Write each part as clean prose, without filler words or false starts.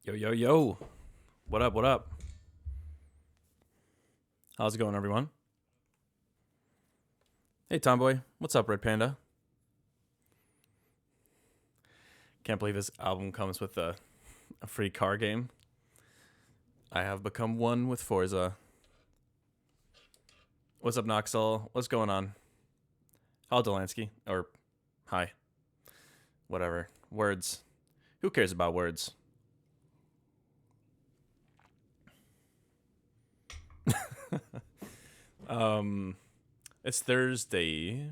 Yo, yo, yo. What up, what up? How's it going, everyone? Hey, Tomboy. What's up, Red Panda? Can't believe this album comes with a free car game. I have become one with Forza. What's up, Noxel? What's going on? How Delansky? Or, hi. Whatever. Words. Who cares about words? um, it's Thursday,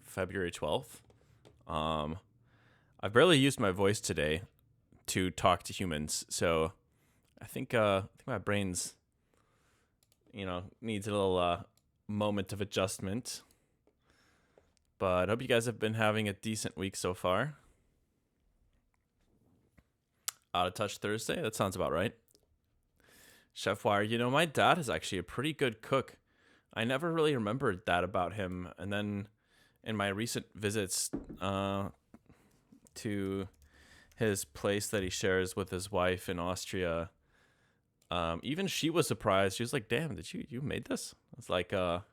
February 12th. Um, I've barely used my voice today to talk to humans, so I think my brain's needs a little moment of adjustment. But I hope you guys have been having a decent week so far. Out of touch Thursday, that sounds about right. Chef Wire, my dad is actually a pretty good cook. I never really remembered that about him, and then in my recent visits to his place that he shares with his wife in Austria, even she was surprised. She was like, "Damn, did you made this?" It's like a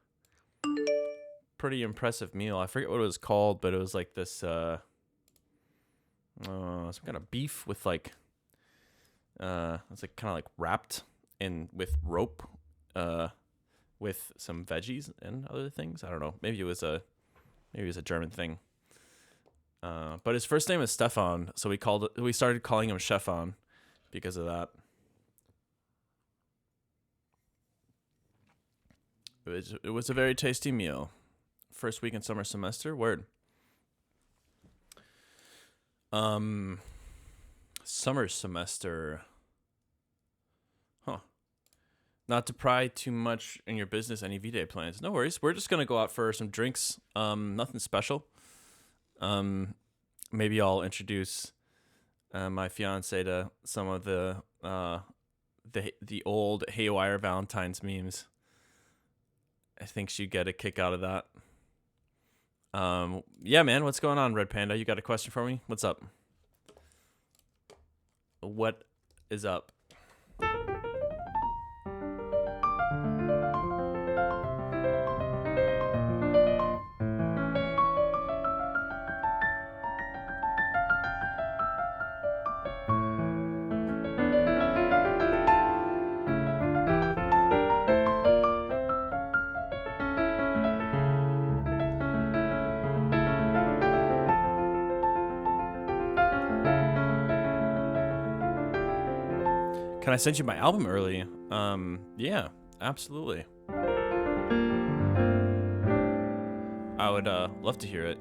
pretty impressive meal. I forget what it was called, but it was like this some kind of beef with like it's like kind of like wrapped in with rope with some veggies and other things. I don't know. Maybe it was a German thing. But his first name is Stefan, so we started calling him Chefan because of that. It was a very tasty meal. First week in summer semester. Word. Summer semester. Huh. Not to pry too much in your business any V-Day plans. No worries. We're just gonna go out for some drinks. Nothing special. Maybe I'll introduce my fiance to some of the old Haywyre Valentine's memes. I think she'd get a kick out of that. Yeah, man, what's going on, Red Panda? You got a question for me? What's up? What is up? Can I send you my album early? Yeah, absolutely. I would love to hear it.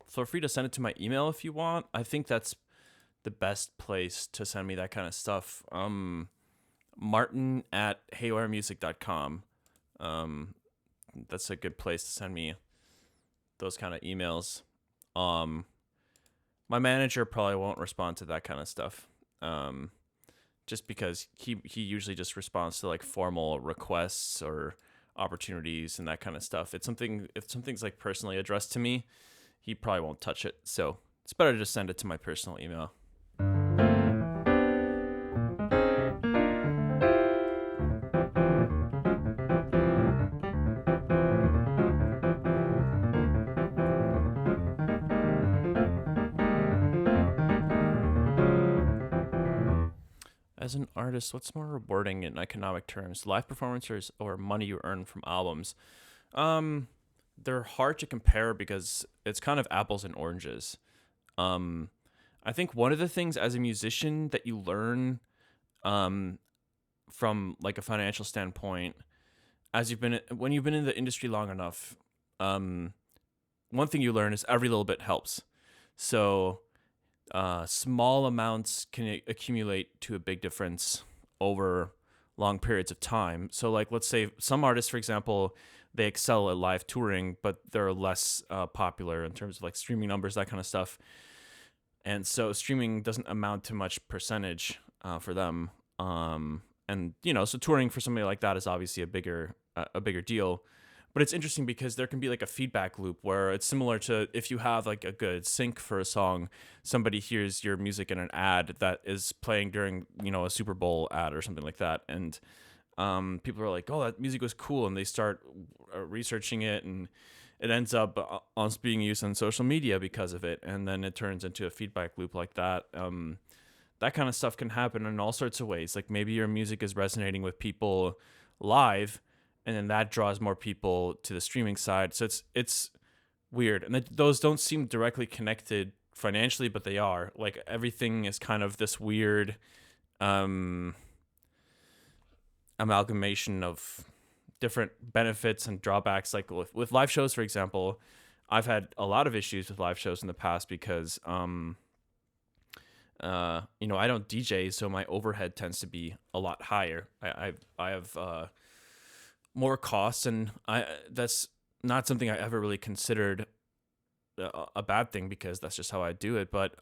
Feel free to send it to my email if you want. I think that's the best place to send me that kind of stuff. Martin at haywiremusic.com. That's a good place to send me those kind of emails. My manager probably won't respond to that kind of stuff. Just because he usually just responds to like formal requests or opportunities and that kind of stuff. If something's like personally addressed to me, he probably won't touch it. So it's better to just send it to my personal email. As an artist, what's more rewarding in economic terms, live performances or money you earn from albums? They're hard to compare because it's kind of apples and oranges. Um, I think one of the things as a musician that you learn um, from like a financial standpoint, as when you've been in the industry long enough, um, one thing you learn is every little bit helps. So small amounts can accumulate to a big difference over long periods of time. So, like, let's say some artists, for example, they excel at live touring, but they're less popular in terms of like streaming numbers, that kind of stuff. And so, streaming doesn't amount to much percentage for them. And so touring for somebody like that is obviously a bigger deal. But it's interesting because there can be like a feedback loop where it's similar to if you have like a good sync for a song, somebody hears your music in an ad that is playing during, a Super Bowl ad or something like that. And people are like, oh, that music was cool. And they start researching it, and it ends up on being used on social media because of it. And then it turns into a feedback loop like that. That kind of stuff can happen in all sorts of ways. Like maybe your music is resonating with people live, and then that draws more people to the streaming side. So it's weird, and those don't seem directly connected financially, but they are. Like everything is kind of this weird amalgamation of different benefits and drawbacks. Like with live shows, for example, I've had a lot of issues with live shows in the past because I don't DJ, so my overhead tends to be a lot higher. I have more costs, and that's not something I ever really considered a bad thing, because that's just how I do it. But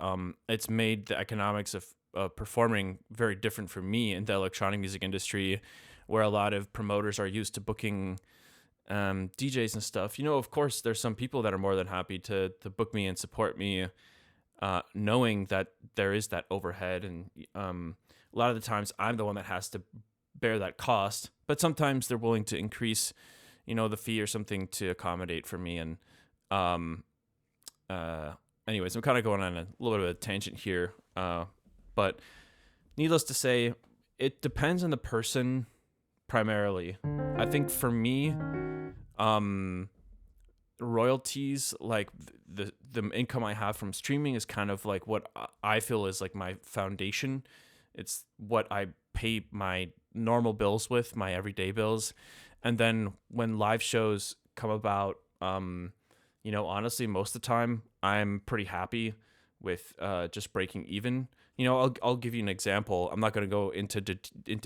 it's made the economics of performing very different for me in the electronic music industry, where a lot of promoters are used to booking DJs and stuff. Of course, there's some people that are more than happy to book me and support me, knowing that there is that overhead. And a lot of the times I'm the one that has to bear that cost, but sometimes they're willing to increase, the fee or something to accommodate for me. And anyways, I'm kind of going on a little bit of a tangent here, but needless to say, it depends on the person primarily. I think for me, royalties, like the income I have from streaming, is kind of like what I feel is like my foundation. It's what I pay my normal bills with, my everyday bills. And then when live shows come about, honestly, most of the time I'm pretty happy with just breaking even. I'll give you an example. I'm not going to go into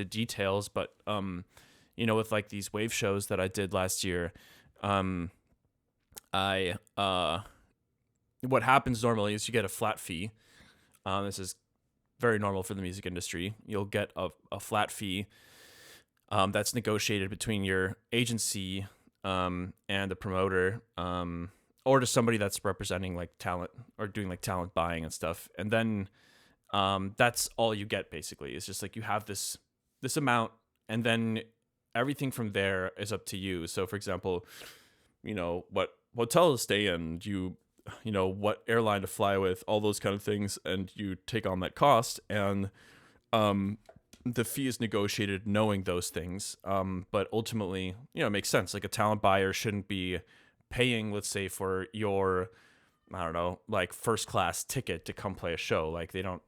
details, but with like these wave shows that I did last year, what happens normally is you get a flat fee. This is very normal for the music industry. You'll get a flat fee that's negotiated between your agency and the promoter, or to somebody that's representing like talent or doing like talent buying and stuff. And then that's all you get, basically. It's just like you have this amount, and then everything from there is up to you. So for example, what hotel to stay in, what airline to fly with, all those kind of things, and you take on that cost. And the fee is negotiated knowing those things. But ultimately, it makes sense. Like a talent buyer shouldn't be paying, let's say, for your, I don't know, like first class ticket to come play a show. Like they don't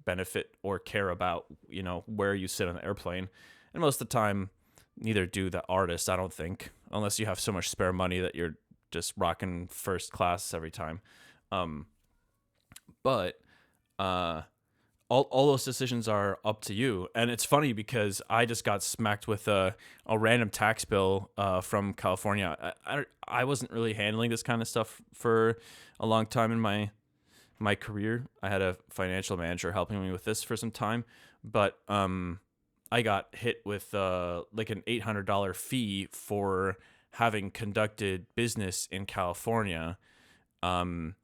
benefit or care about, where you sit on the airplane. And most of the time, neither do the artist, I don't think, unless you have so much spare money that you're just rocking first class every time. But all those decisions are up to you. And it's funny because I just got smacked with a random tax bill from California. I wasn't really handling this kind of stuff for a long time in my career. I had a financial manager helping me with this for some time, but I got hit with like an $800 fee for having conducted business in California. And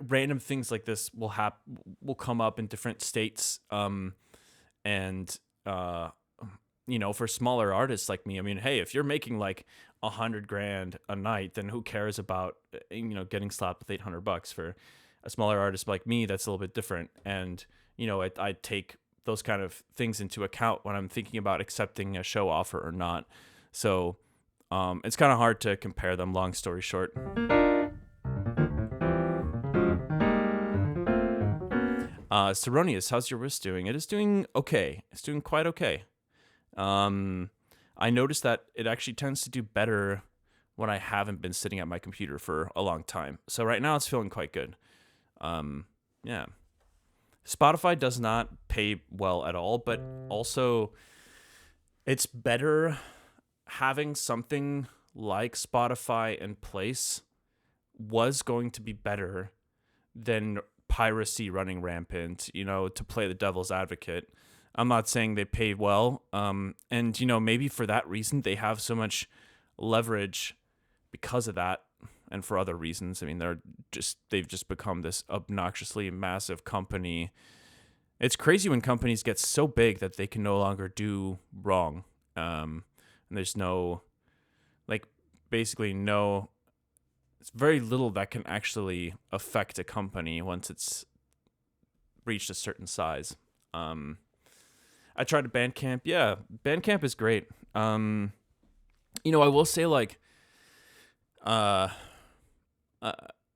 random things like this will come up in different states. And for smaller artists like me, I mean, hey, if you're making like $100,000 a night, then who cares about getting slapped with $800? For a smaller artist like me, that's a little bit different. And I take those kind of things into account when I'm thinking about accepting a show offer or not. So it's kind of hard to compare them, long story short. Seronius, how's your wrist doing? It is doing okay. It's doing quite okay. I noticed that it actually tends to do better when I haven't been sitting at my computer for a long time. So right now it's feeling quite good. Yeah. Spotify does not pay well at all, but also it's better having something like Spotify in place was going to be better than piracy running rampant, to play the devil's advocate. I'm not saying they pay well. And maybe for that reason they have so much leverage because of that, and for other reasons. I mean, they've just become this obnoxiously massive company. It's crazy when companies get so big that they can no longer do wrong. And there's no, like, basically no, it's very little that can actually affect a company once it's reached a certain size. I tried Bandcamp. Yeah, Bandcamp is great. I will say, like, uh, uh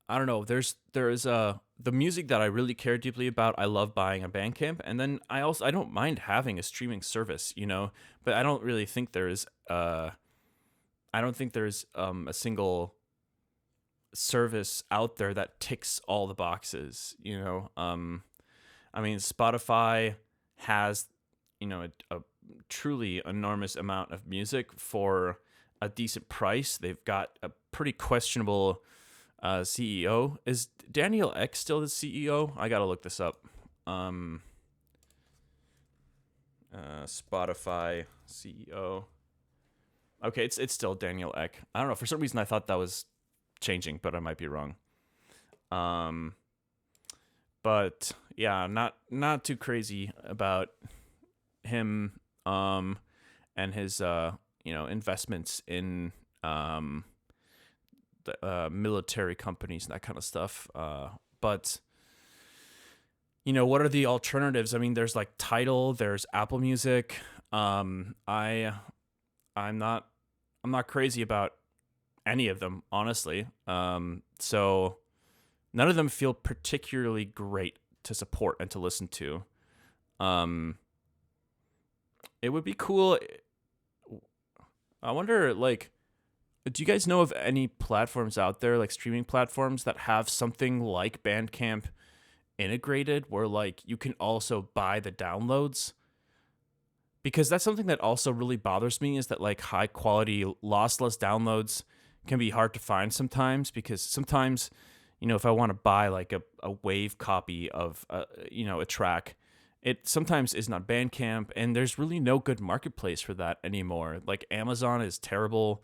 I don't know. There's the music that I really care deeply about. I love buying a Bandcamp, and then I don't mind having a streaming service, but I don't really think there's a single service out there that ticks all the boxes. I mean, Spotify has, a truly enormous amount of music for a decent price. They've got a pretty questionable CEO. Is Daniel Ek still the CEO? I gotta look this up. Spotify CEO. Okay, it's still Daniel Ek. I don't know. For some reason, I thought that was changing, but I might be wrong. But yeah, not too crazy about him. And his investments in the military companies and that kind of stuff. But what are the alternatives? I mean, there's like Tidal, there's Apple Music. I'm not crazy about any of them, honestly. So none of them feel particularly great to support and to listen to. It would be cool. I wonder, like, do you guys know of any platforms out there, like streaming platforms, that have something like Bandcamp integrated, where like you can also buy the downloads? Because that's something that also really bothers me, is that like high quality lossless downloads can be hard to find sometimes, because sometimes, if I want to buy like a wave copy of a track, it sometimes isn't on Bandcamp, and there's really no good marketplace for that anymore. Like, Amazon is terrible.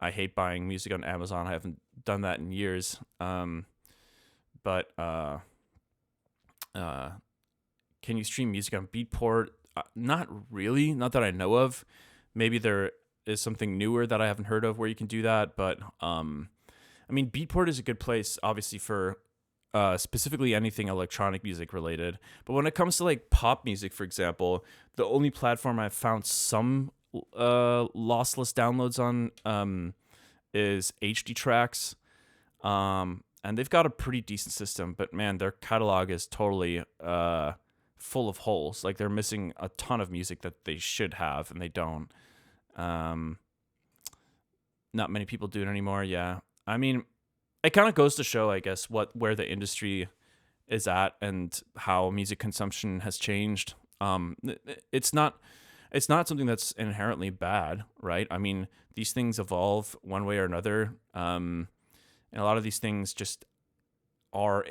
I hate buying music on Amazon. I haven't done that in years. But can you stream music on Beatport? Not really, not that I know of. Maybe there is something newer that I haven't heard of where you can do that. But I mean, Beatport is a good place, obviously, for specifically anything electronic music related. But when it comes to like pop music, for example, the only platform I've found some lossless downloads on is HD Tracks. And they've got a pretty decent system, but man, their catalog is totally full of holes. Like, they're missing a ton of music that they should have, and they don't. Not many people do it anymore. Yeah, I mean, it kind of goes to show, I guess, where the industry is at and how music consumption has changed. It's not something that's inherently bad, right? I mean, these things evolve one way or another, and a lot of these things just are,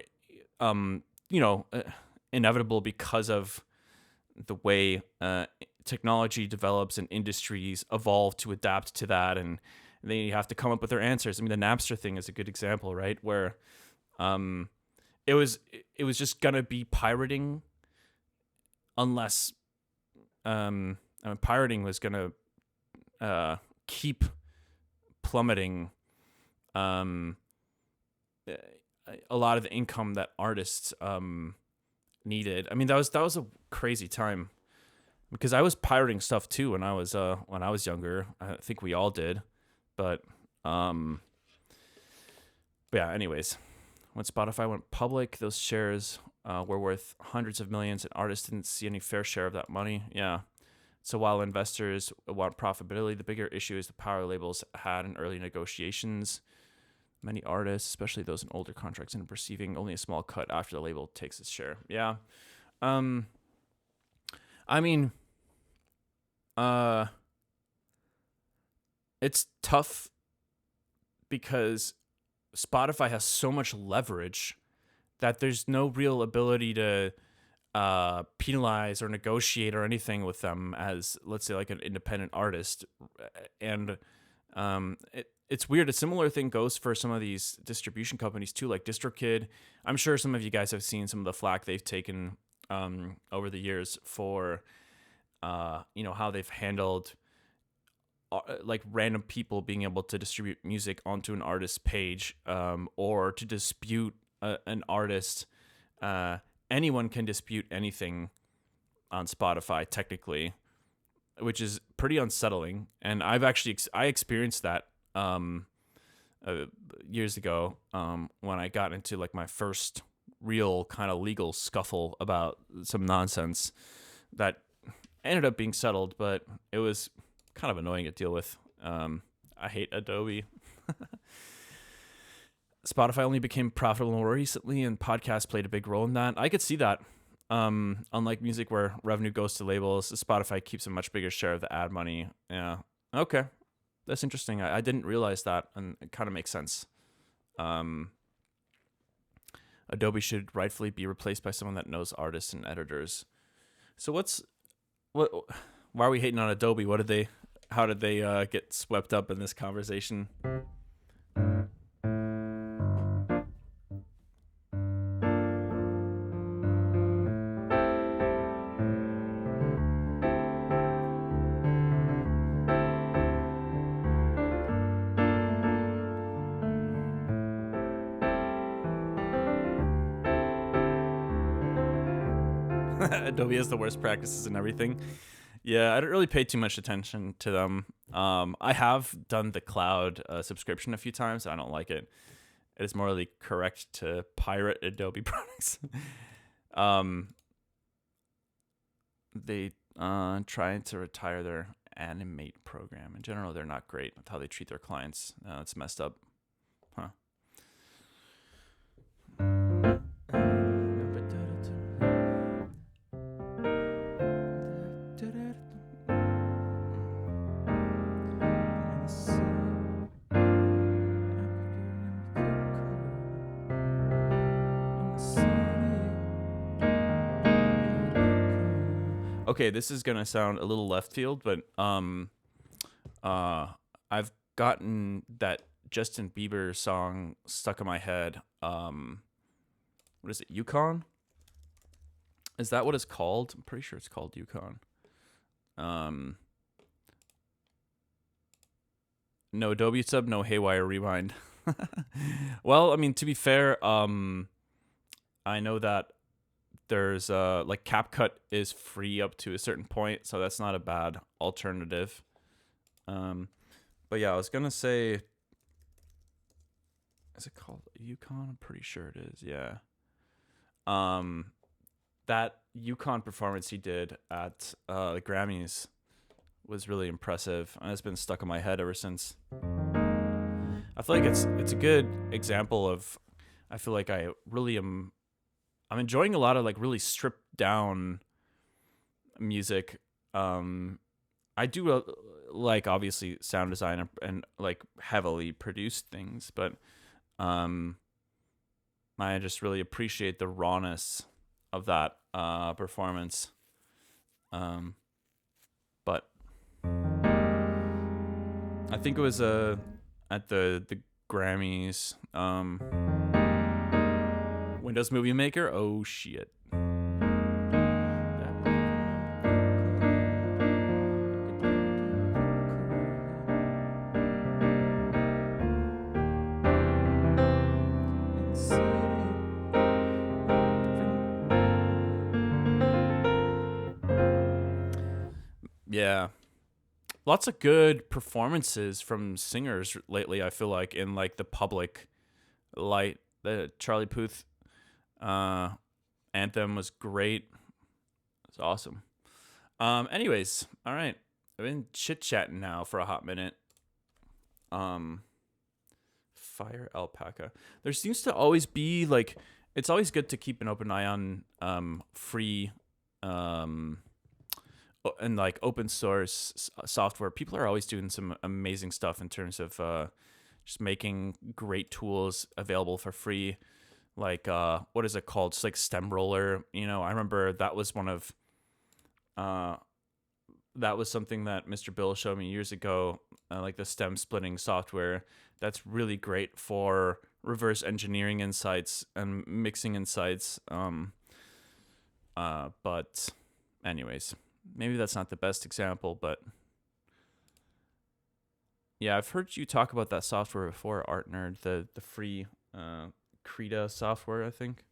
inevitable because of the way technology develops and industries evolve to adapt to that, and they have to come up with their answers. I mean, the Napster thing is a good example, right? Where it was just gonna be pirating, unless pirating was gonna keep plummeting a lot of the income that artists needed. I mean, that was a crazy time, because I was pirating stuff too when I was younger. I think we all did. But yeah, anyways, when Spotify went public, those shares were worth hundreds of millions, and artists didn't see any fair share of that money. Yeah. So while investors want profitability, the bigger issue is the power labels had in early negotiations. Many artists, especially those in older contracts, are receiving only a small cut after the label takes its share. Yeah. I mean, it's tough because Spotify has so much leverage that there's no real ability to penalize or negotiate or anything with them as, let's say, like an independent artist. And it's weird. A similar thing goes for some of these distribution companies too, like DistroKid. I'm sure some of you guys have seen some of the flack they've taken over the years for how they've handled like random people being able to distribute music onto an artist's page, or to dispute an artist. Anyone can dispute anything on Spotify technically, which is pretty unsettling. And I've actually I experienced that years ago, when I got into like my first real kind of legal scuffle about some nonsense that ended up being settled, but it was kind of annoying to deal with. I hate Adobe. Spotify only became profitable more recently, and podcasts played a big role in that. I could see that. Unlike music, where revenue goes to labels, Spotify keeps a much bigger share of the ad money. Yeah. Okay. That's interesting. I didn't realize that, and it kind of makes sense. Adobe should rightfully be replaced by someone that knows artists and editors. So why are we hating on Adobe? How did they get swept up in this conversation? Adobe has the worst practices and everything. Yeah, I don't really pay too much attention to them. I have done the cloud subscription a few times. I don't like it. It is morally correct to pirate Adobe products. They trying to retire their Animate program. In general, they're not great with how they treat their clients. It's messed up. Huh. Okay, this is gonna sound a little left field, but I've gotten that Justin Bieber song stuck in my head. What is it? Yukon? Is that what it's called? I'm pretty sure it's called Yukon. No Adobe sub, no Haywyre rewind. Well, I mean, to be fair, I know that there's like CapCut is free up to a certain point, so that's not a bad alternative. But yeah, I was gonna say, is it called Yukon? I'm pretty sure it is. Yeah. That Yukon performance he did at the Grammys was really impressive, and it's been stuck in my head ever since. I feel like it's a good example of, I feel like I'm enjoying a lot of like really stripped down music. I do like obviously sound design and like heavily produced things, but I just really appreciate the rawness of that performance. But I think it was at the Grammys. Windows Movie Maker. Oh shit. Yeah. Lots of good performances from singers lately, I feel like, in like the public light. The Charlie Puth anthem was great. It's awesome. Anyways, all right. I've been chit-chatting now for a hot minute. Fire Alpaca. There seems to always be like, it's always good to keep an open eye on free and like open source software. People are always doing some amazing stuff in terms of just making great tools available for free. like what is it called? Just like stem roller. I remember that was one of uh that was something that Mr. Bill showed me years ago, like the stem splitting software. That's really great for reverse engineering insights and mixing insights. But anyways, maybe that's not the best example, but yeah, I've heard you talk about that software before, Art Nerd, the free Krita software, I think.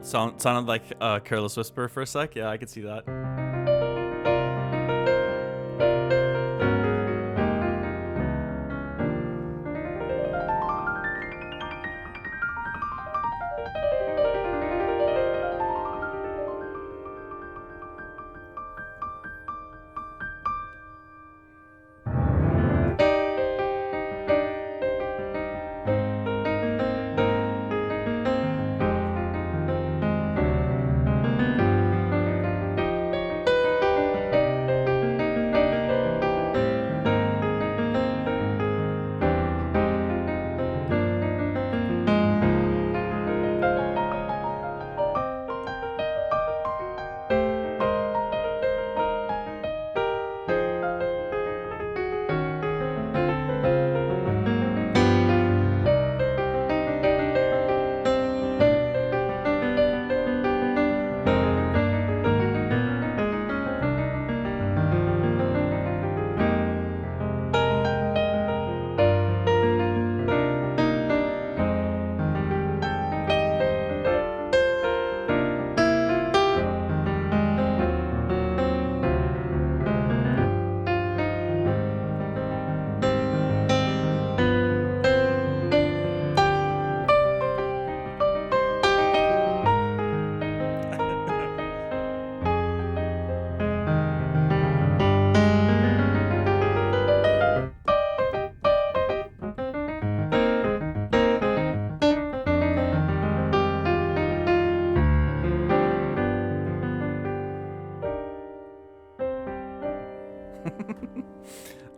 Sounded like Careless Whisper for a sec. Yeah, I could see that.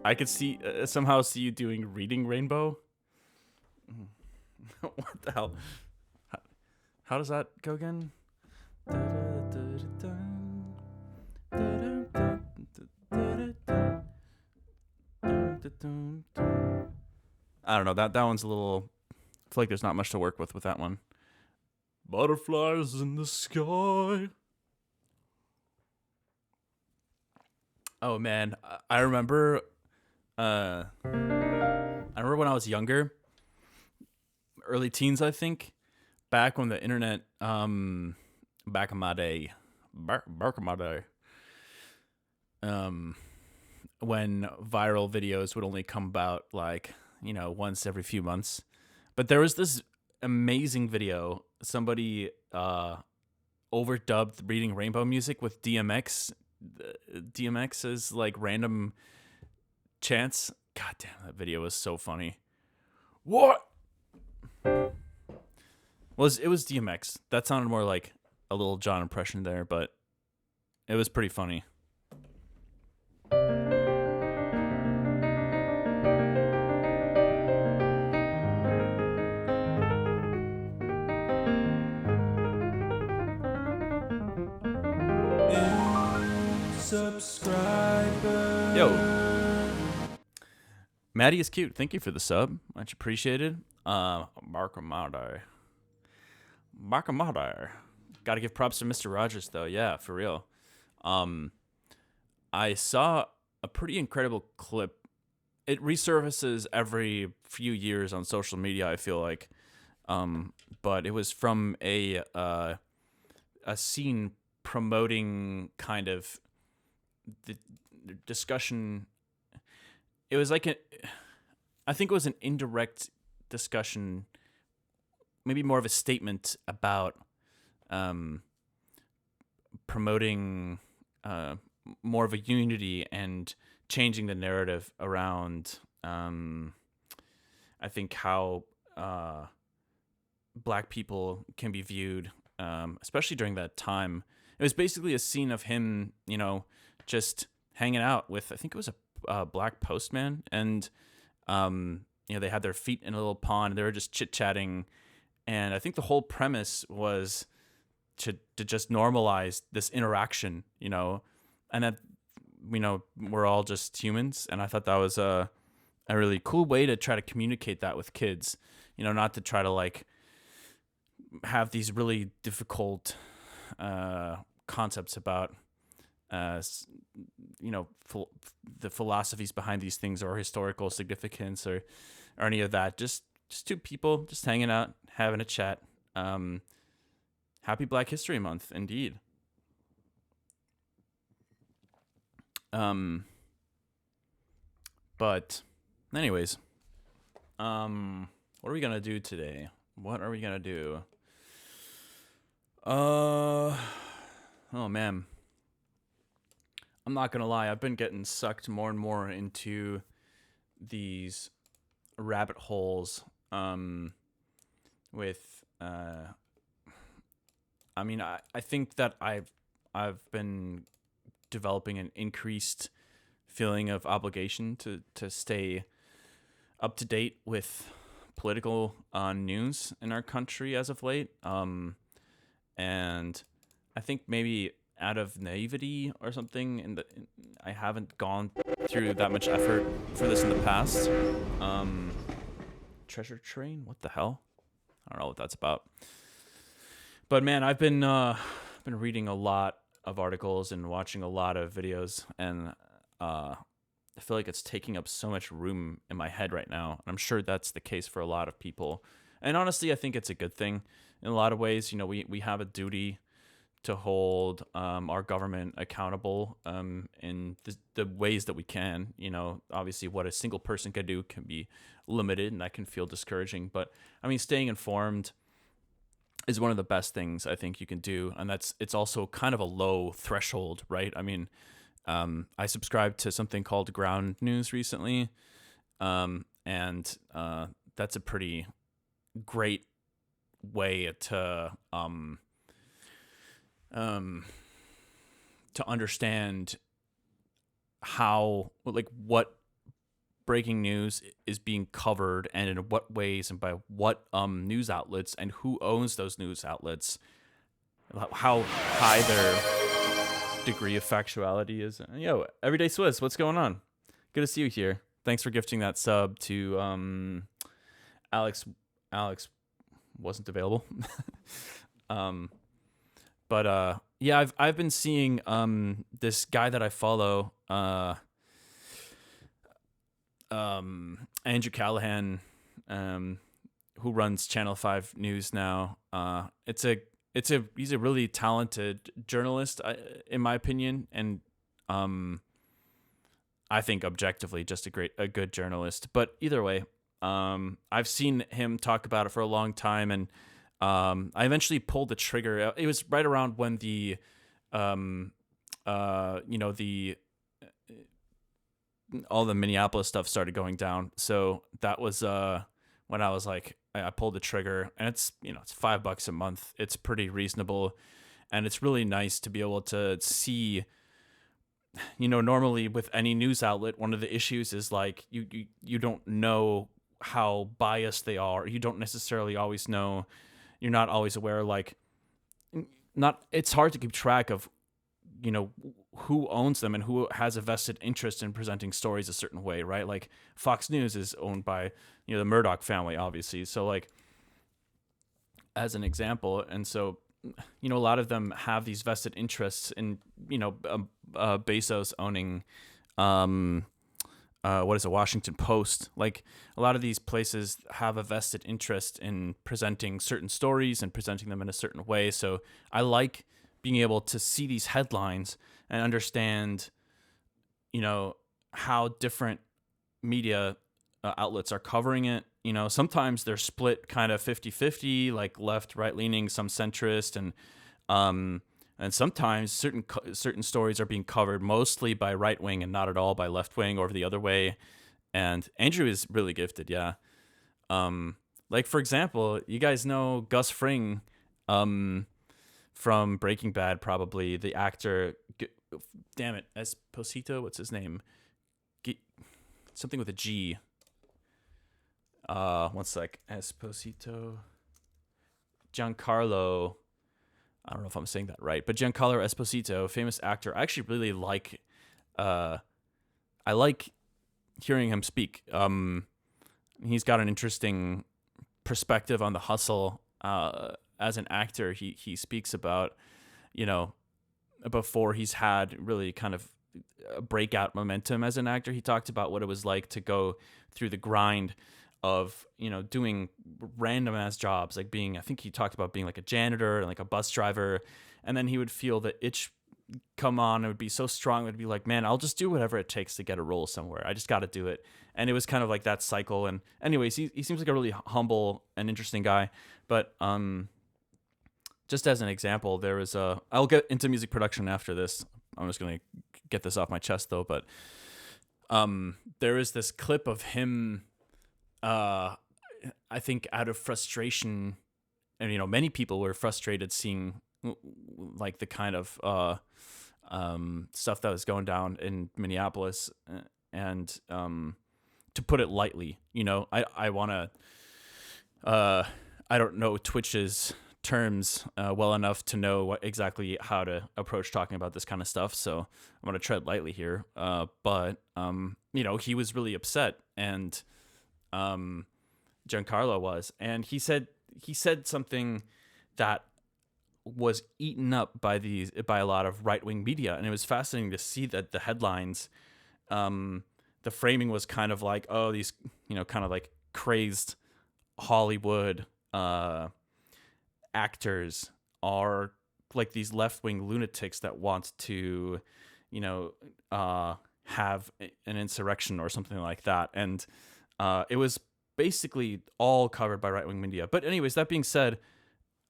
I could see somehow see you doing Reading Rainbow. What the hell? How does that go again? I don't know. That one's a little. I feel like there's not much to work with that one. Butterflies in the sky. Oh man, I remember. I remember when I was younger. early teens, I think, back when the internet, back in my day, back in my day, um, when viral videos would only come about like, once every few months. But there was this amazing video, somebody overdubbed Reading Rainbow music with DMX. DMX's like random chants. God damn, that video was so funny. What? It was DMX. That sounded more like a Little John impression there, but it was pretty funny. Subscriber. Yo, Maddie is cute. Thank you for the sub. Much appreciated. Barkamada. Got to give props to Mr. Rogers though. Yeah, for real. I saw a pretty incredible clip. It resurfaces every few years on social media, I feel like. But it was from a scene promoting kind of the discussion. It was like I think it was an indirect discussion, maybe more of a statement about promoting more of a unity and changing the narrative around I think how Black people can be viewed, especially during that time. It was basically a scene of him, just hanging out with, I think it was a Black postman, and they had their feet in a little pond. They were just chit-chatting, and I think the whole premise was to just normalize this interaction, and that we're all just humans. And I thought that was a really cool way to try to communicate that with kids, not to try to like have these really difficult concepts about the philosophies behind these things or historical significance or any of that. Just two people just hanging out, having a chat. Happy Black History Month, indeed. But anyways, what are we gonna do today? Oh man, I'm not gonna lie, I've been getting sucked more and more into these rabbit holes with I think that I've been developing an increased feeling of obligation to stay up to date with political news in our country as of late. And I think maybe out of naivety or something, I haven't gone through that much effort for this in the past. Treasure Train? What the hell? I don't know what that's about. But man, I've been reading a lot of articles and watching a lot of videos, and I feel like it's taking up so much room in my head right now. And I'm sure that's the case for a lot of people. And honestly, I think it's a good thing in a lot of ways. We have a duty to hold our government accountable in the ways that we can. Obviously what a single person can do can be limited, and that can feel discouraging. But staying informed is one of the best things I think you can do, and it's also kind of a low threshold, right? I subscribed to something called Ground News recently, and that's a pretty great way to understand how, what breaking news is being covered and in what ways and by what news outlets and who owns those news outlets, how high their degree of factuality is. Yo, Everyday Swiss, what's going on? Good to see you here. Thanks for gifting that sub to Alex. Alex wasn't available. But yeah, I've been seeing this guy that I follow, Andrew Callahan, who runs Channel 5 News now. He's a really talented journalist, in my opinion, and I think objectively just a good journalist. But either way, I've seen him talk about it for a long time, and I eventually pulled the trigger. It was right around when the the all the Minneapolis stuff started going down. So that was when I was like, I pulled the trigger, and it's $5 a month. It's pretty reasonable, and it's really nice to be able to see. Normally with any news outlet, one of the issues is like you don't know how biased they are. You don't necessarily always know. You're not always aware. Like, it's hard to keep track of who owns them and who has a vested interest in presenting stories a certain way, right? Like Fox News is owned by the Murdoch family, obviously. So like, as an example, and so a lot of them have these vested interests in Bezos owning what is a Washington Post. Like, a lot of these places have a vested interest in presenting certain stories and presenting them in a certain way. So I like being able to see these headlines and understand, how different media outlets are covering it. Sometimes they're split kind of 50-50, like left, right leaning, some centrist, and sometimes certain stories are being covered mostly by right wing and not at all by left wing or the other way. And Andrew is really gifted, yeah. Like, for example, you guys know Gus Fring, from Breaking Bad, probably the actor. Damn it, Esposito. What's his name? Something with a G. One sec. Esposito. Giancarlo. I don't know if I'm saying that right, but Giancarlo Esposito, famous actor. I actually really like. I like hearing him speak. He's got an interesting perspective on the hustle. As an actor, he speaks about, before he's had really kind of a breakout momentum as an actor. He talked about what it was like to go through the grind of, doing random ass jobs, like I think he talked about being like a janitor and like a bus driver. And then he would feel the itch come on. It would be so strong. It would be like, man, I'll just do whatever it takes to get a role somewhere. I just got to do it. And it was kind of like that cycle. And anyways, he seems like a really humble and interesting guy. But, just as an example, there was I'll get into music production after this. I'm just going to get this off my chest though. But, there is this clip of him, I think out of frustration, and, many people were frustrated seeing like the kind of, stuff that was going down in Minneapolis, and, to put it lightly, I want to, I don't know Twitch's terms well enough to know exactly how to approach talking about this kind of stuff, so I'm going to tread lightly here. But he was really upset, and Giancarlo was, and he said something that was eaten up by a lot of right-wing media, and it was fascinating to see that the headlines, the framing was kind of like, oh, these kind of like crazed Hollywood actors are like these left-wing lunatics that want to have an insurrection or something like that. And it was basically all covered by right-wing media. But anyways, that being said,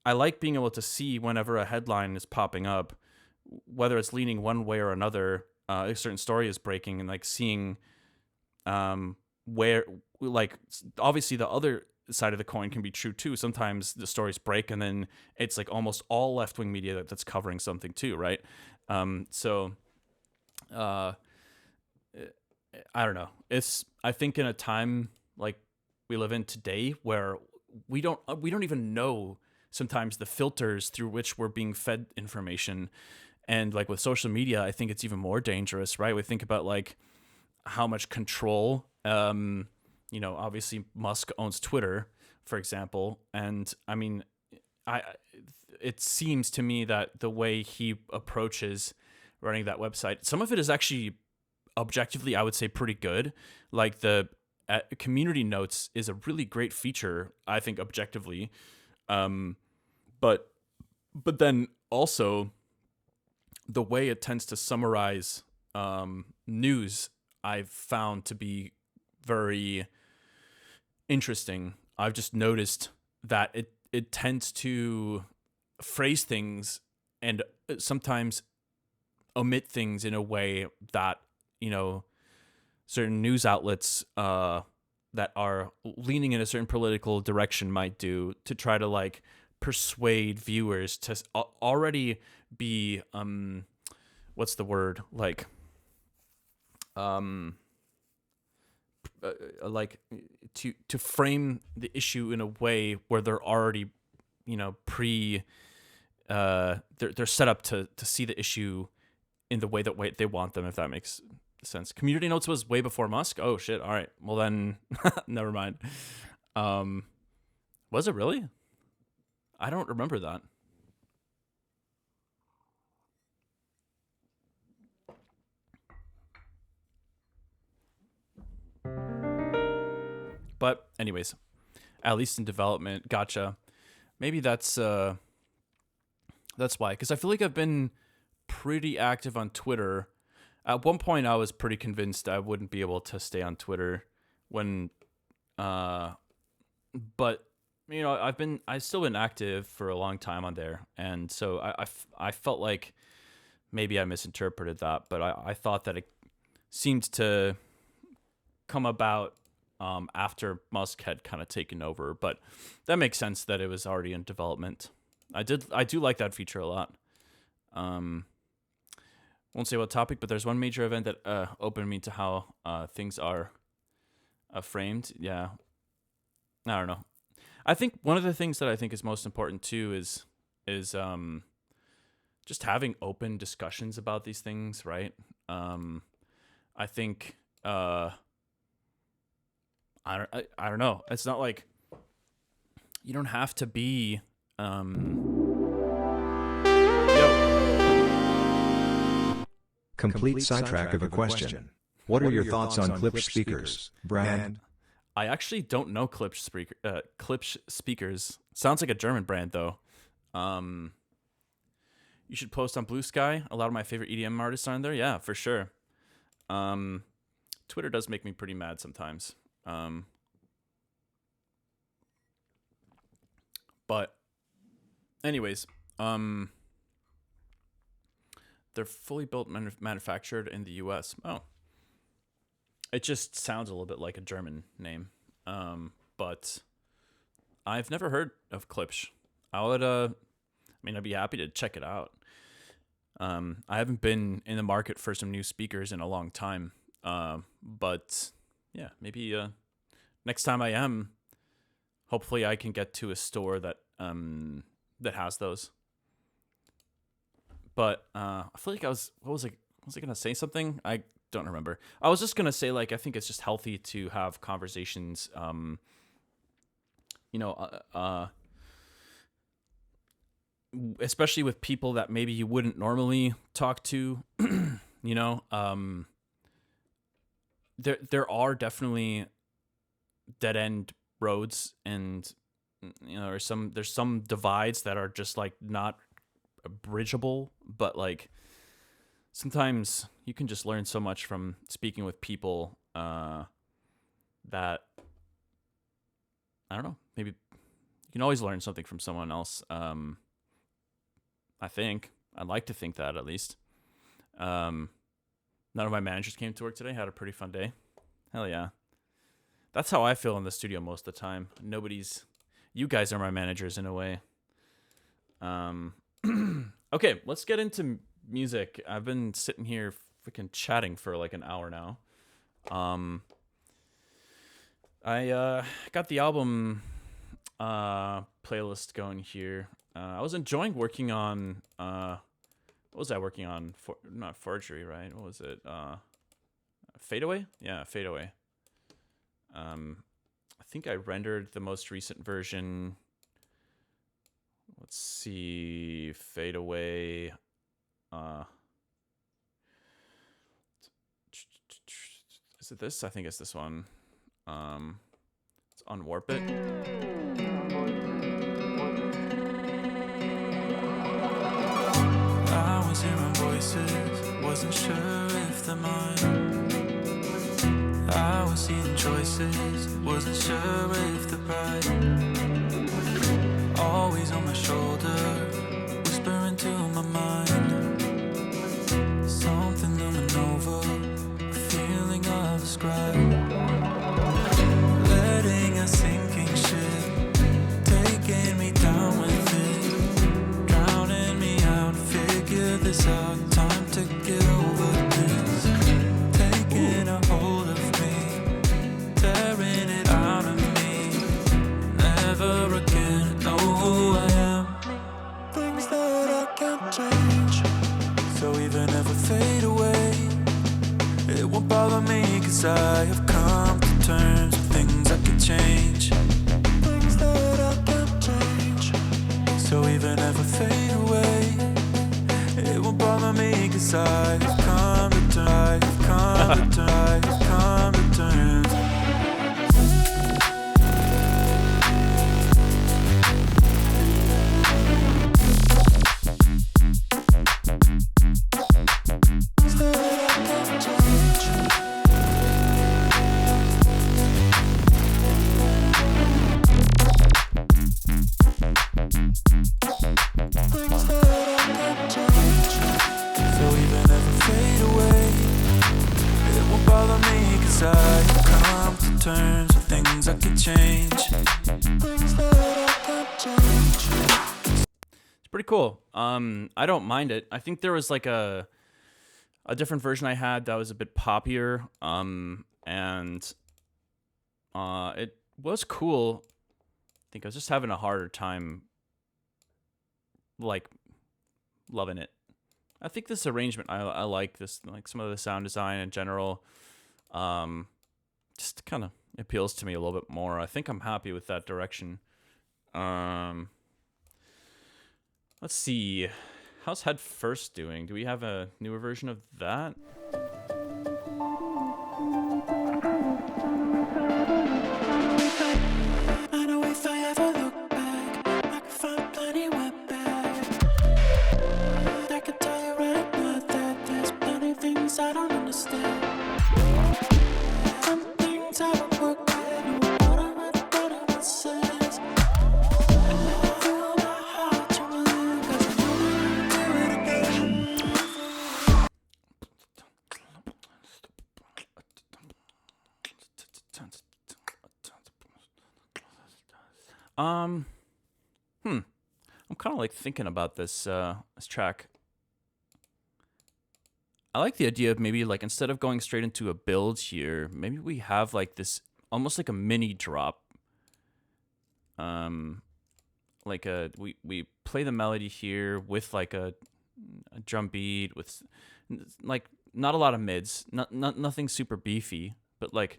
I like being able to see whenever a headline is popping up, whether it's leaning one way or another, a certain story is breaking, and like seeing where, like, obviously the other side of the coin can be true too. Sometimes the stories break and then it's like almost all left-wing media that's covering something too, right? So I don't know. I think in a time like we live in today where we don't even know sometimes the filters through which we're being fed information. And like with social media, I think it's even more dangerous, right? We think about like how much control, obviously Musk owns Twitter, for example. And I mean, it seems to me that the way he approaches running that website, some of it is actually objectively, I would say, pretty good. Like the community notes is a really great feature, I think, objectively. Um, but then also the way it tends to summarize news, I've found to be very interesting. I've just noticed that it tends to phrase things and sometimes omit things in a way that, certain news outlets that are leaning in a certain political direction might do, to try to like persuade viewers to already be what's the word, like to frame the issue in a way where they're already they're set up to see the issue in the way that they want them, if that makes sense. Community notes was way before Musk. Oh shit. All right. Well then, never mind. Was it really? I don't remember that. But anyways, at least in development. Gotcha. Maybe that's why. Because I feel like I've been pretty active on Twitter. At one point, I was pretty convinced I wouldn't be able to stay on Twitter when, but I've still been active for a long time on there, and so I felt like maybe I misinterpreted that, but I thought that it seemed to come about after Musk had kind of taken over, but that makes sense that it was already in development. I do like that feature a lot. Won't say what topic, but there's one major event that opened me to how things are framed. Yeah, I don't know. I think one of the things that I think is most important too is just having open discussions about these things, right? I think I don't know. It's not like you don't have to be Complete sidetrack of a question. What are your thoughts on Klipsch speakers, brand? I actually don't know Klipsch speakers. Sounds like a German brand though. You should post on Blue Sky. A lot of my favorite EDM artists are on there. Yeah, for sure. Twitter does make me pretty mad sometimes. But anyways, they're fully built, manufactured in the U.S. Oh, it just sounds a little bit like a German name. But I've never heard of Klipsch. I'd be happy to check it out. I haven't been in the market for some new speakers in a long time. But yeah, maybe next time I am, hopefully I can get to a store that has those. But I feel like was I gonna say something? I don't remember. I was just gonna say, like, I think it's just healthy to have conversations, especially with people that maybe you wouldn't normally talk to. There are definitely dead end roads, and there's some divides that are just like not bridgeable, but like sometimes you can just learn so much from speaking with people that I don't know, maybe you can always learn something from someone else. I think I'd like to think that, at least. None of my managers came to work today. Had a pretty fun day. Hell yeah. That's how I feel in the studio most of the time. You guys are my managers in a way. Okay, let's get into music. I've been sitting here freaking chatting for like an hour now. I got the album playlist going here. I was enjoying working on what was I working on? Not Forgery, right? What was it? Fade Away? Yeah, Fade Away. I think I rendered the most recent version. Let's see, Fade Away. Is it this? I think it's this one. Let's unwarp it. I was hearing voices, wasn't sure if they're mine. I was seeing choices, wasn't sure if they're right. Always on my shoulder, whispering to my mind. Something looming over, a feeling of a scribe. Letting a sinking ship, taking me down with it, drowning me out, figure this out, time to get over this. Taking a hold of me, tearing it out of me, never again know who I am. Things that I can't change, so even if I fade away, it won't bother me, cause I have come to terms with things I can change. Things that I can't change, so even if I fade away, it won't bother me, cause I have come to terms, I have come to terms, I have come to terms. Terms of things I could change. Things that I can't change. It's pretty cool. I don't mind it. I think there was like a different version I had that was a bit poppier. And it was cool. I think I was just having a harder time like loving it. I think this arrangement I like this, like some of the sound design in general. Just kind of appeals to me a little bit more. I think I'm happy with that direction. Let's see. How's Head First doing? Do we have a newer version of that? I know if I ever look back, I could find plenty went back. I can tell you right now that there's plenty of things I don't understand. Some things I don't work out, what it says. Feel my heart trembling, 'cause I know I'll do it again. I'm kind of like thinking about this this track. I like the idea of maybe like instead of going straight into a build here, maybe we have like this almost like a mini drop. Like we play the melody here with like a drum beat with like not a lot of mids, nothing super beefy, but like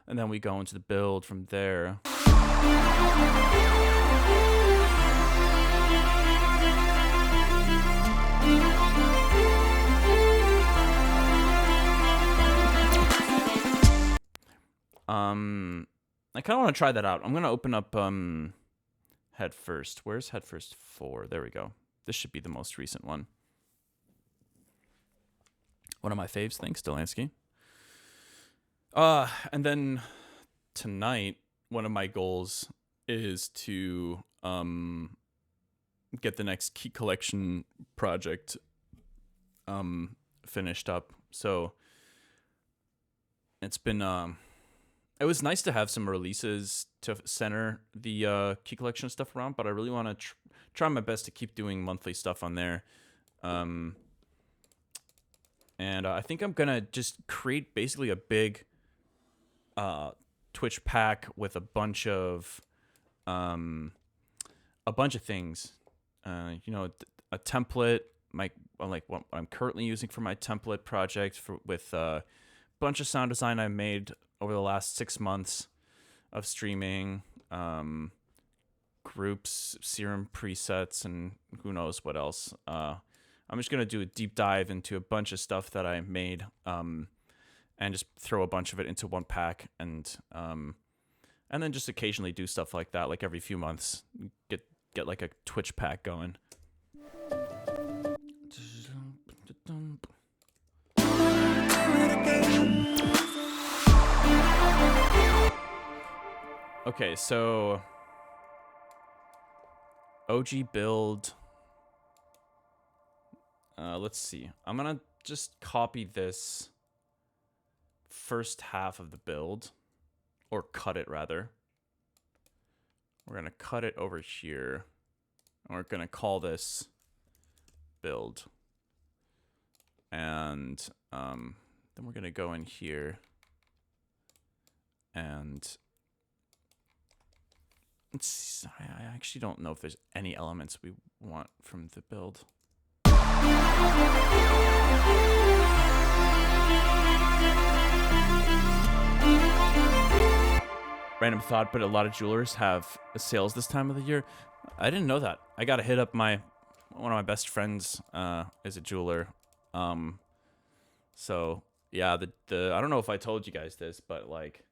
and then we go into the build from there. I kind of want to try that out. I'm going to open up Head First. Where's Head First 4? There we go. This should be the most recent one. One of my faves. Thanks, Delansky. And then tonight, one of my goals is to get the next key collection project finished up. So it's been it was nice to have some releases to center the key collection stuff around, but I really want to try my best to keep doing monthly stuff on there. And I think I'm gonna just create basically a big Twitch pack with a bunch of things. A template, like what I'm currently using for my template project with a bunch of sound design I made over the last 6 months, of streaming, groups, serum presets, and who knows what else. I'm just gonna do a deep dive into a bunch of stuff that I made, and just throw a bunch of it into one pack, and then just occasionally do stuff like that, like every few months, get like a Twitch pack going. Okay, so OG build. Let's see. I'm gonna just copy this first half of the build, or cut it rather. We're gonna cut it over here, and we're gonna call this build. And then we're gonna go in here and I actually don't know if there's any elements we want from the build. Random thought, but a lot of jewelers have sales this time of the year. I didn't know that. I gotta hit up one of my best friends is a jeweler. So yeah, the I don't know if I told you guys this, but like,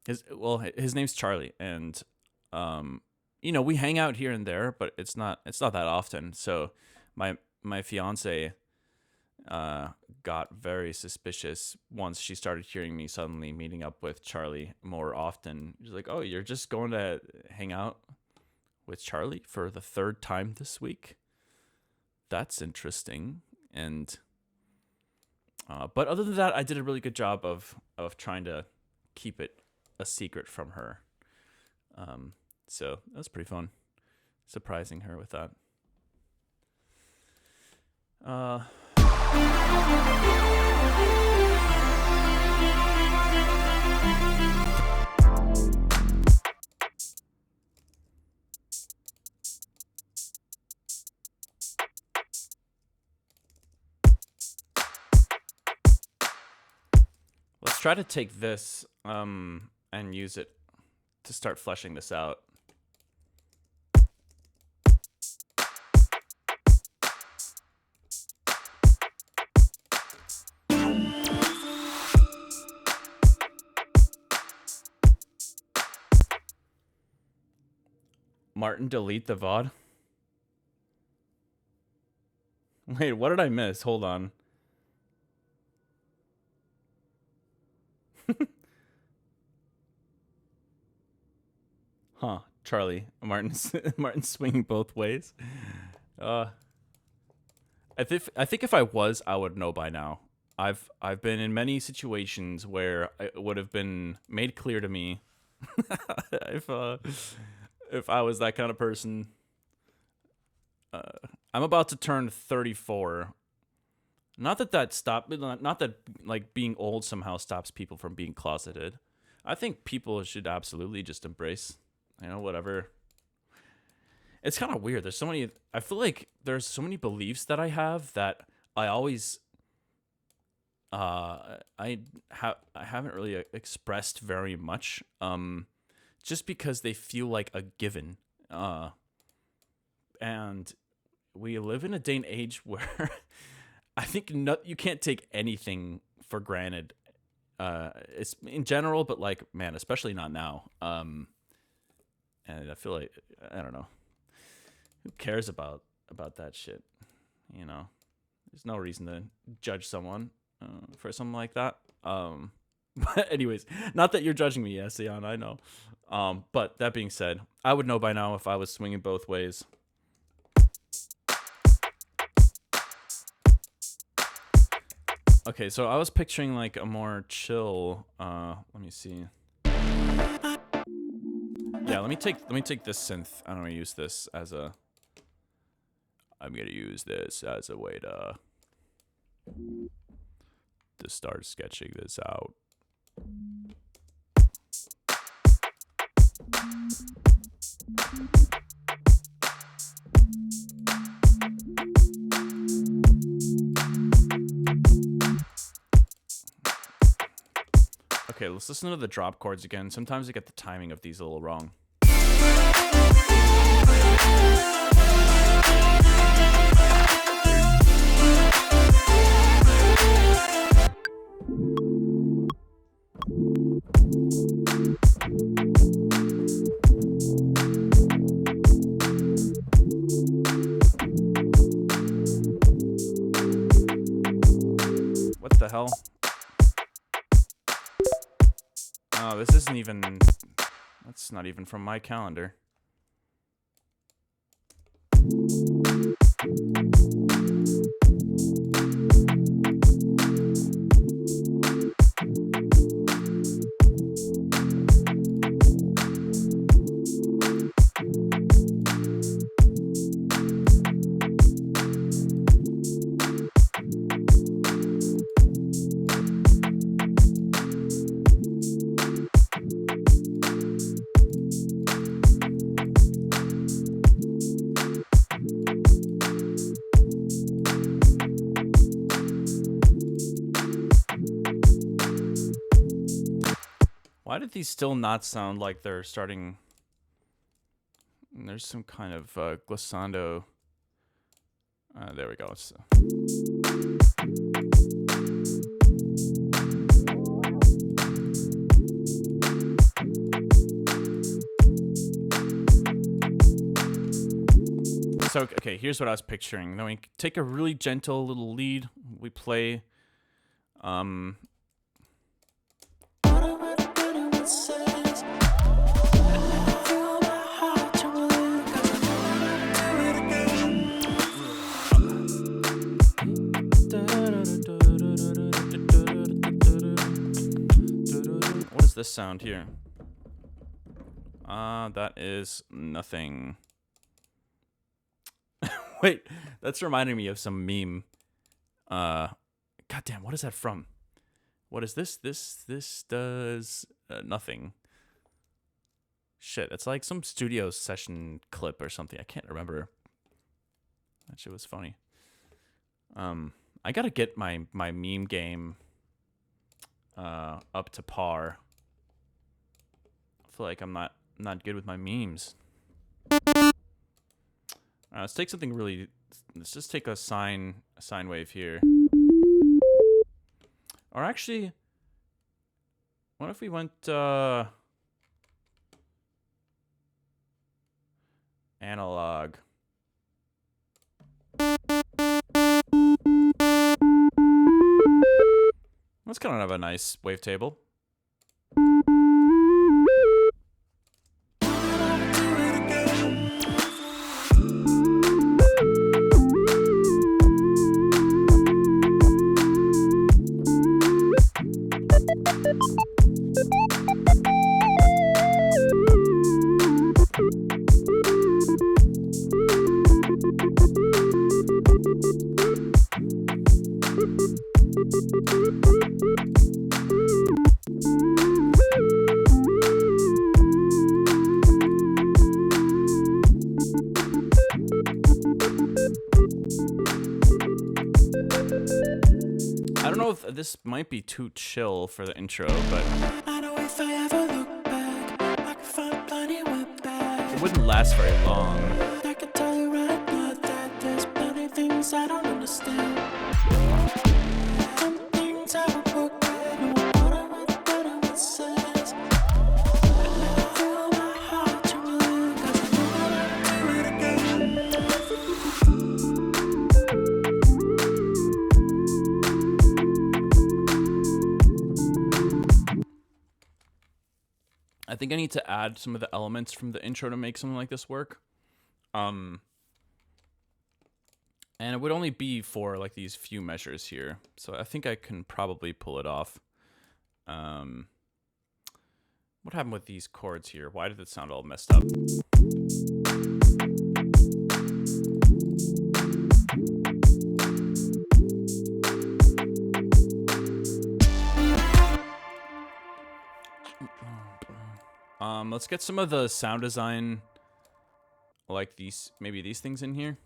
his name's Charlie, and we hang out here and there, but it's not that often. So my fiance got very suspicious once she started hearing me suddenly meeting up with Charlie more often. She's like, "Oh, you're just going to hang out with Charlie for the third time this week? That's interesting." And but other than that, I did a really good job of trying to keep it a secret from her. So that was pretty fun, surprising her with that. Let's try to take this and use it to start fleshing this out. Martin, delete the VOD. Wait, what did I miss? Hold on. Huh, Charlie. Martin's swinging both ways. I think if I was, I would know by now. I've been in many situations where it would have been made clear to me if I was that kind of person. I'm about to turn 34. Not that like being old somehow stops people from being closeted. I think people should absolutely just embrace, whatever. It's kind of weird. I feel like there's so many beliefs that I have that I always I haven't really expressed very much, just because they feel like a given. And we live in a day and age where I think you can't take anything for granted. It's in general, but like, man, especially not now. And I feel like, I don't know, who cares about that shit? There's no reason to judge someone for something like that. But anyways, not that you're judging me, yes, Sion, I know. But that being said, I would know by now if I was swinging both ways. Okay, so I was picturing like a more chill. Let me see. Yeah, let me take this synth. I'm gonna use this as a way to start sketching this out. Okay, let's listen to the drop chords again. Sometimes I get the timing of these a little wrong. What the hell? Oh, this isn't even... That's not even from my calendar. Why did these still not sound like they're starting? There's some kind of glissando. There we go. So, okay, here's what I was picturing. Then we take a really gentle little lead. We play. What is this sound here? That is nothing. Wait, that's reminding me of some meme. Goddamn, what is that from? What is this? This does nothing. Shit, it's like some studio session clip or something. I can't remember. That shit was funny. I gotta get my meme game up to par. I feel like I'm not good with my memes. Let's take something really. Let's just take a sine wave here. Or actually, what if we went analog? That's kind of a nice wavetable. I don't know if this might be too chill for the intro, but I know if I ever look back, I can find plenty with back. it wouldn't last very long. I can tell you right now that there's plenty things I don't understand. Some things I would forget, no matter what it says. Feel my heart, you will, 'cause I know that I'll do it again. I think I need to add some of the elements from the intro to make something like this work. And it would only be for like these few measures here. So I think I can probably pull it off. What happened with these chords here? Why did it sound all messed up? Let's get some of the sound design, like these, maybe these things in here.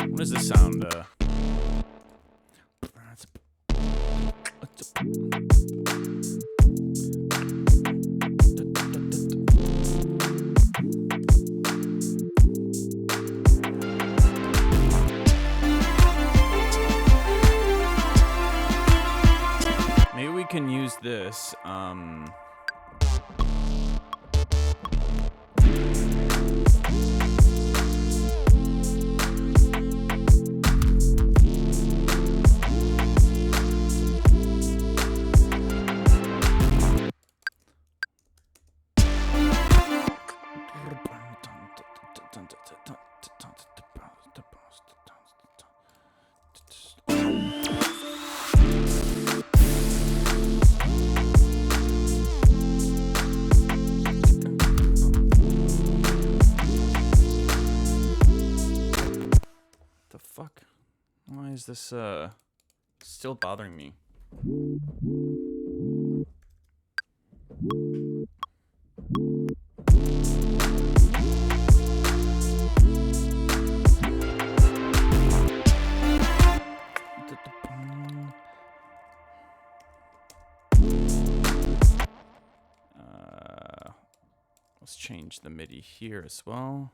What does this sound? Maybe we can use this. The fuck? Why is this still bothering me? Let's change the MIDI here as well.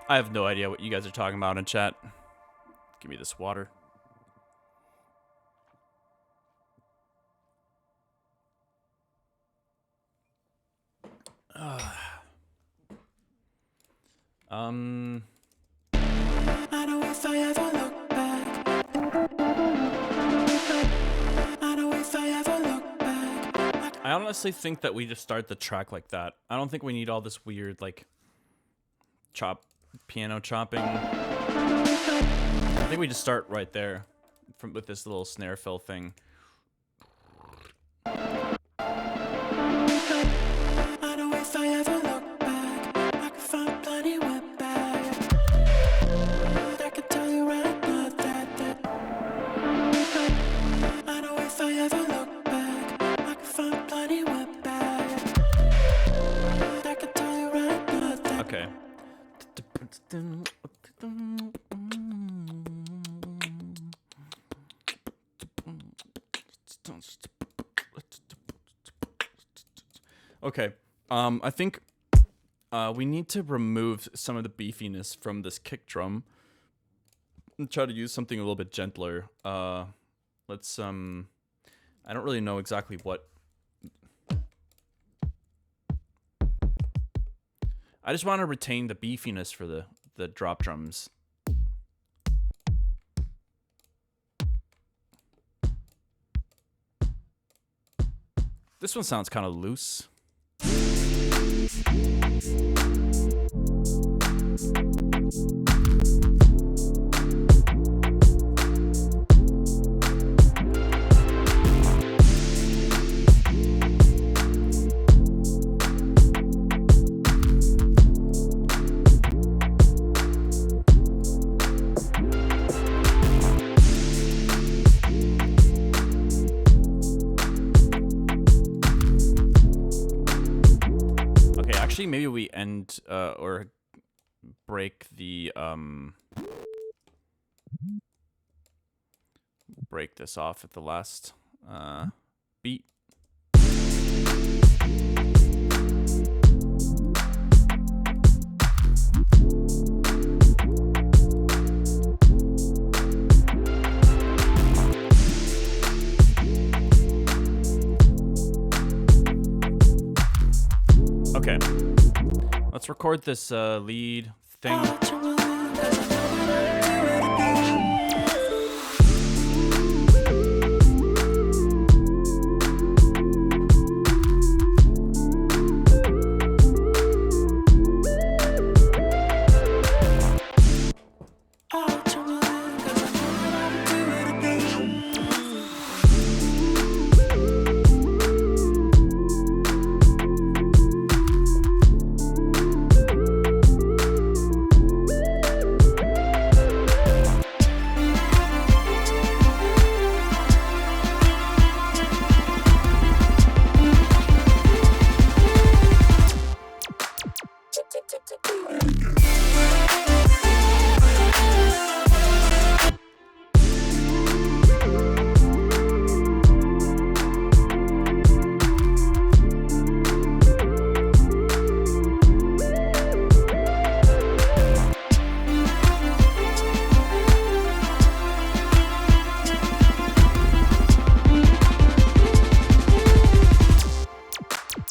I have no idea what you guys are talking about in chat. Give me this water. I know if I ever look back. I know if I ever look back. I honestly think that we just start the track like that. I don't think we need all this weird, like, piano chopping. I think we just start right there with this little snare fill thing. I know if I ever look back, I can find plenty went back. I can tell you right now that I know if I ever look back, I can find plenty went back. I can tell you right now that. Okay. Okay. I think we need to remove some of the beefiness from this kick drum and try to use something a little bit gentler. Let's I don't really know exactly what. I just want to retain the beefiness for the drop drums. This one sounds kind of loose. Actually, maybe we end or break the break this off at the last beat. Okay. Let's record this lead thing.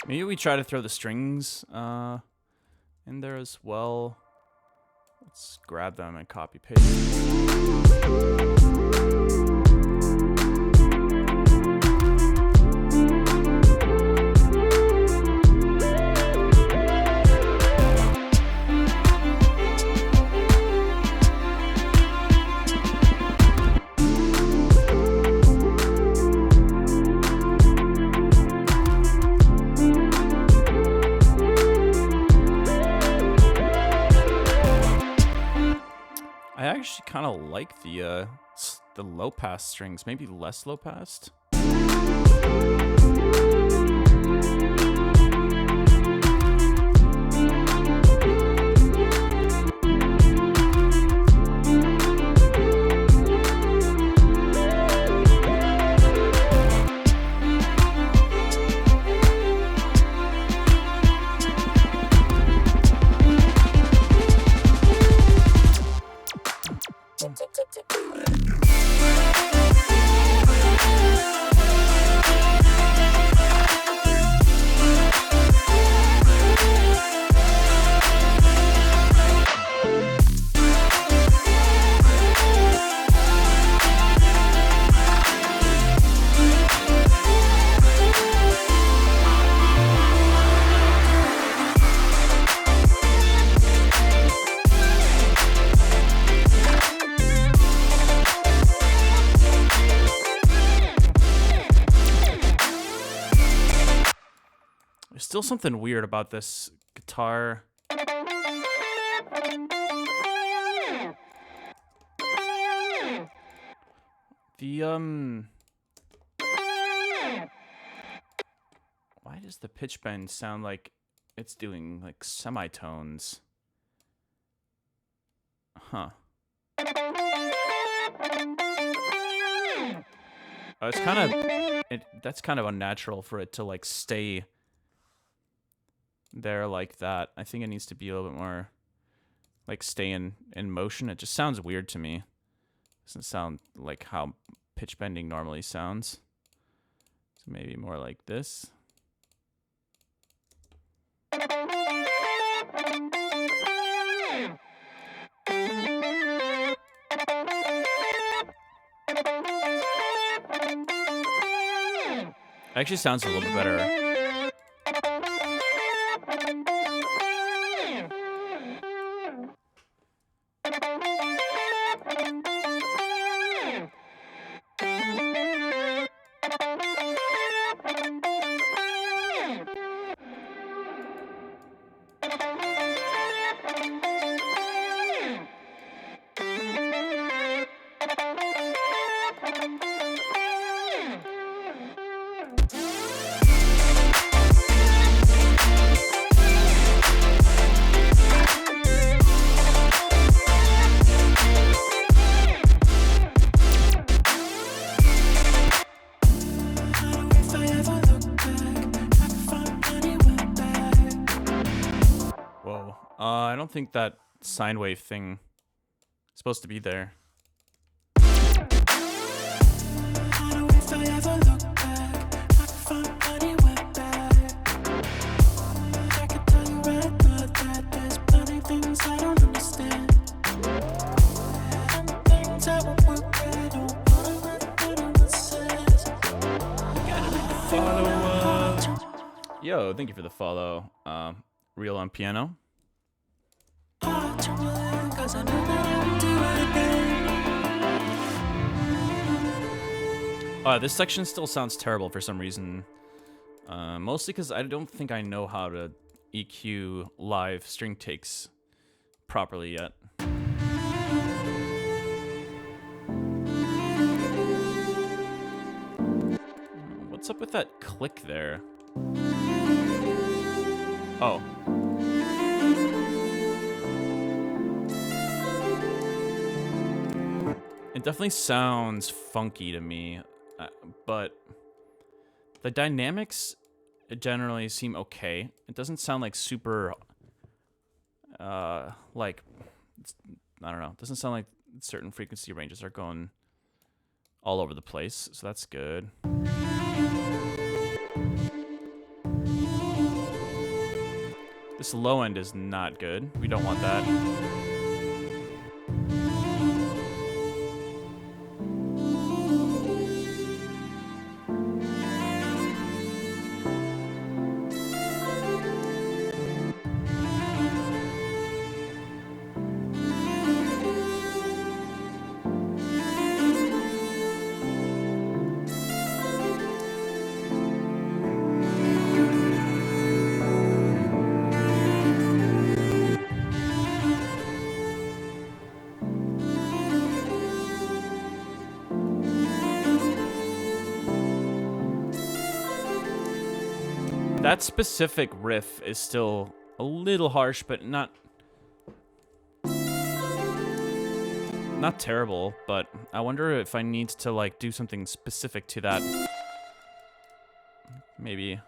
Maybe we try to throw the strings in there as well. Let's grab them and copy paste. I actually kind of like the low pass strings, maybe less low passed. There's still something weird about this guitar. Why does the pitch bend sound like it's doing like semitones? Huh. It's kind of that's kind of unnatural for it to like stay there like that. I think it needs to be a little bit more like stay in motion. It just sounds weird to me. Doesn't sound like how pitch bending normally sounds. So maybe more like this. Actually sounds a little bit better. I don't think that sine wave thing is supposed to be there. Yo, thank you for the follow. Real on piano. This section still sounds terrible for some reason. Mostly because I don't think I know how to EQ live string takes properly yet. What's up with that click there? Oh. It definitely sounds funky to me, but the dynamics generally seem okay. It doesn't sound like super, like, I don't know. It doesn't sound like certain frequency ranges are going all over the place, so that's good. This low end is not good. We don't want that. That specific riff is still a little harsh, but not terrible. But I wonder if I need to like do something specific to that. Maybe.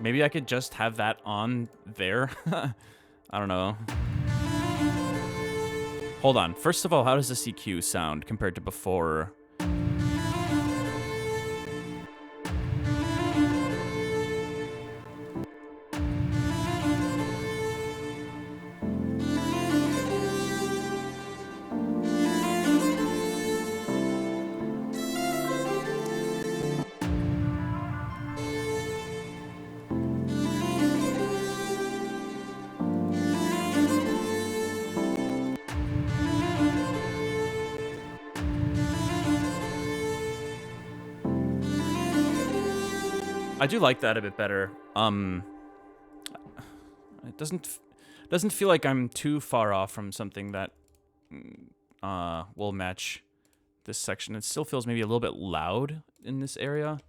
Maybe I could just have that on there. I don't know. Hold on. First of all, how does this EQ sound compared to before? I do like that a bit better. It doesn't feel like I'm too far off from something that will match this section. It still feels maybe a little bit loud in this area.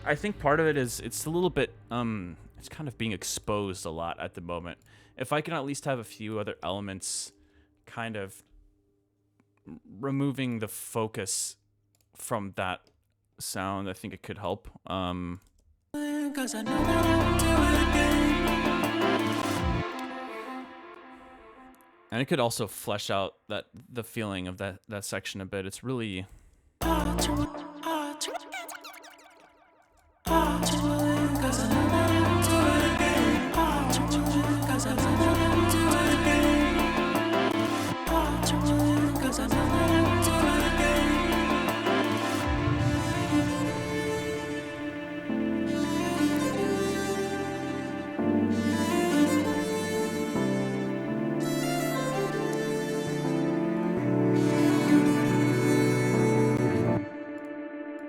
I think part of it is it's a little bit it's kind of being exposed a lot at the moment. If I can at least have a few other elements kind of removing the focus from that sound, I think it could help. And it could also flesh out the feeling of that section a bit. It's really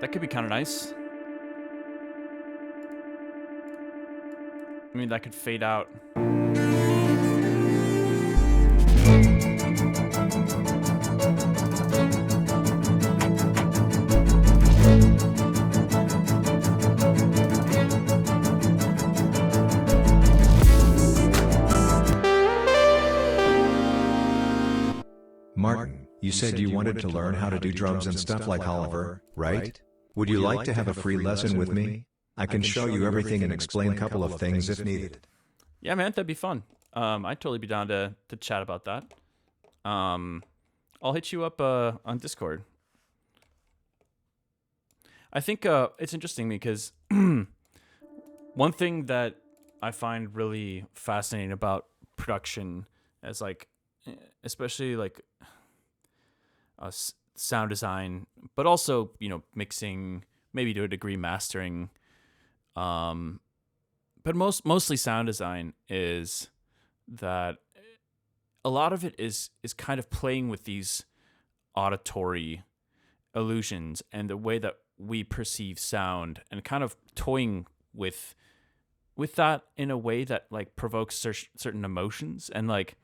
that could be kind of nice. I mean, that could fade out. You said you wanted to learn how to do drums and stuff like Haywyre, right? Would you like to have a free lesson with me? I can show you everything and explain a couple of things if needed. Yeah, man, that'd be fun. I'd totally be down to chat about that. I'll hit you up on Discord. I think it's interesting because one thing that I find really fascinating about production is like, especially like sound design, but also, you know, mixing, maybe to a degree mastering, but mostly sound design, is that a lot of it is kind of playing with these auditory illusions and the way that we perceive sound, and kind of toying with that in a way that like provokes certain emotions. And like,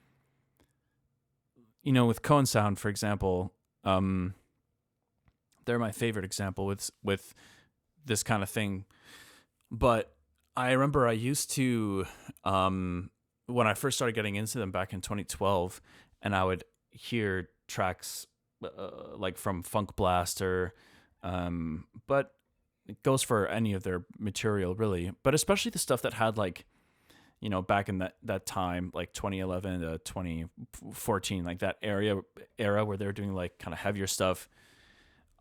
you know, with cone sound, for example, they're my favorite example with this kind of thing. But I remember I used to, when I first started getting into them back in 2012, and I would hear tracks like from Funk Blaster, but it goes for any of their material really, but especially the stuff that had like, you know, back in that time, like 2011 to 2014, like that era where they were doing like kind of heavier stuff.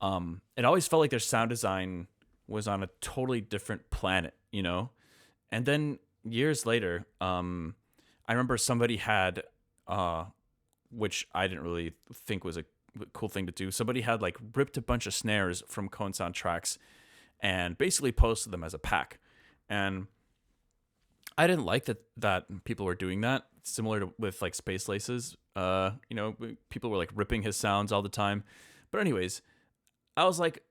It always felt like their sound design was on a totally different planet, you know? And then years later, I remember somebody had, which I didn't really think was a cool thing to do. Somebody had like ripped a bunch of snares from Cone Sound tracks and basically posted them as a pack. And I didn't like that people were doing that. Similar to with like Space Laces, you know, people were like ripping his sounds all the time. But anyways, I was like,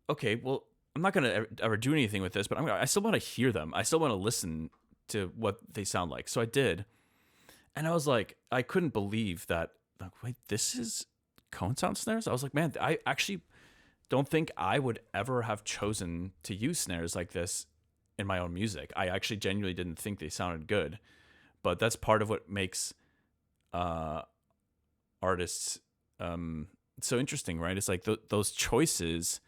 okay, well, I'm not gonna ever do anything with this, but I still want to hear them. I still want to listen to what they sound like. So I did, and I was like, I couldn't believe that. Like, wait, this is Cone Sound snares? I was like, man, I actually don't think I would ever have chosen to use snares like this in my own music. I actually genuinely didn't think they sounded good, but that's part of what makes artists so interesting, right? It's like those choices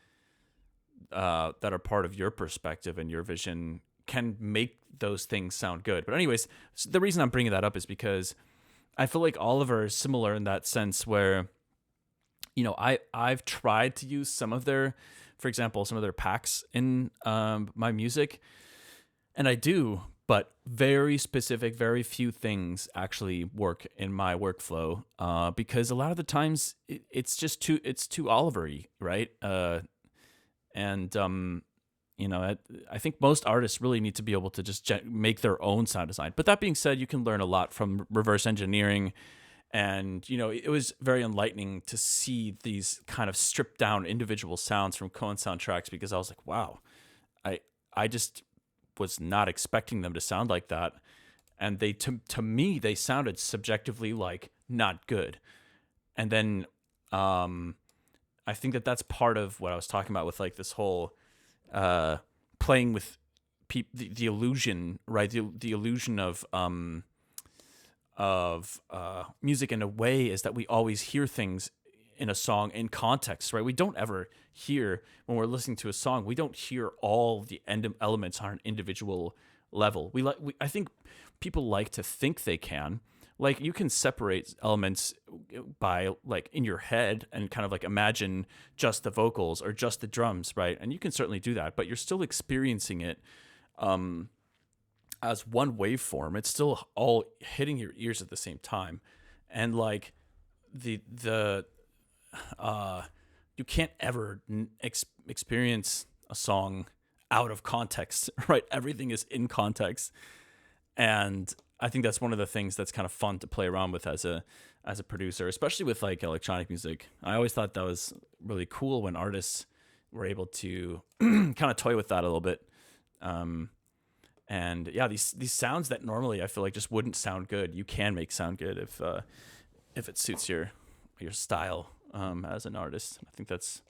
that are part of your perspective and your vision can make those things sound good. But anyways, the reason I'm bringing that up is because I feel like Oliver is similar in that sense where, you know, I've tried to use some of their, for example, some of their packs in my music, and I do, but very specific, very few things actually work in my workflow because a lot of the times it's just too Oliver-y, right? And you know, I think most artists really need to be able to just make their own sound design. But that being said, you can learn a lot from reverse engineering. And, you know, it was very enlightening to see these kind of stripped down individual sounds from Cone Sound tracks, because I was like, wow, I just was not expecting them to sound like that. And they, to me, they sounded subjectively like not good. And then I think that that's part of what I was talking about with like this whole playing with the illusion, right? The illusion of music in a way is that we always hear things in a song in context, right? We don't ever hear, when we're listening to a song, we don't hear all the elements on an individual level. I think people like to think they can. Like, you can separate elements by, like, in your head and kind of like imagine just the vocals or just the drums, right? And you can certainly do that, but you're still experiencing it as one waveform. It's still all hitting your ears at the same time. And like you can't ever experience a song out of context, right? Everything is in context. And I think that's one of the things that's kind of fun to play around with as a producer, especially with like electronic music. I always thought that was really cool when artists were able to kind of toy with that a little bit. And yeah, these sounds that normally I feel like just wouldn't sound good, you can make sound good if it suits your style as an artist. I think it's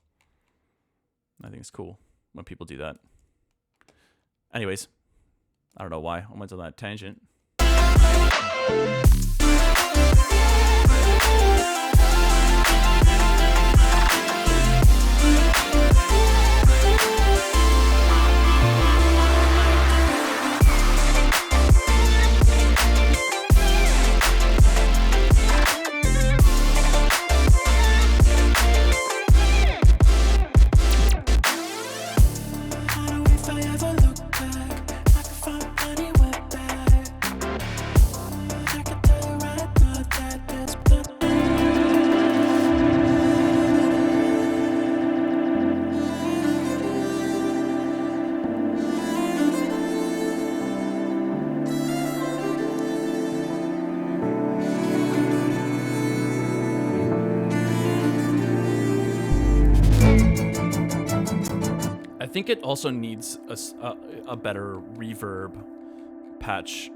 cool when people do that. Anyways, I don't know why I went on that tangent. think it also needs a better reverb patch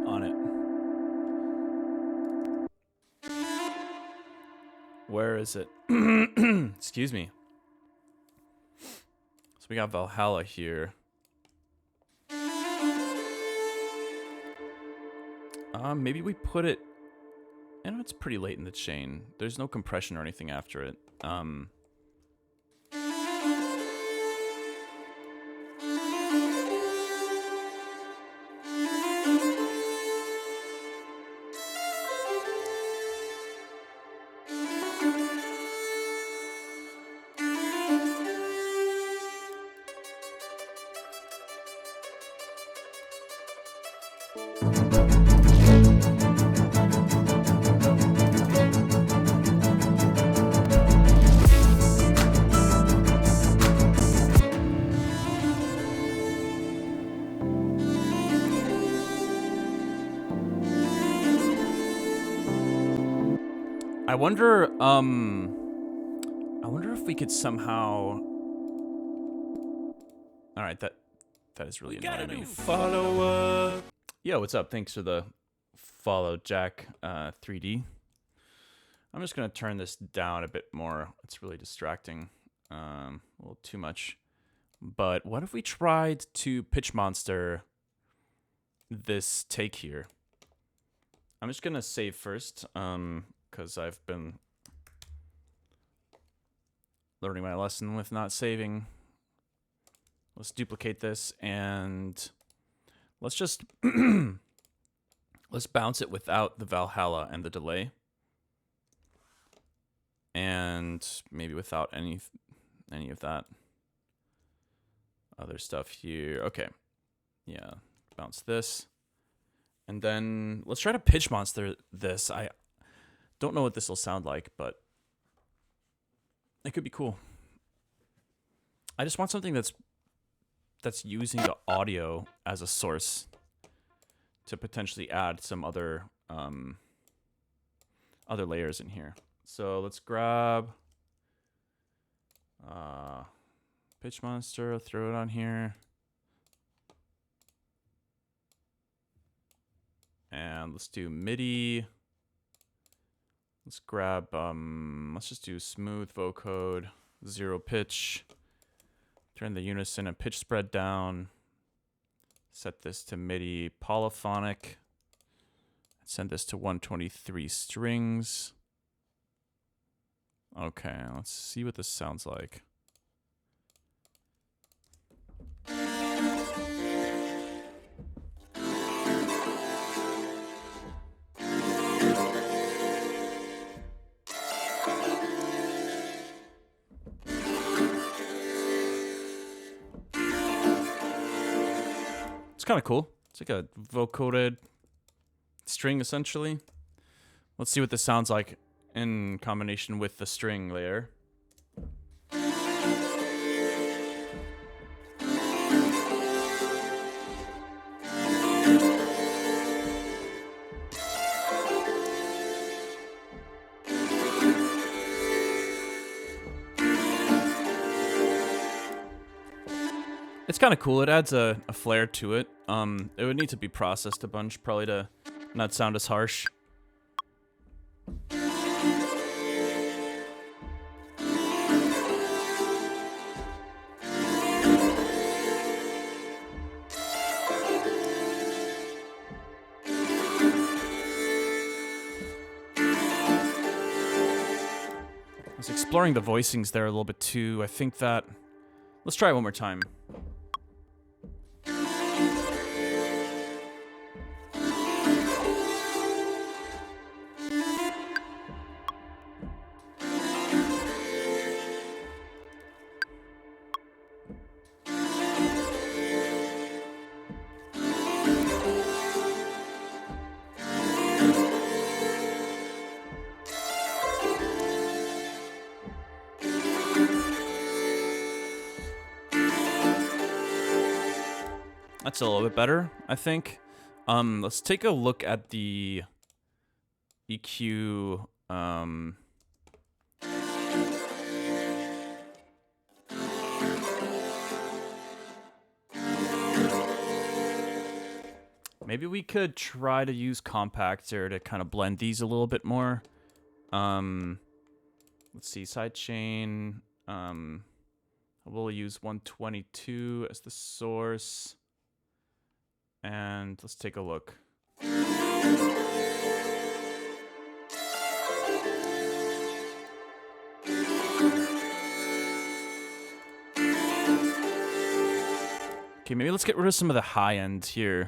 on it. Where is it? Excuse me. So we got Valhalla here. Maybe we put it... I know it's pretty late in the chain. There's no compression or anything after it. I wonder if we could somehow... Alright, that is really annoying me. Follower. Yo, what's up? Thanks for the follow, Jack 3D. I'm just going to turn this down a bit more. It's really distracting. A little too much. But what if we tried to pitch monster this take here? I'm just going to save first, because I've been learning my lesson with not saving. Let's duplicate this and let's just let's bounce it without the Valhalla and the delay, and maybe without any of that other stuff here. Okay, yeah, bounce this, and then let's try to pitch monster this. I don't know what this will sound like, but it could be cool. I just want something that's using the audio as a source to potentially add some other layers in here. So let's grab pitch monster, throw it on here, and let's do MIDI. Let's grab let's just do smooth vocode, 0 pitch. Turn the unison and pitch spread down. Set this to MIDI polyphonic. Send this to 123 strings. Okay, let's see what this sounds like. It's kind of cool. It's like a vocoded string, essentially. Let's see what this sounds like in combination with the string layer. It's kind of cool. It adds a flair to it. It would need to be processed a bunch, probably, to not sound as harsh. I was exploring the voicings there a little bit too. I think that... Let's try it one more time. That's a little bit better, I think. Let's take a look at the EQ. Maybe we could try to use compactor to kind of blend these a little bit more. Let's see, sidechain. We'll use 122 as the source. And let's take a look. Okay, maybe let's get rid of some of the high end here.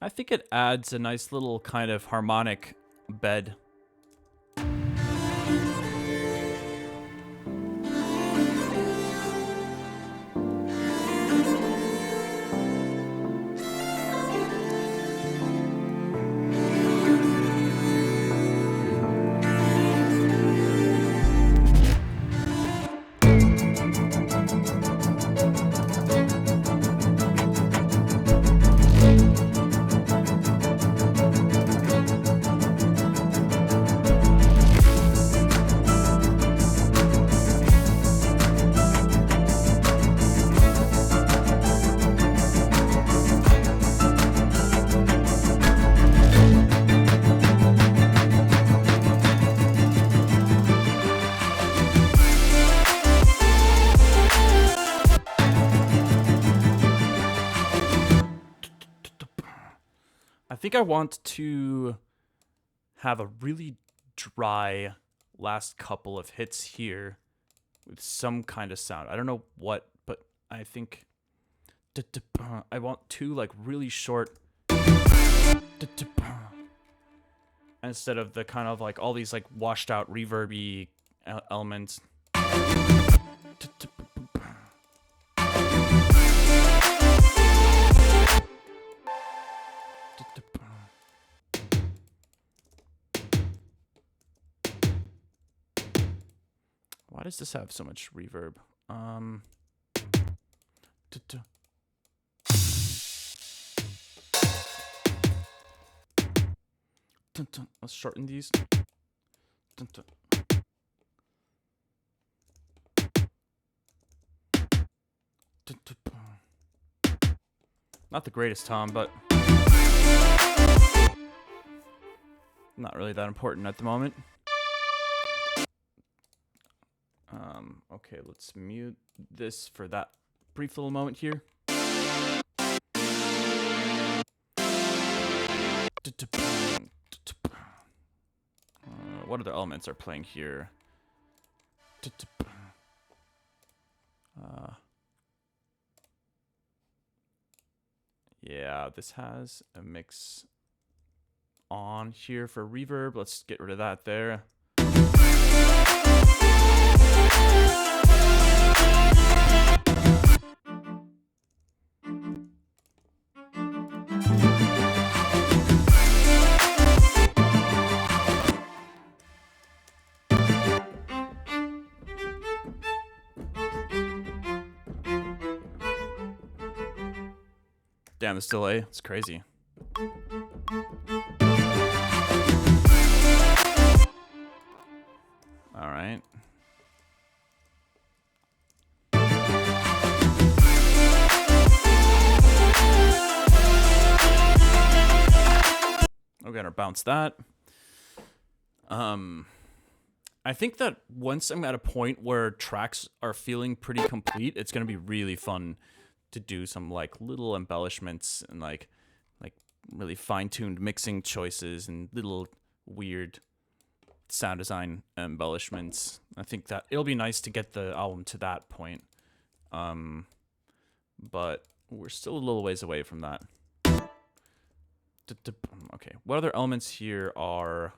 I think it adds a nice little kind of harmonic bed. I think I want to have a really dry last couple of hits here with some kind of sound. I don't know what, but I think I want two like really short instead of the kind of like all these like washed out reverby elements. Why does this have so much reverb? Let's shorten these. Not the greatest tom, but not really that important at the moment. Okay, let's mute this for that brief little moment here. What other elements are playing here? Yeah, this has a mix on here for reverb. Let's get rid of that there. Damn, this delay, it's crazy. All right. We're gonna bounce that. I think that once I'm at a point where tracks are feeling pretty complete, it's gonna be really fun to do some like little embellishments and like really fine-tuned mixing choices and little weird sound design embellishments. I think that it'll be nice to get the album to that point. But we're still a little ways away from that. Okay, what other elements here are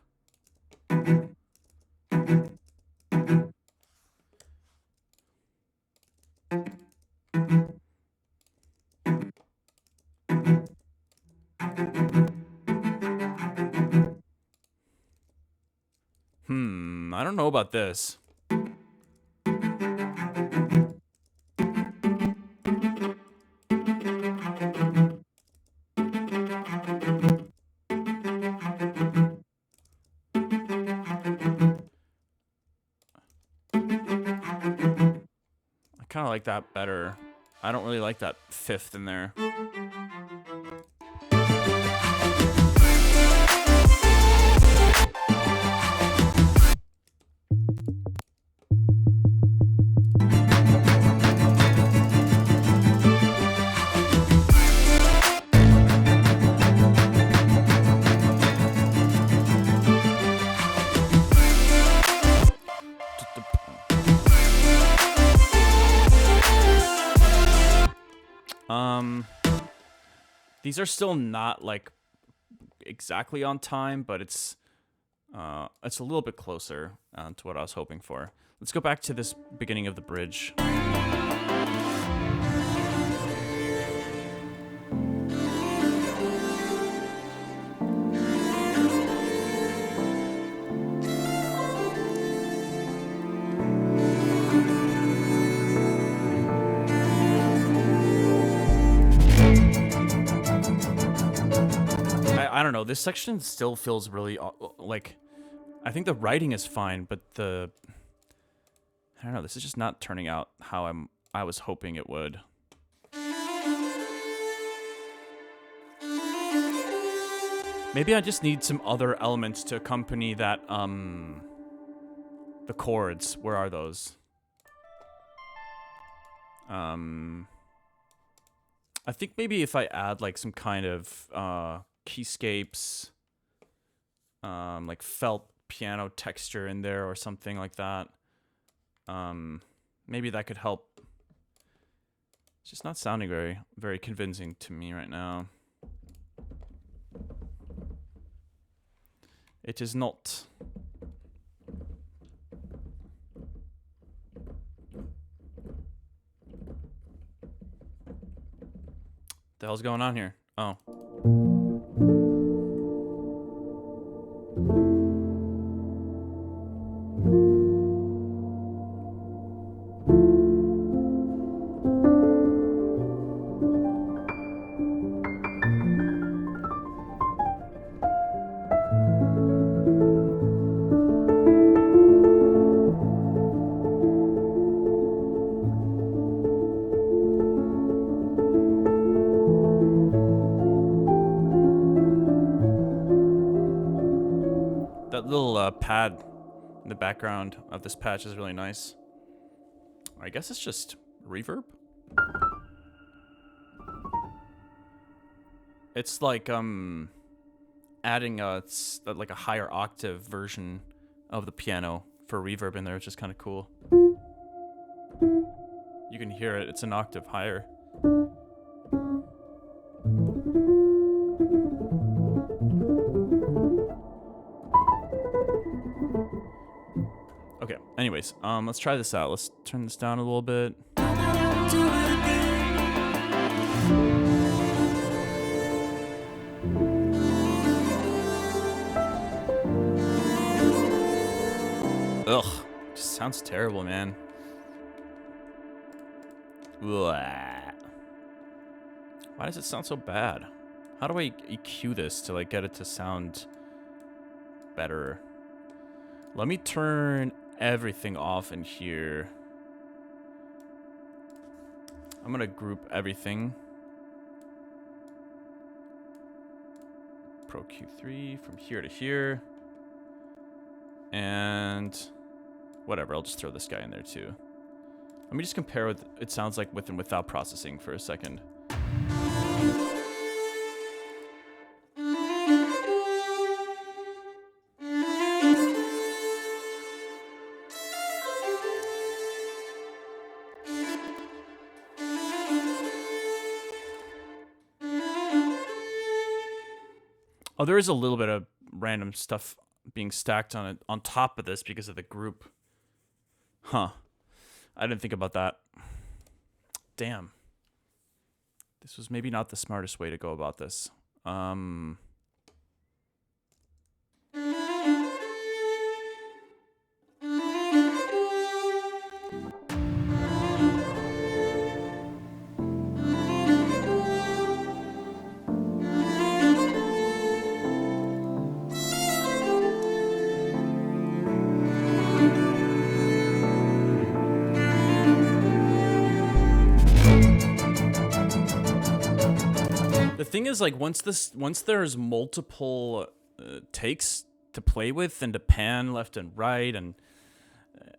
I don't know about this. kind of like that better. I don't really like that fifth in there. These are still not like exactly on time, but it's a little bit closer to what I was hoping for. Let's go back to this beginning of the bridge. I don't know. This section still feels really like, I think the writing is fine, but I don't know. This is just not turning out how I was hoping it would. Maybe I just need some other elements to accompany that. The chords. Where are those? I think maybe if I add like some kind of keyscapes, like felt piano texture in there or something like that. Maybe that could help. It's just not sounding very, very convincing to me right now. It is not. The hell's going on here? Oh. That little pad in the background of this patch is really nice. I guess it's just reverb. It's like adding like a higher octave version of the piano for reverb in there, which is kind of cool. You can hear it. It's an octave higher. Okay, anyways, let's try this out. Let's turn this down a little bit. Ugh, just sounds terrible, man. Blah. Why does it sound so bad? How do I EQ this to like get it to sound better? Let me turn everything off in here. I'm gonna group everything. Pro Q3 from here to here. And whatever, I'll just throw this guy in there too. Let me just compare what it sounds like with and without processing for a second. Oh, there is a little bit of random stuff being stacked on it on top of this because of the group. Huh. I didn't think about that. Damn. This was maybe not the smartest way to go about this. The thing is, like, once there's multiple takes to play with and to pan left and right, and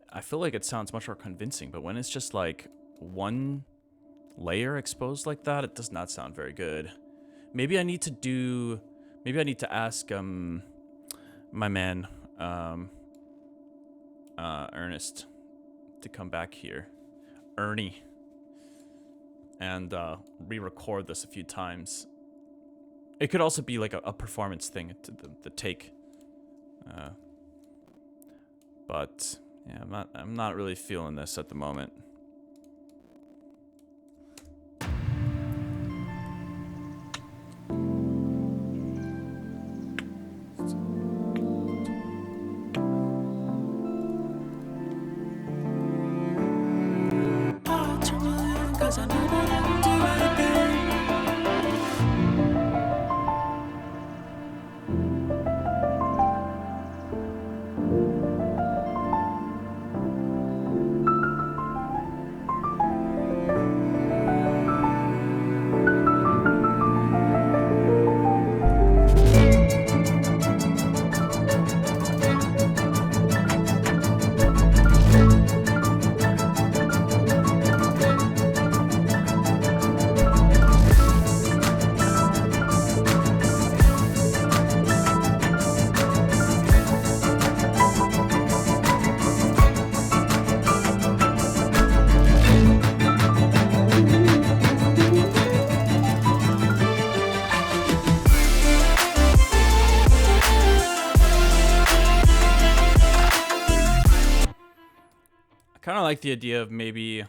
I feel like it sounds much more convincing. But when it's just like one layer exposed like that, it does not sound very good. Maybe I need to ask my man Ernest to come back here, Ernie, and re-record this a few times. It could also be like a performance thing, the take. But yeah, I'm not really feeling this at the moment. Kind of like the idea of maybe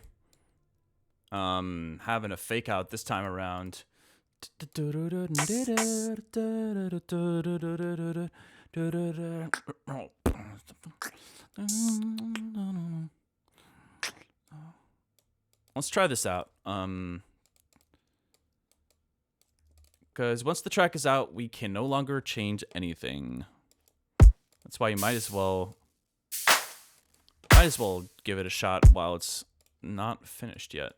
having a fake out this time around. Let's try this out. Because once the track is out, we can no longer change anything. That's why you might as well give it a shot while it's not finished yet.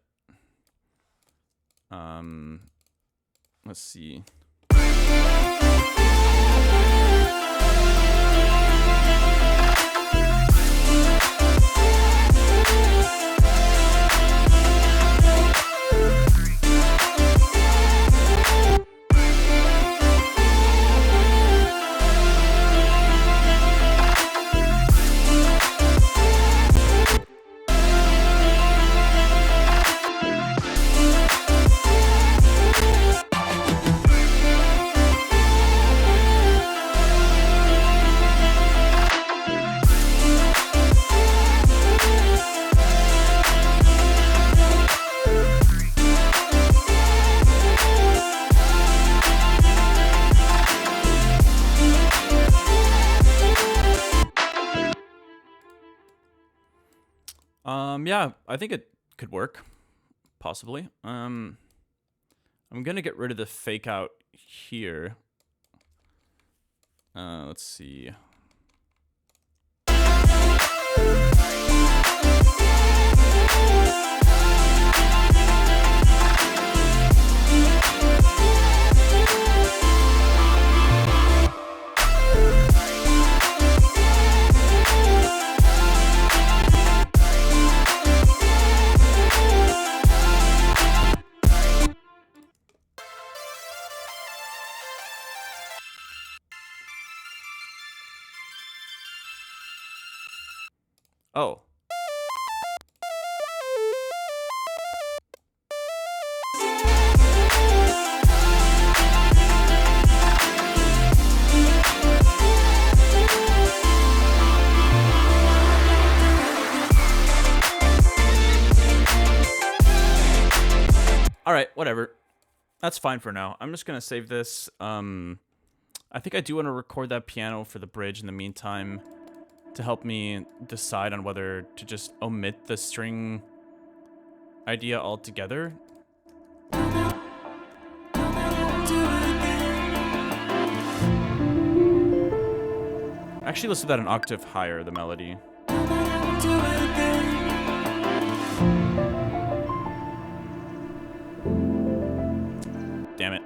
Let's see. Yeah, I think it could work, possibly. I'm gonna get rid of the fake out here. Let's see. Oh. All right, whatever. That's fine for now. I'm just going to save this. I think I do want to record that piano for the bridge in the meantime, to help me decide on whether to just omit the string idea altogether. Actually, let's do that an octave higher, the melody. Damn it.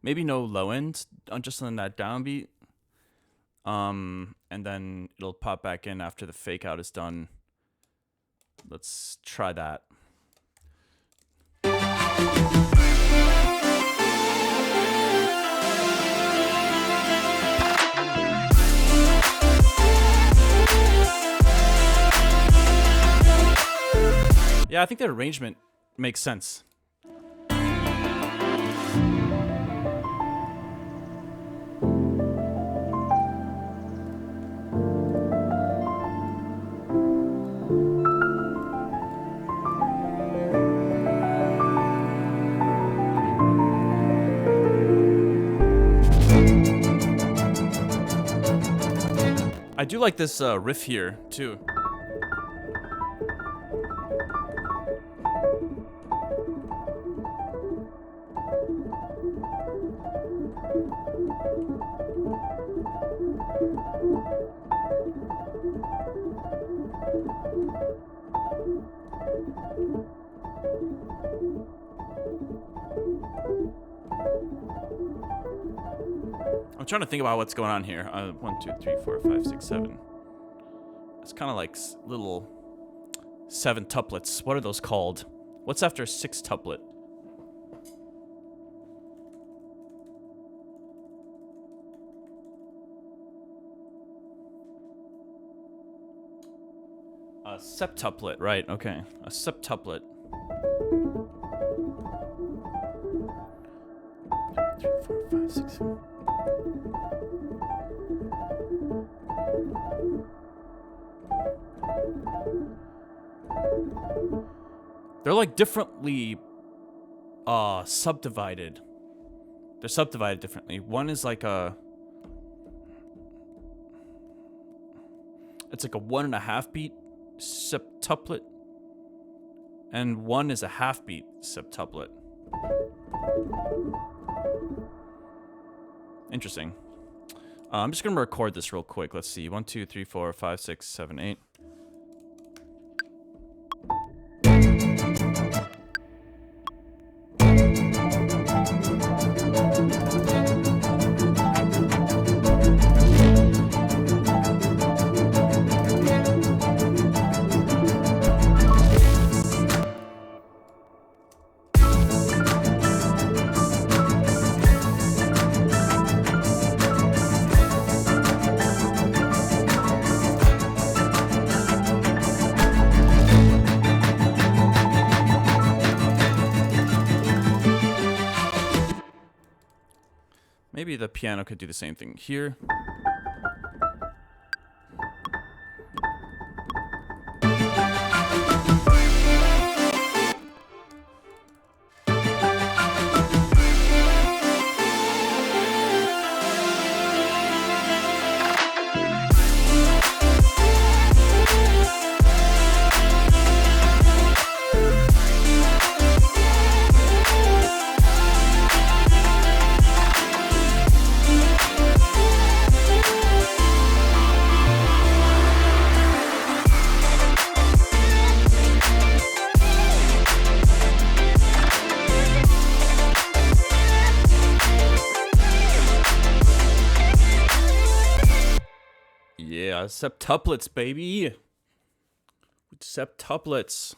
maybe no low end, just on that downbeat. And then it'll pop back in after the fake out is done. Let's try that. Yeah, I think the arrangement makes sense. I do like this riff here, too. I'm trying to think about what's going on here. 1, 2, 3, 4, 5, 6, 7. It's kind of like little 7 tuplets. What are those called? What's after a 6 tuplet? A septuplet, right? Okay, a septuplet. 3, 4, 5, 6, 7. They're like differently subdivided. They're subdivided differently. One is like it's like a 1.5 beat septuplet, and one is a half beat septuplet. Interesting. I'm just gonna record this real quick. Let's see. 1, 2, 3, 4, 5, 6, 7, 8. Maybe the piano could do the same thing here. Yeah, septuplets, baby. Septuplets.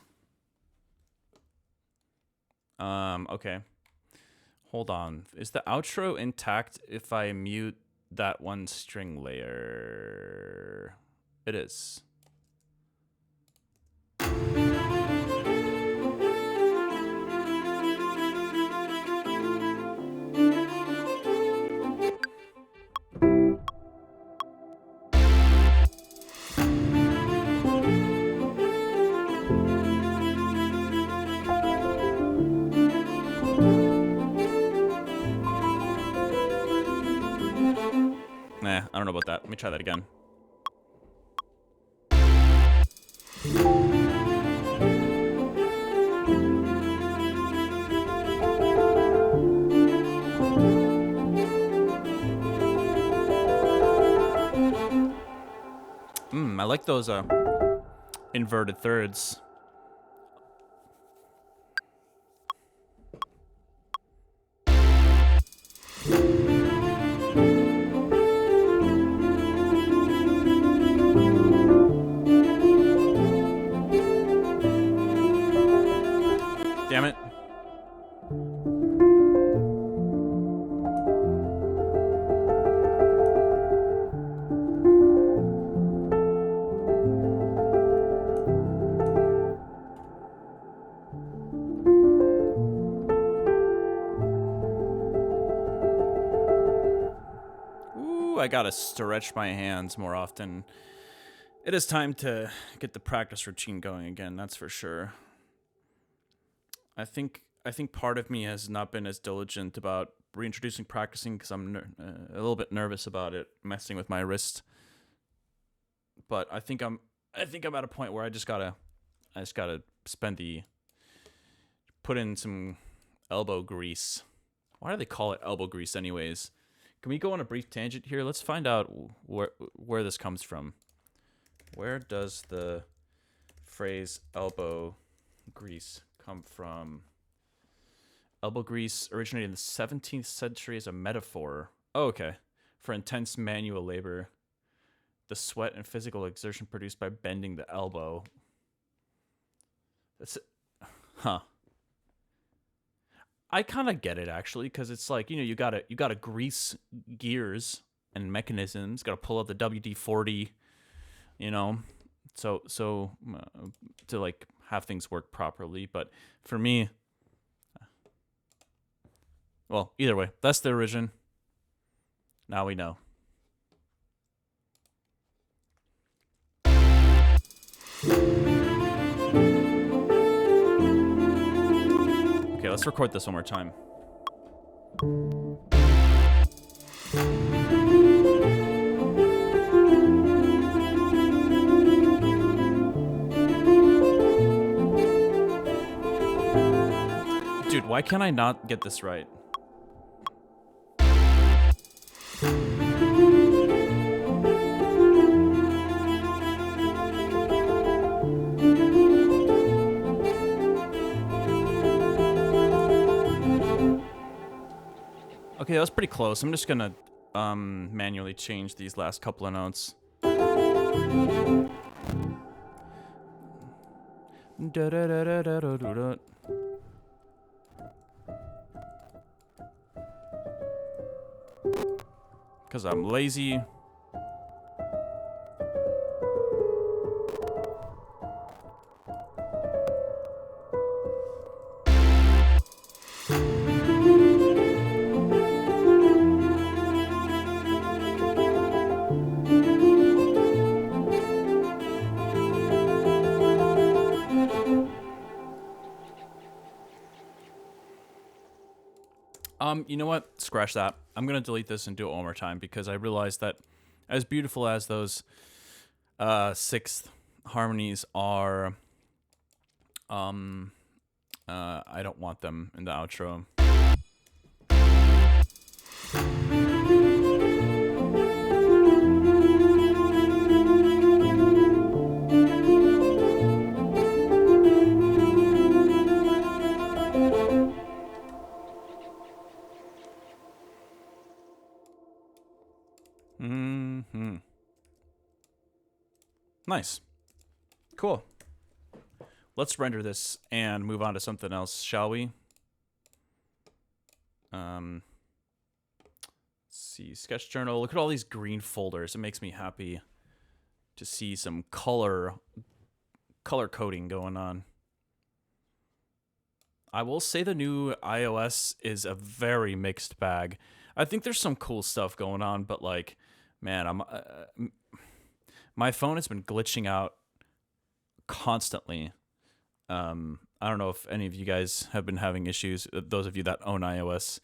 Okay. Hold on. Is the outro intact if I mute that one string layer? It is. Nah, I don't know about that. Let me try that again. I like those inverted thirds. I gotta stretch my hands more often. It is time to get the practice routine going again, that's for sure. I think part of me has not been as diligent about reintroducing practicing because I'm a little bit nervous about it messing with my wrist. But I think I'm at a point where I just gotta put in some elbow grease. Why do they call it elbow grease anyways? Can we go on a brief tangent here? Let's find out where this comes from. Where does the phrase elbow grease come from? Elbow grease originated in the 17th century as a metaphor. Oh, okay. For intense manual labor. The sweat and physical exertion produced by bending the elbow. That's it. Huh. I kind of get it actually, because it's like, you gotta grease gears and mechanisms. Got to pull out the WD-40, so to like have things work properly. But for me, well, either way, that's the origin. Now we know. Okay, let's record this one more time. Dude, why can't I not get this right? Okay, that was pretty close. I'm just gonna manually change these last couple of notes. Because I'm lazy. You know what? Scratch that. I'm gonna delete this and do it one more time because I realized that as beautiful as those sixth harmonies are, I don't want them in the outro. Nice. Cool. Let's render this and move on to something else, shall we? Let's see. Sketch journal. Look at all these green folders. It makes me happy to see some color coding going on. I will say the new iOS is a very mixed bag. I think there's some cool stuff going on, but like, man, my phone has been glitching out constantly. I don't know if any of you guys have been having issues, those of you that own iOS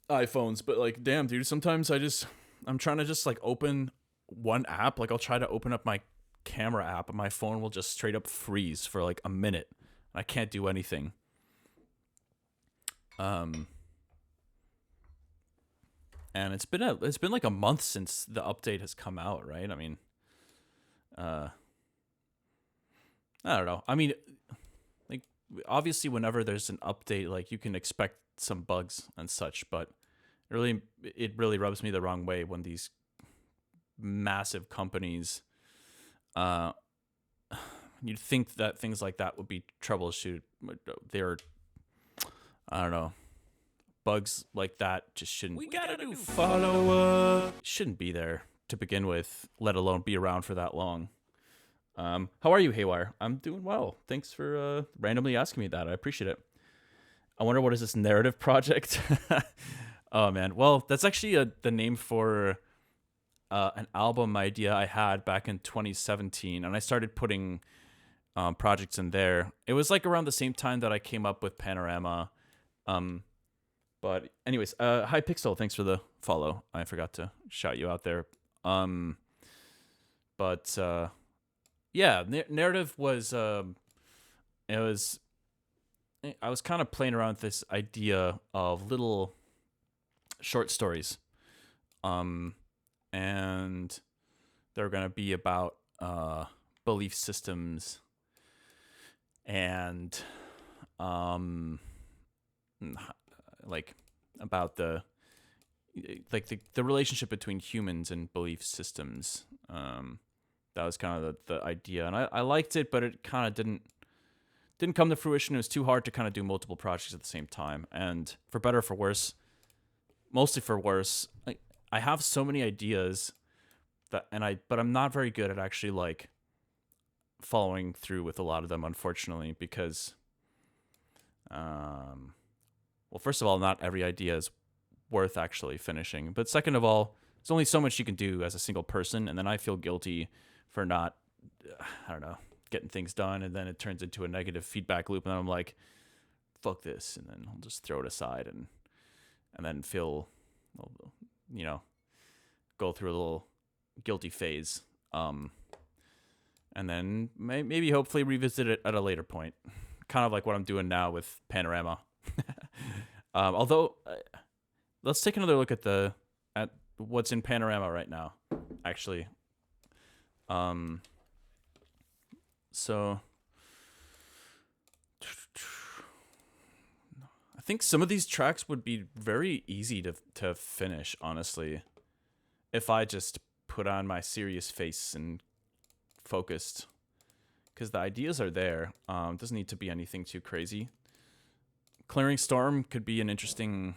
iPhones, but like, damn, dude, sometimes I'm trying to just like open one app. Like I'll try to open up my camera app and my phone will just straight up freeze for like a minute. I can't do anything. And it's been like a month since the update has come out, right? I mean, I don't know. I mean, like obviously whenever there's an update, like you can expect some bugs and such, but it really rubs me the wrong way when these massive companies, you'd think that things like that would be troubleshooted. They're, I don't know. Bugs like that just shouldn't. We got a new follower. Shouldn't be there to begin with, let alone be around for that long. How are you, Haywyre? I'm doing well. Thanks for randomly asking me that. I appreciate it. I wonder what is this narrative project. Oh man, well that's actually the name for an album idea I had back in 2017, and I started putting projects in there. It was like around the same time that I came up with Panorama. But anyways, hi Pixel, thanks for the follow. I forgot to shout you out there. But yeah, narrative was it was I was kind of playing around with this idea of little short stories. And they're going to be about belief systems and like about the relationship between humans and belief systems. That was kind of the idea, and I liked it, but it kind of didn't come to fruition. It was too hard to kind of do multiple projects at the same time, and for better or for worse, mostly for worse, I have so many ideas but I'm not very good at actually like following through with a lot of them, unfortunately, because well, first of all, not every idea is worth actually finishing, but second of all, there's only so much you can do as a single person, and then I feel guilty for not, I don't know, getting things done, and then it turns into a negative feedback loop, and then I'm like, fuck this, and then I'll just throw it aside, and then feel, you know, go through a little guilty phase, and then maybe hopefully revisit it at a later point, kind of like what I'm doing now with Panorama. Although, let's take another look at what's in Panorama right now, actually. So I think some of these tracks would be very easy to finish, honestly, if I just put on my serious face and focused, because the ideas are there. It doesn't need to be anything too crazy. Clearing Storm could be an interesting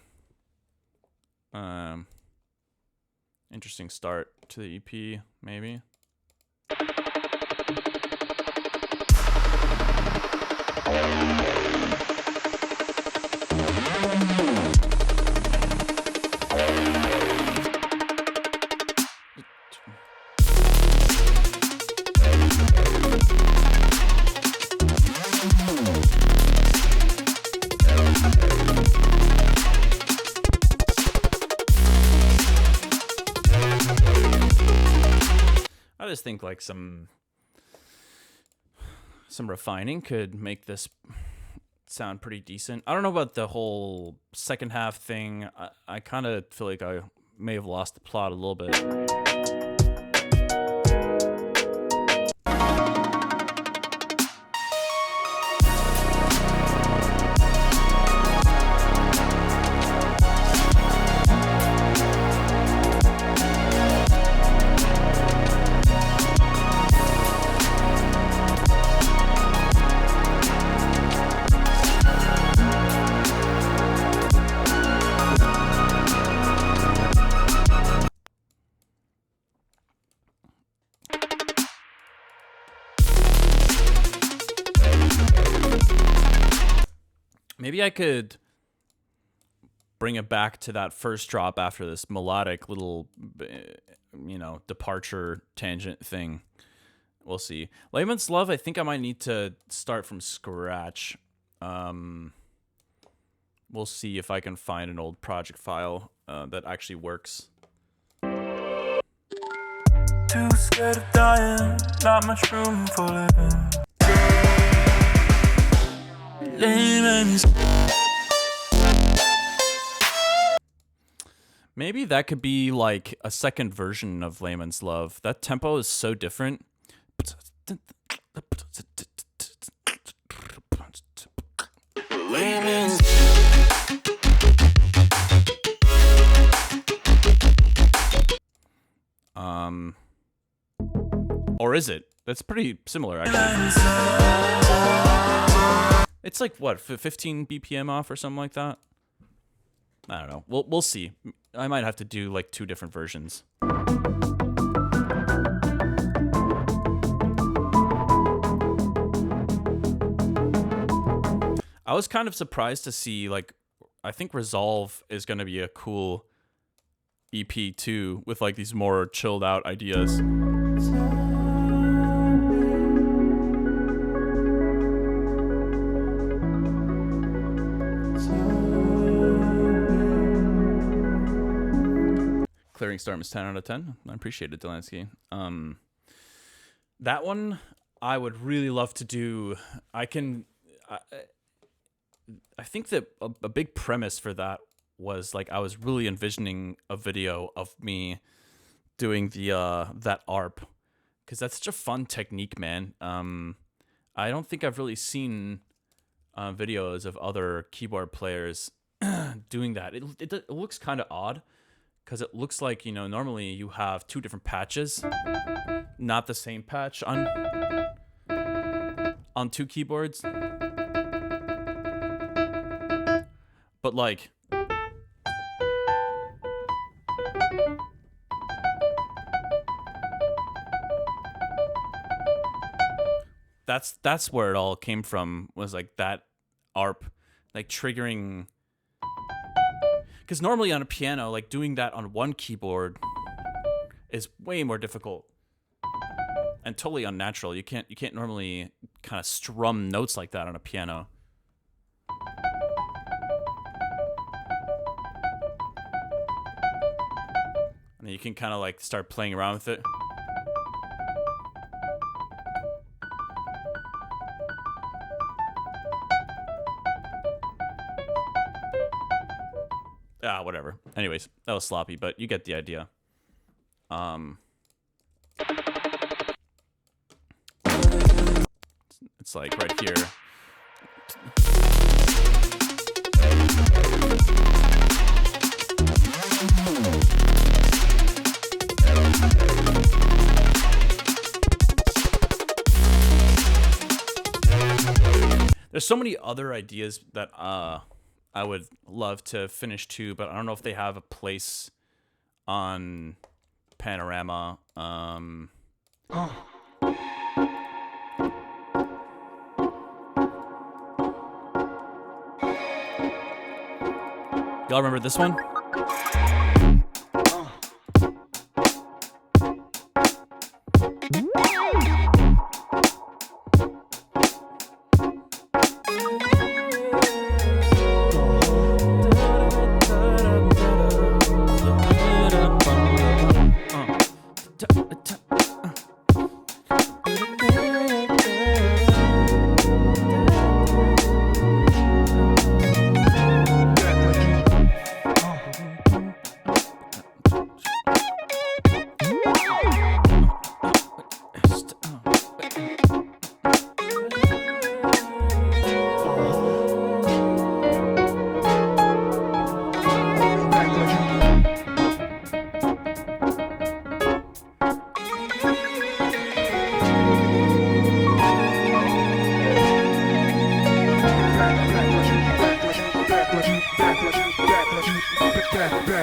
start to the EP, maybe. I just think like some refining could make this sound pretty decent. I don't know about the whole second half thing. I kind of feel like I may have lost the plot a little bit. Maybe I could bring it back to that first drop after this melodic little, departure tangent thing. We'll see. Layman's Love, I think I might need to start from scratch. We'll see if I can find an old project file that actually works. Too scared of dying, not much room for living. Layman's. Maybe that could be like a second version of Layman's Love. That tempo is so different. Layman's. Or is it? That's pretty similar, actually. It's like, what, 15 BPM off or something like that? I don't know. We'll see. I might have to do like two different versions. I was kind of surprised to see like I think Resolve is going to be a cool EP too, with like these more chilled out ideas. Clearing Storm is 10 out of 10. I appreciate it, Delansky. That one I would really love to do. I think that a big premise for that was like I was really envisioning a video of me doing the that ARP, because that's such a fun technique, man. I don't think I've really seen videos of other keyboard players doing that. It looks kind of odd, because it looks like, you know, normally you have two different patches, not the same patch on two keyboards. But like, that's where it all came from, was like that ARP, like triggering. Because normally on a piano, like doing that on one keyboard is way more difficult and totally unnatural. You can't normally kind of strum notes like that on a piano. And you can kind of like start playing around with it. Whatever. Anyways, that was sloppy, but you get the idea. It's like right here. There's so many other ideas that I would love to finish too, but I don't know if they have a place on Panorama. Y'all remember this one?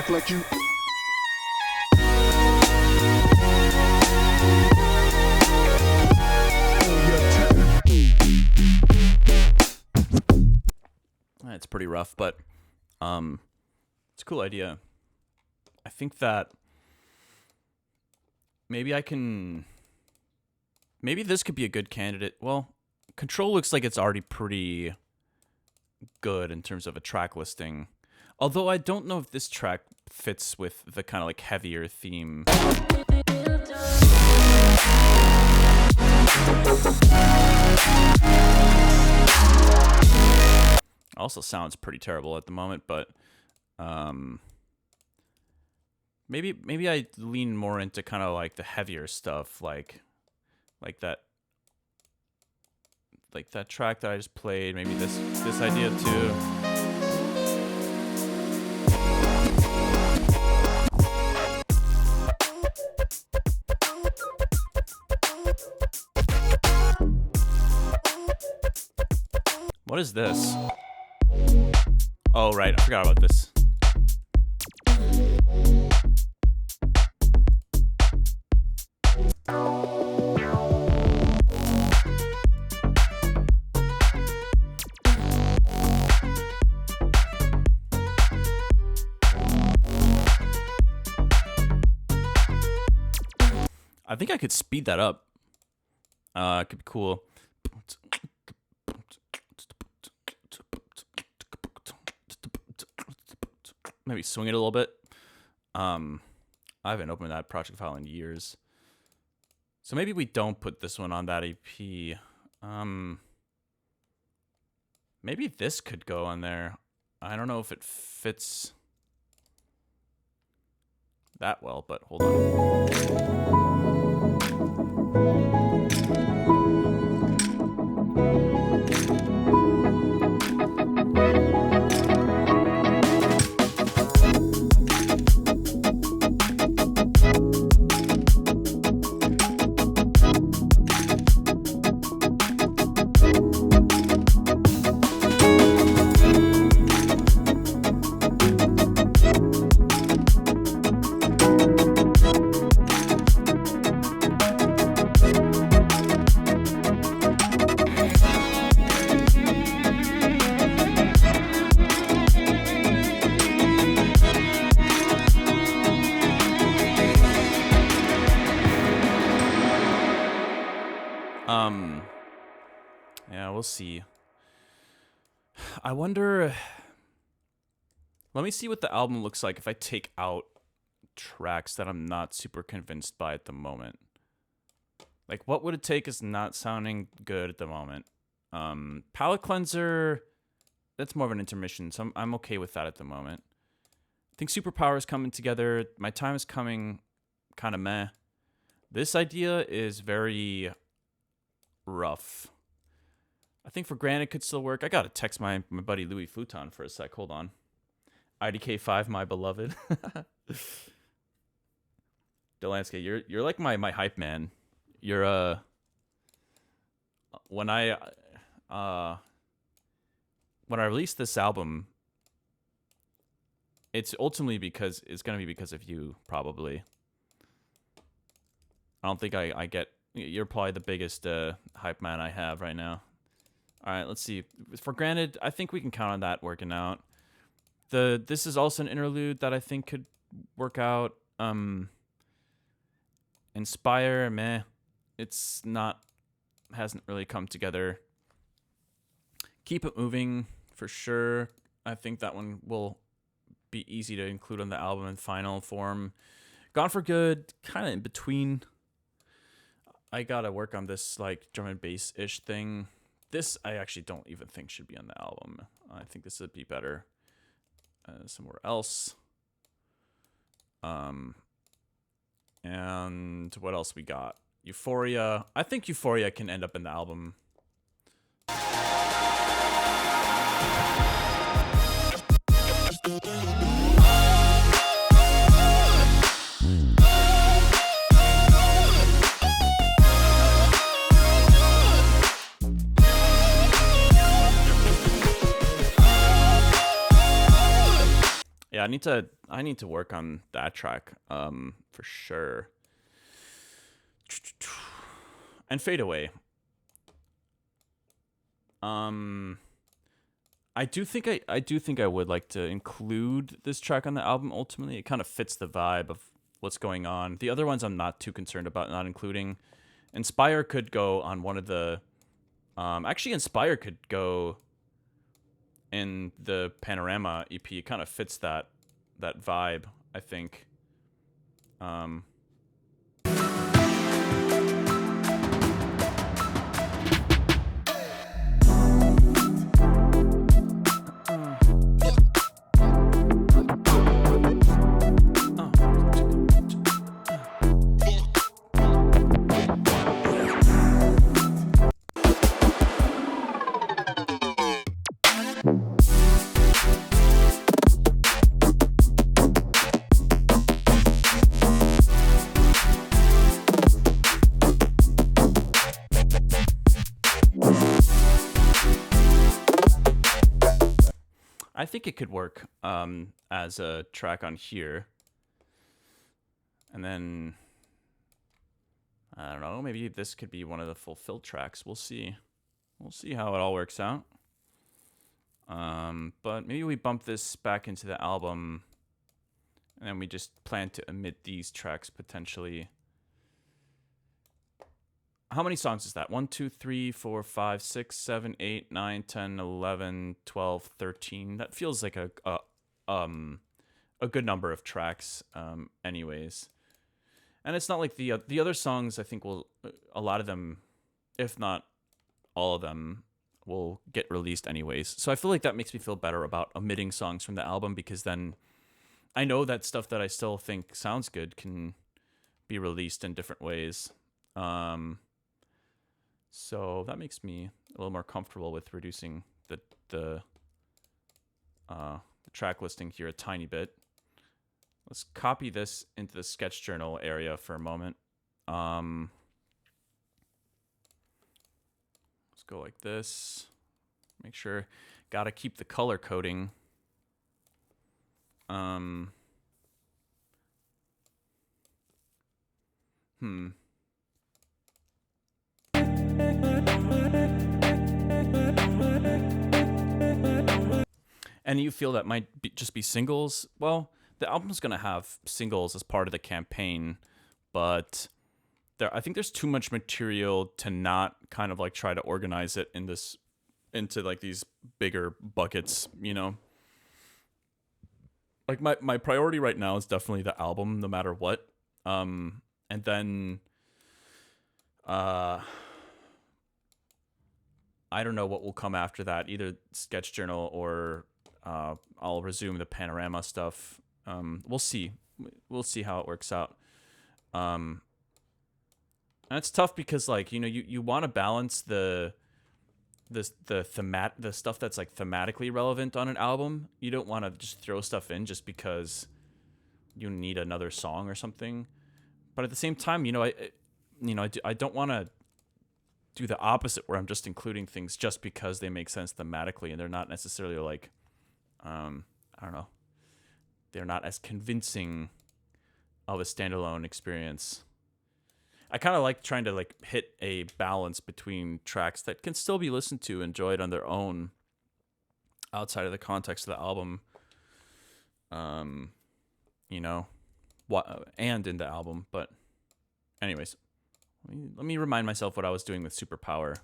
Like you. It's pretty rough, but it's a cool idea. I think that maybe this could be a good candidate. Well, Control looks like it's already pretty good in terms of a track listing. Although I don't know if this track fits with the kind of like heavier theme. Also sounds pretty terrible at the moment, but maybe I lean more into kind of like the heavier stuff, like that track that I just played. Maybe this idea too. What is this? Oh, right. I forgot about this. I think I could speed that up. It could be cool. Maybe swing it a little bit. I haven't opened that project file in years. So maybe we don't put this one on that EP. Maybe this could go on there. I don't know if it fits that well, but hold on. Yeah, we'll see. I wonder. Let me see what the album looks like if I take out tracks that I'm not super convinced by at the moment. Like, what would it take is not sounding good at the moment. Palette Cleanser, that's more of an intermission, so I'm okay with that at the moment. I think Superpower is coming together. My Time is Coming, kind of meh. This idea is very rough. I think For Granted could still work. I gotta text my buddy Louis Futon for a sec. Hold on. IDK5, my beloved. Delansky, you're like my hype man. You're when I release this album, it's ultimately gonna be because of you, probably. I don't think I get. You're probably the biggest hype man I have right now. All right, let's see. For Granted, I think we can count on that working out. This is also an interlude that I think could work out. Inspire, meh. It's not, hasn't really come together. Keep It Moving, for sure. I think that one will be easy to include on the album in final form. Gone for Good, kind of in between. I gotta work on this like drum and bass-ish thing. This I actually don't even think should be on the album. I think this would be better somewhere else. And what else we got? Euphoria. I think Euphoria can end up in the album. Yeah, I need to work on that track, for sure. And Fade Away. I do think I would like to include this track on the album ultimately. It kind of fits the vibe of what's going on. The other ones I'm not too concerned about not including. Inspire could go on one of the actually Inspire could go in the Panorama EP. It kind of fits that vibe, I think. I think it could work as a track on here. And then, I don't know, maybe this could be one of the fulfilled tracks. We'll see. We'll see how it all works out. But maybe we bump this back into the album, and then we just plan to omit these tracks potentially. how many songs is that? 1, 2, 3, 4, 5, 6, 7, 8, 9, 10, 11, 12, 13. That feels like a good number of tracks, anyways. And it's not like the other songs. I think a lot of them, if not all of them, will get released anyways. So I feel like that makes me feel better about omitting songs from the album, because then I know that stuff that I still think sounds good can be released in different ways. So that makes me a little more comfortable with reducing the track listing here a tiny bit. Let's copy this into the sketch journal area for a moment. Let's go like this. Make sure, gotta keep the color coding. And you feel that might just be singles? Well, the album's going to have singles as part of the campaign, but I think there's too much material to not kind of like try to organize it into like these bigger buckets, you know? Like my priority right now is definitely the album, no matter what. And then I don't know what will come after that, either sketch journal or I'll resume the panorama stuff. We'll see. We'll see how it works out. And it's tough because, like, you know, you want to balance the stuff that's like thematically relevant on an album. You don't want to just throw stuff in just because you need another song or something. But at the same time, I don't want to do the opposite, where I'm just including things just because they make sense thematically and they're not necessarily like, I don't know, they're not as convincing of a standalone experience. I kind of like trying to like hit a balance between tracks that can still be listened to, enjoyed on their own, outside of the context of the album, and in the album. But anyways, let me remind myself what I was doing with Superpower.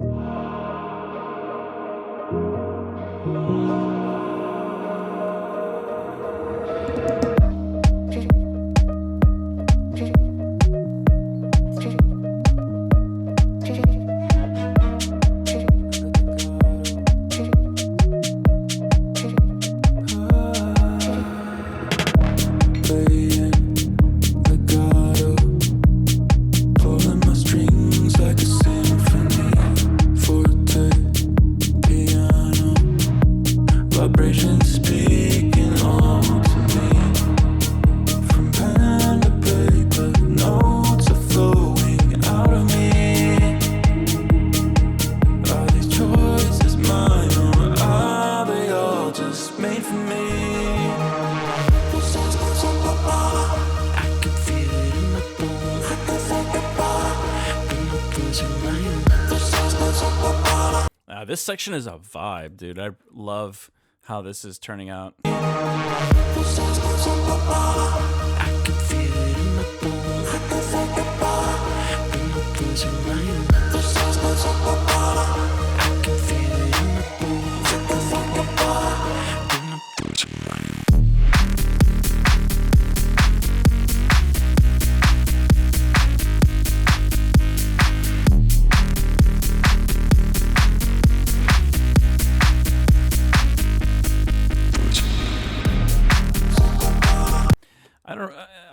This section is a vibe, dude. I love how this is turning out.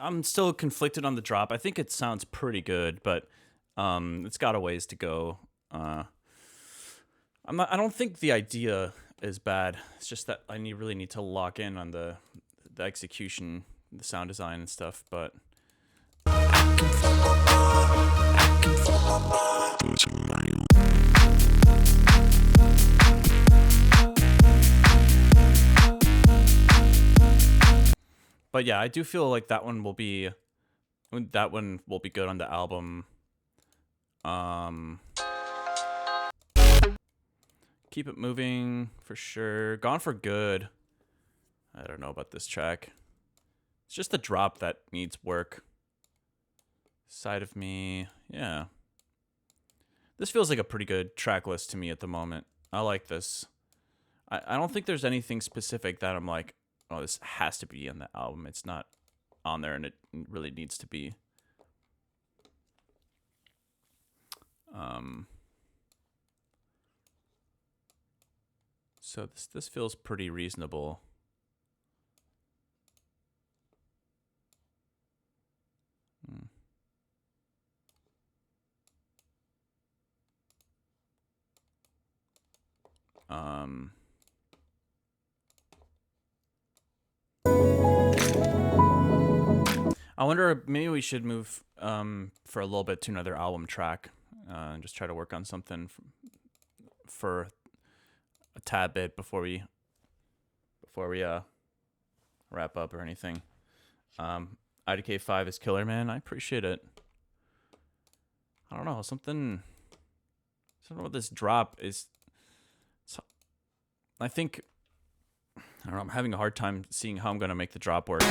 I'm still conflicted on the drop. I think it sounds pretty good, but it's got a ways to go. I don't think the idea is bad. It's just that I really need to lock in on the execution, the sound design and stuff. But yeah, I do feel like that one will be good on the album. Keep It Moving for sure. Gone for Good. I don't know about this track. It's just the drop that needs work. Side of Me, yeah. This feels like a pretty good track list to me at the moment. I like this. I don't think there's anything specific that I'm like, oh, this has to be on the album. It's not on there, and it really needs to be. So this feels pretty reasonable. I wonder, maybe we should move for a little bit to another album track and just try to work on something for a tad bit before we wrap up or anything. IDK5 is killer, man. I appreciate it. I don't know, something about this drop is. I think, I don't know, I'm having a hard time seeing how I'm gonna make the drop work.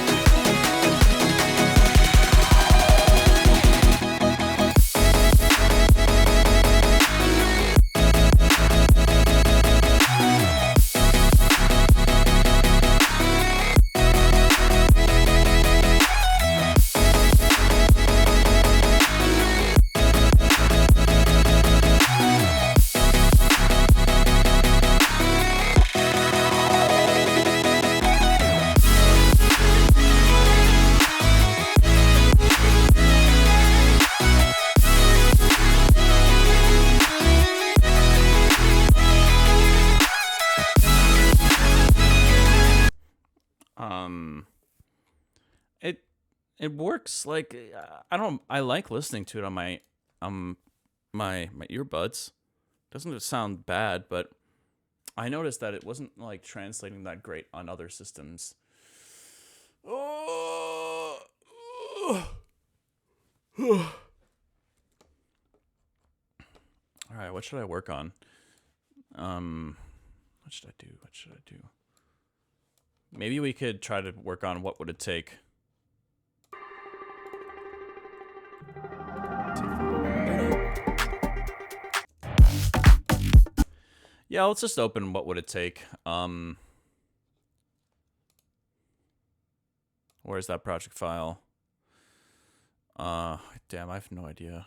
It works. Like, I like listening to it on my earbuds. Doesn't sound bad, but I noticed that it wasn't like translating that great on other systems. All right, what should I work on? What should I do? Maybe we could try to work on what would it take. Yeah, let's just open what would it take. Where's that project file? Damn, I have no idea.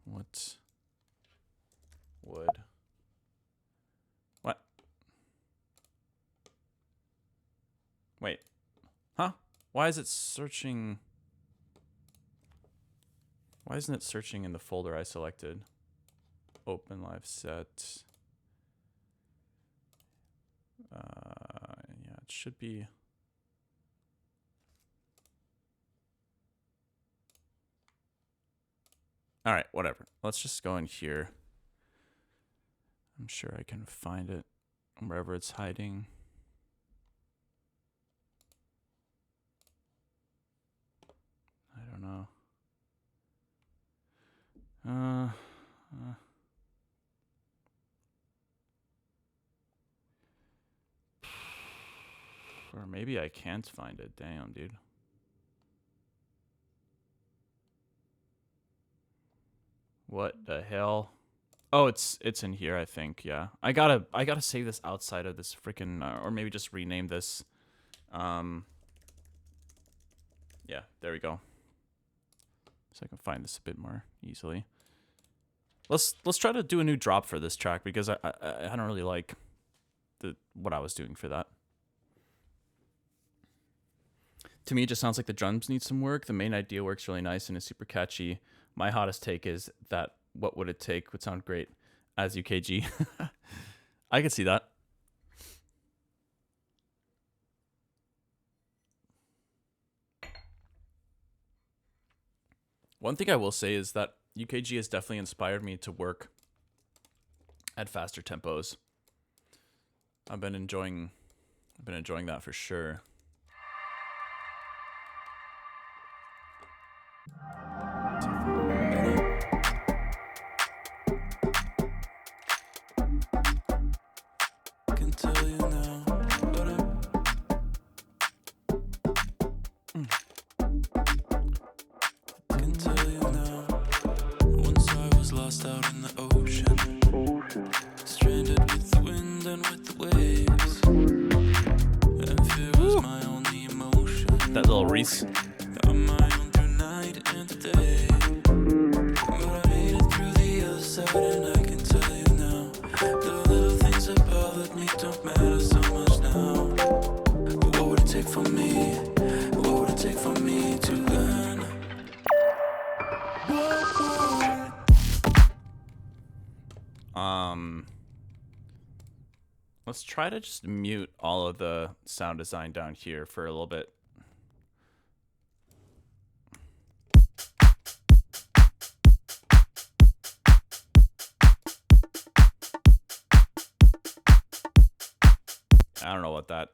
What? Wait. Huh? Why is it searching? Why isn't it searching in the folder I selected? Open live set. Yeah, it should be. All right, whatever. Let's just go in here. I'm sure I can find it wherever it's hiding. I don't know. Or maybe I can't find it. Damn, dude. What the hell? Oh, it's in here, I think. Yeah, I gotta save this outside of this freaking, or maybe just rename this. Yeah, there we go. So I can find this a bit more easily. Let's try to do a new drop for this track because I don't really like what I was doing for that. To me, it just sounds like the drums need some work. The main idea works really nice and is super catchy. My hottest take is that what would it take would sound great as UKG. I could see that. One thing I will say is that UKG has definitely inspired me to work at faster tempos. I've been enjoying that for sure. Can tell you now, can tell you now. Once I was lost out in the ocean. parties. I'm my own through night and day. But I made it through the other side, and I can tell you now, the little things that bothered me don't matter so much now. But what would it take for me? What would it take for me to learn? Let's try to just mute all of the sound design down here for a little bit. I don't know what that.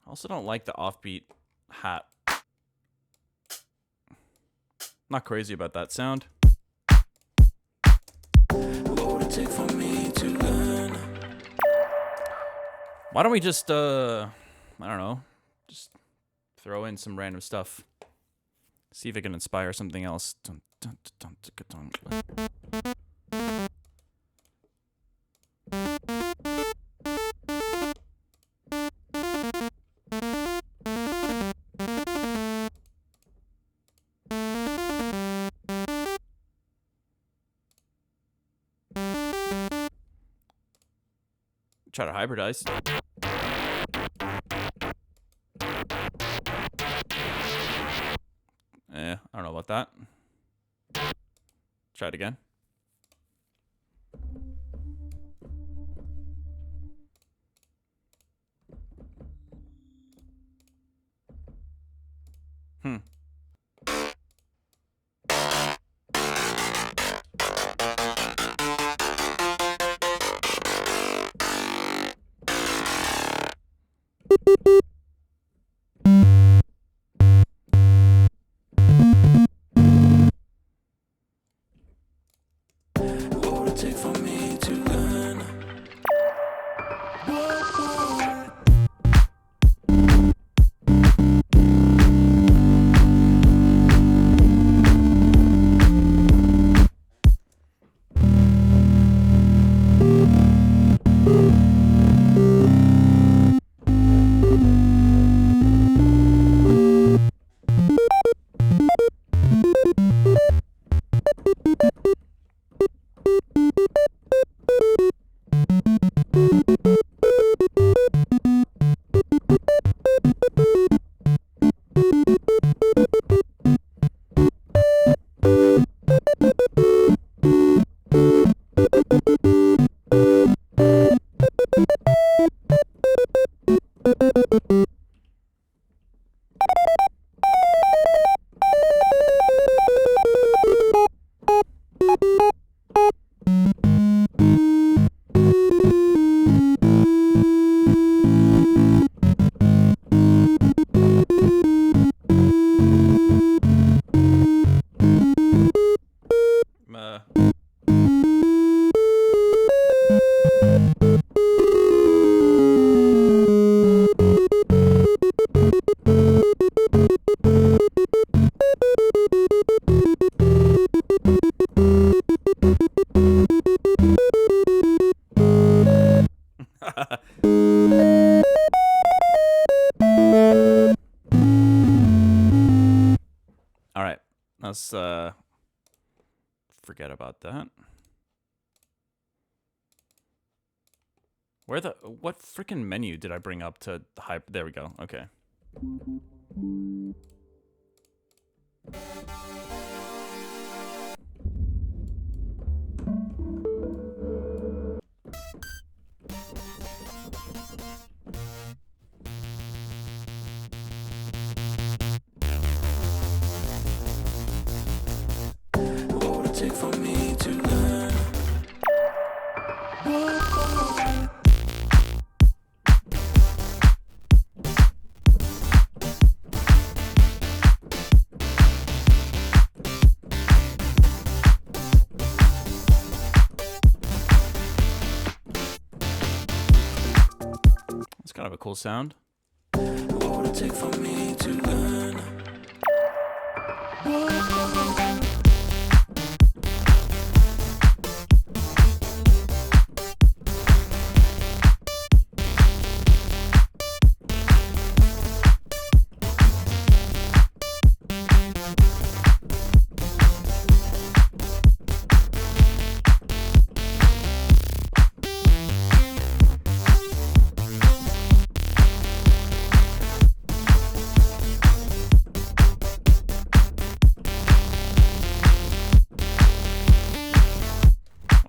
I also don't like the offbeat hat. Not crazy about that sound. What would it take for me to learn? Why don't we just, I don't know, just throw in some random stuff. See if it can inspire something else. Dun, dun, dun, dun, dun, dun. Try to hybridize. I don't know about that. Try it again. What would it take for me to learn? All right, let's forget about that. What freaking menu did I bring up to hype? There we go. Okay. What would it take for me to learn? It's kind of a cool sound. What would it take for me to learn?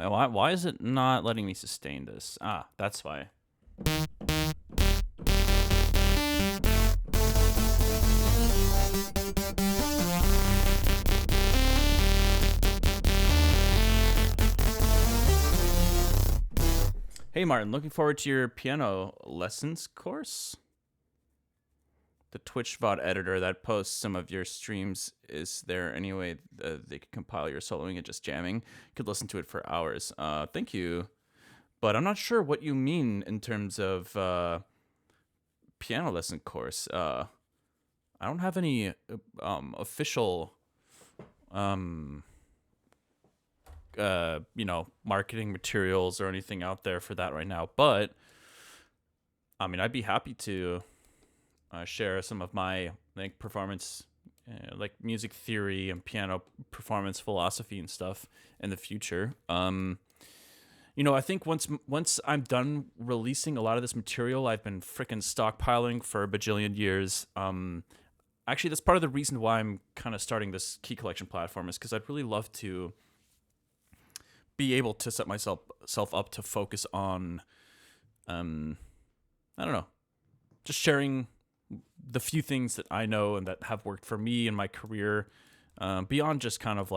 Why is it not letting me sustain this? Ah, that's why. Hey Martin, looking forward to your piano lessons course? The Twitch VOD editor that posts some of your streams, is there any way they could compile your soloing and just jamming? Could listen to it for hours. Thank you. But I'm not sure what you mean in terms of piano lesson course. I don't have any official marketing materials or anything out there for that right now. But I mean, I'd be happy to share some of my performance, music theory and piano performance philosophy and stuff in the future. I think once I'm done releasing a lot of this material, I've been freaking stockpiling for a bajillion years. Actually, that's part of the reason why I'm kind of starting this key collection platform, is because I'd really love to be able to set myself up to focus on, I don't know, just sharing the few things that I know and that have worked for me in my career, beyond just kind of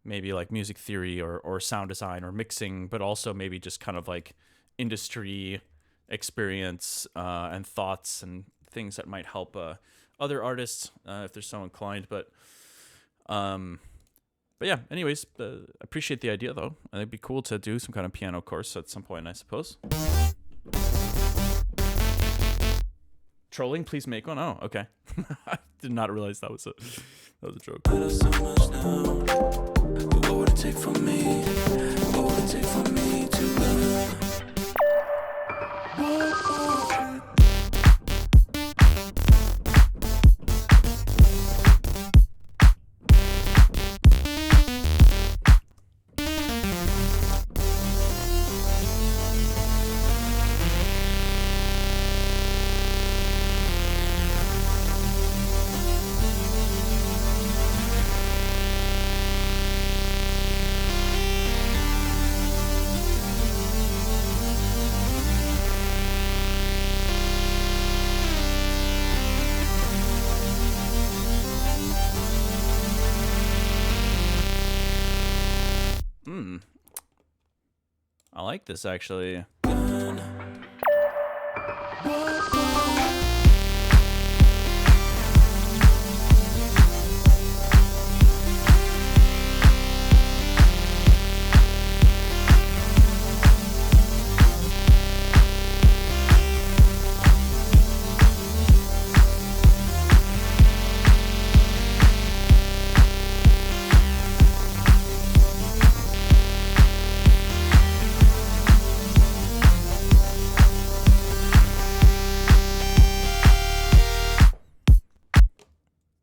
maybe music theory or sound design or mixing, but also maybe just kind of industry experience and thoughts and things that might help other artists if they're so inclined. But yeah, anyways, appreciate the idea though. I think it'd be cool to do some kind of piano course at some point, I suppose. Trolling, please make one. Oh, okay. I did not realize that was a joke. So much now. What would it take for me? What would it take for me to learn? I like this actually.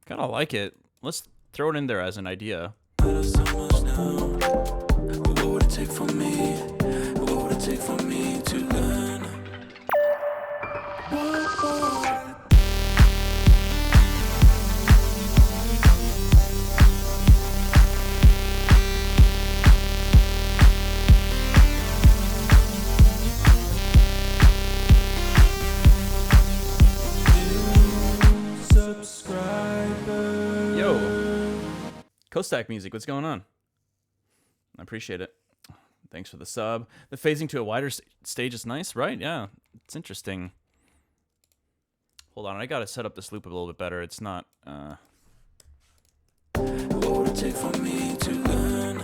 Kind of like it. Let's throw it in there as an idea. So much now. What would it take for me? What would it take for me to learn? Kostak music, what's going on? I appreciate it. Thanks for the sub. The phasing to a wider stage is nice, right? Yeah, it's interesting. Hold on, I gotta set up this loop a little bit better. It's not. What would it take for me to learn?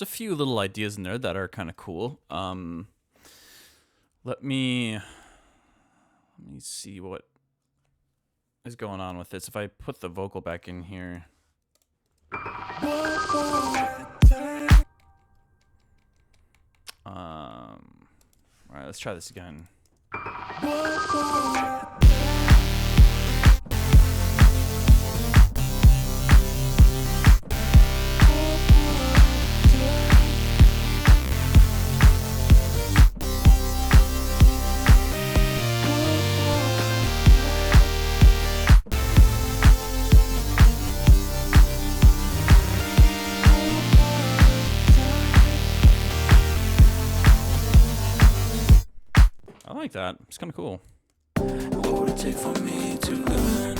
There's a few little ideas in there that are kind of cool. Let me see what is going on with this. If I put the vocal back in here. All right, let's try this again. I like that. It's kind of cool. What would it take for me to learn?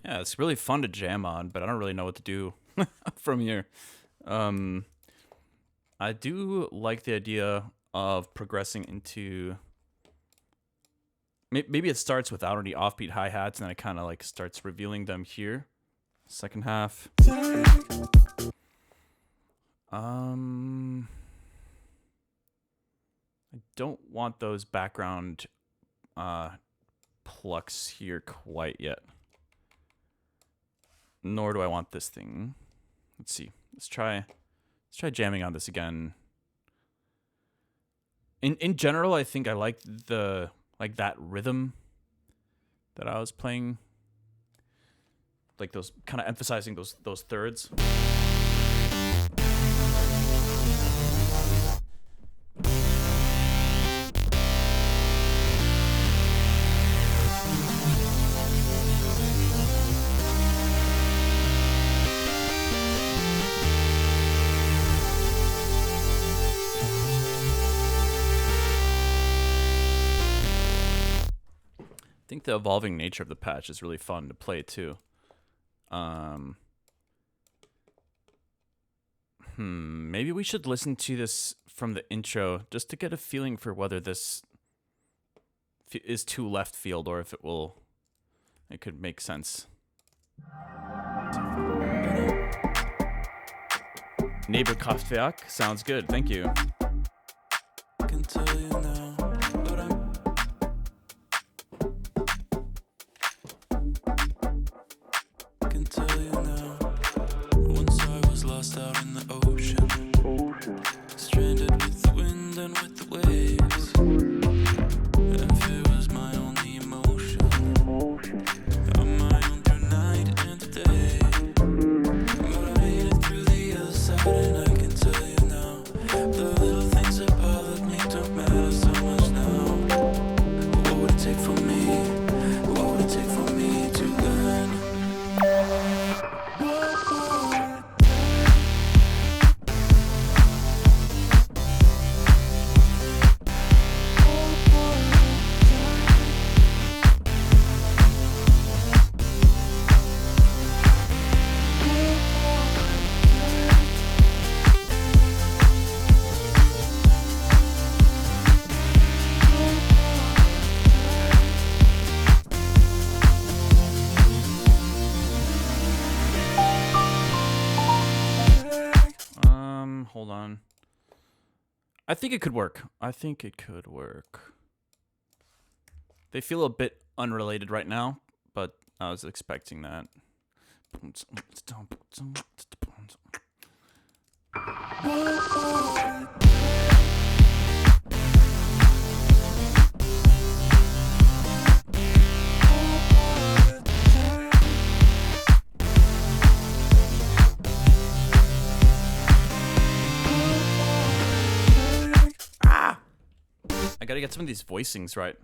Yeah, it's really fun to jam on, but I don't really know what to do from here. I do like the idea of progressing into... Maybe it starts without any offbeat hi-hats, and then it kind of like starts revealing them here. Second half. I don't want those background plucks here quite yet. Nor do I want this thing. Let's see. Let's try jamming on this again. In general, I think I like that rhythm that I was playing. Like those kind of emphasizing those thirds. I think the evolving nature of the patch is really fun to play too. Maybe we should listen to this from the intro just to get a feeling for whether this is too left field or if it could make sense. Neighborkraftwerk sounds good. Thank you. I can tell you now, but I can tell you now. Once I was lost out in the ocean, stranded with the wind and with the waves, and fear was my only emotion. On my own through night and day, but I made it through the other side, and I can tell you now, the little things that bothered me don't matter so much now. What would it take for me? What would it take for me to learn? Hold on. I think it could work. They feel a bit unrelated right now, but I was expecting that. I gotta get some of these voicings right.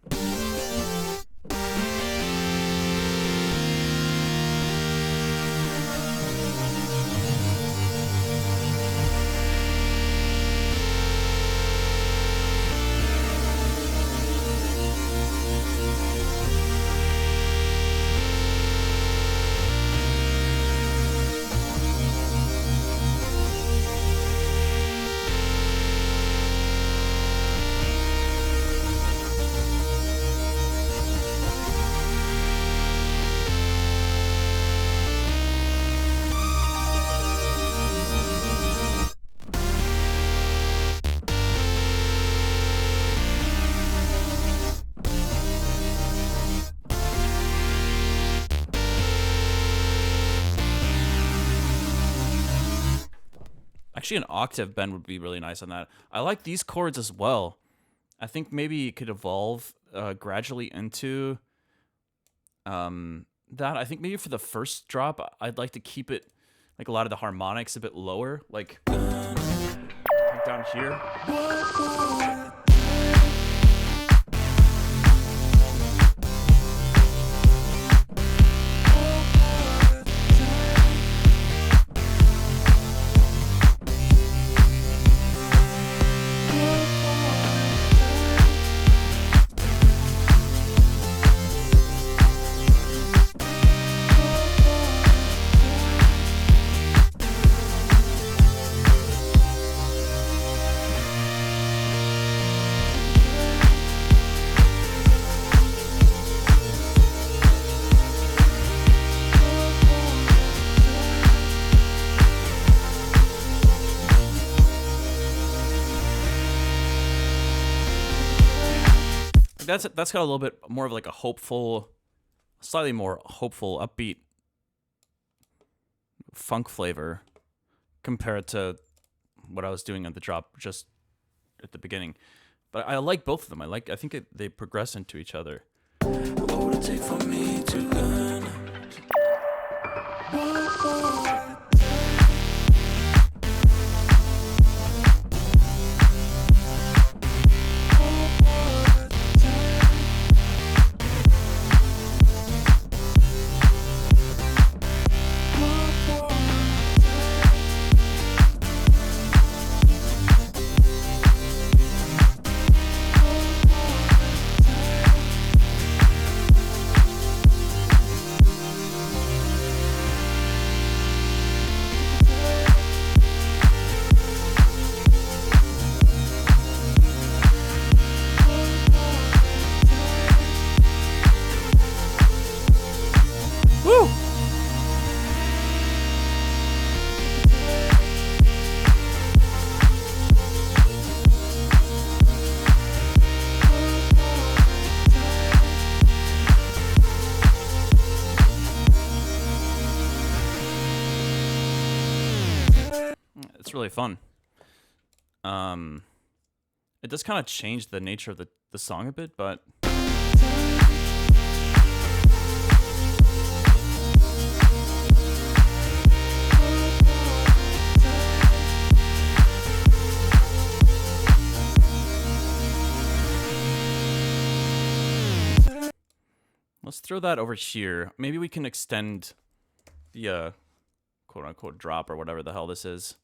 Actually, an octave bend would be really nice on that. I like these chords as well. I think maybe it could evolve gradually into that. I think maybe for the first drop, I'd like to keep it like a lot of the harmonics a bit lower, like down here. That's got a little bit more of like a hopeful, slightly more hopeful, upbeat funk flavor compared to what I was doing on the drop just at the beginning. But I like both of them. I think they progress into each other. What would it take for me to learn? It's really fun. It does kind of change the nature of the song a bit, but let's throw that over here. Maybe we can extend the quote-unquote drop or whatever the hell this is.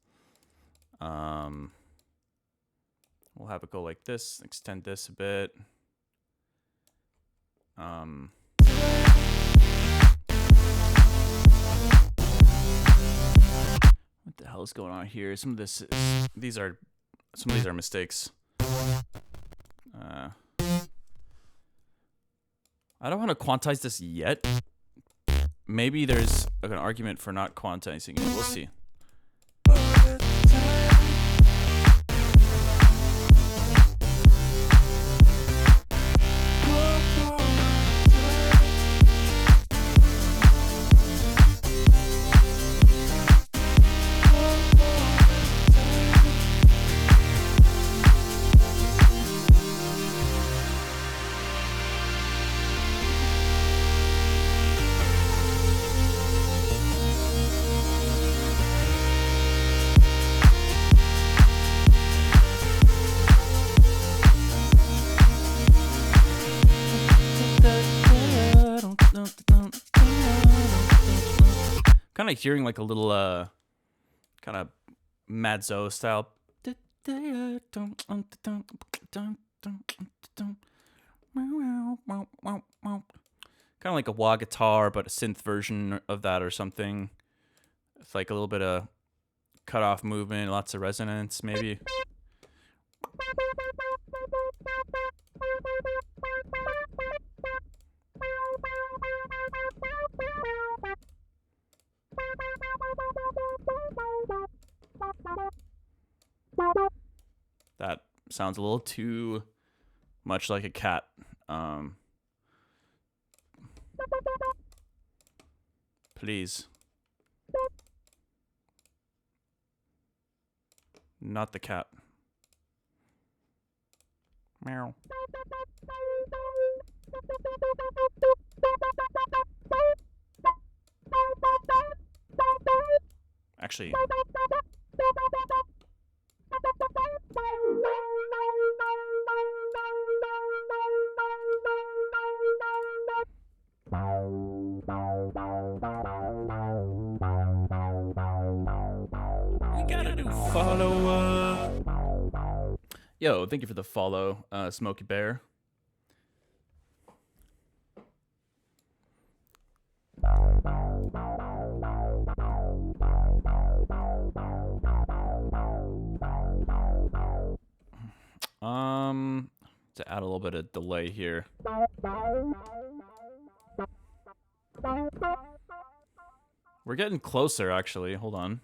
We'll have it go like this, extend this a bit. What the hell is going on here? These are mistakes. I don't want to quantize this yet. Maybe there's an argument for not quantizing it. We'll see. kind of hearing like a little kind of Mad Zo style. Kind of like a wah guitar, but a synth version of that or something. It's like a little bit of cut off movement, lots of resonance, maybe. That sounds a little too much like a cat. Please. Not the cat. Meow. Actually. We gotta do follow-up. Yo, thank you for the follow, Smokey Bear. To add a little bit of delay here. We're getting closer, actually. Hold on.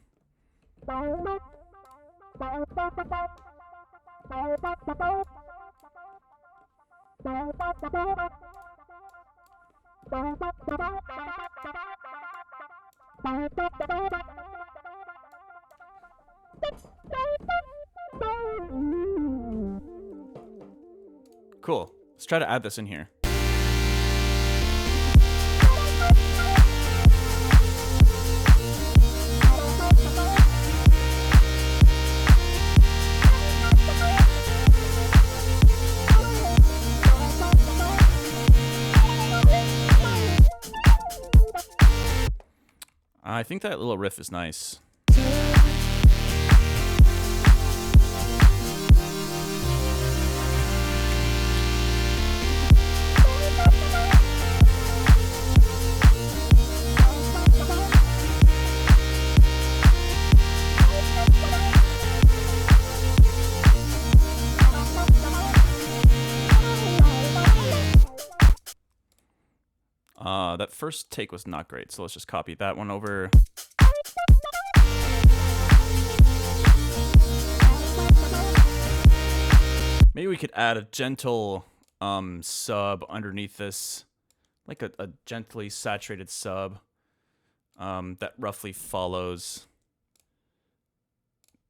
Cool. Let's try to add this in here. I think that little riff is nice. That first take was not great, so let's just copy that one over. Maybe we could add a gentle sub underneath this, like a gently saturated sub that roughly follows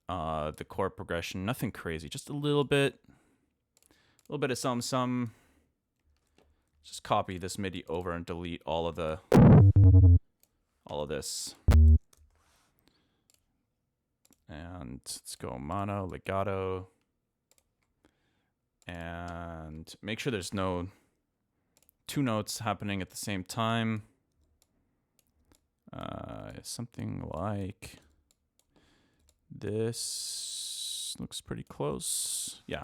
the chord progression. Nothing crazy, just a little bit of some. Just copy this MIDI over and delete all of this. And let's go mono, legato. And make sure there's no two notes happening at the same time. Something like this looks pretty close. Yeah.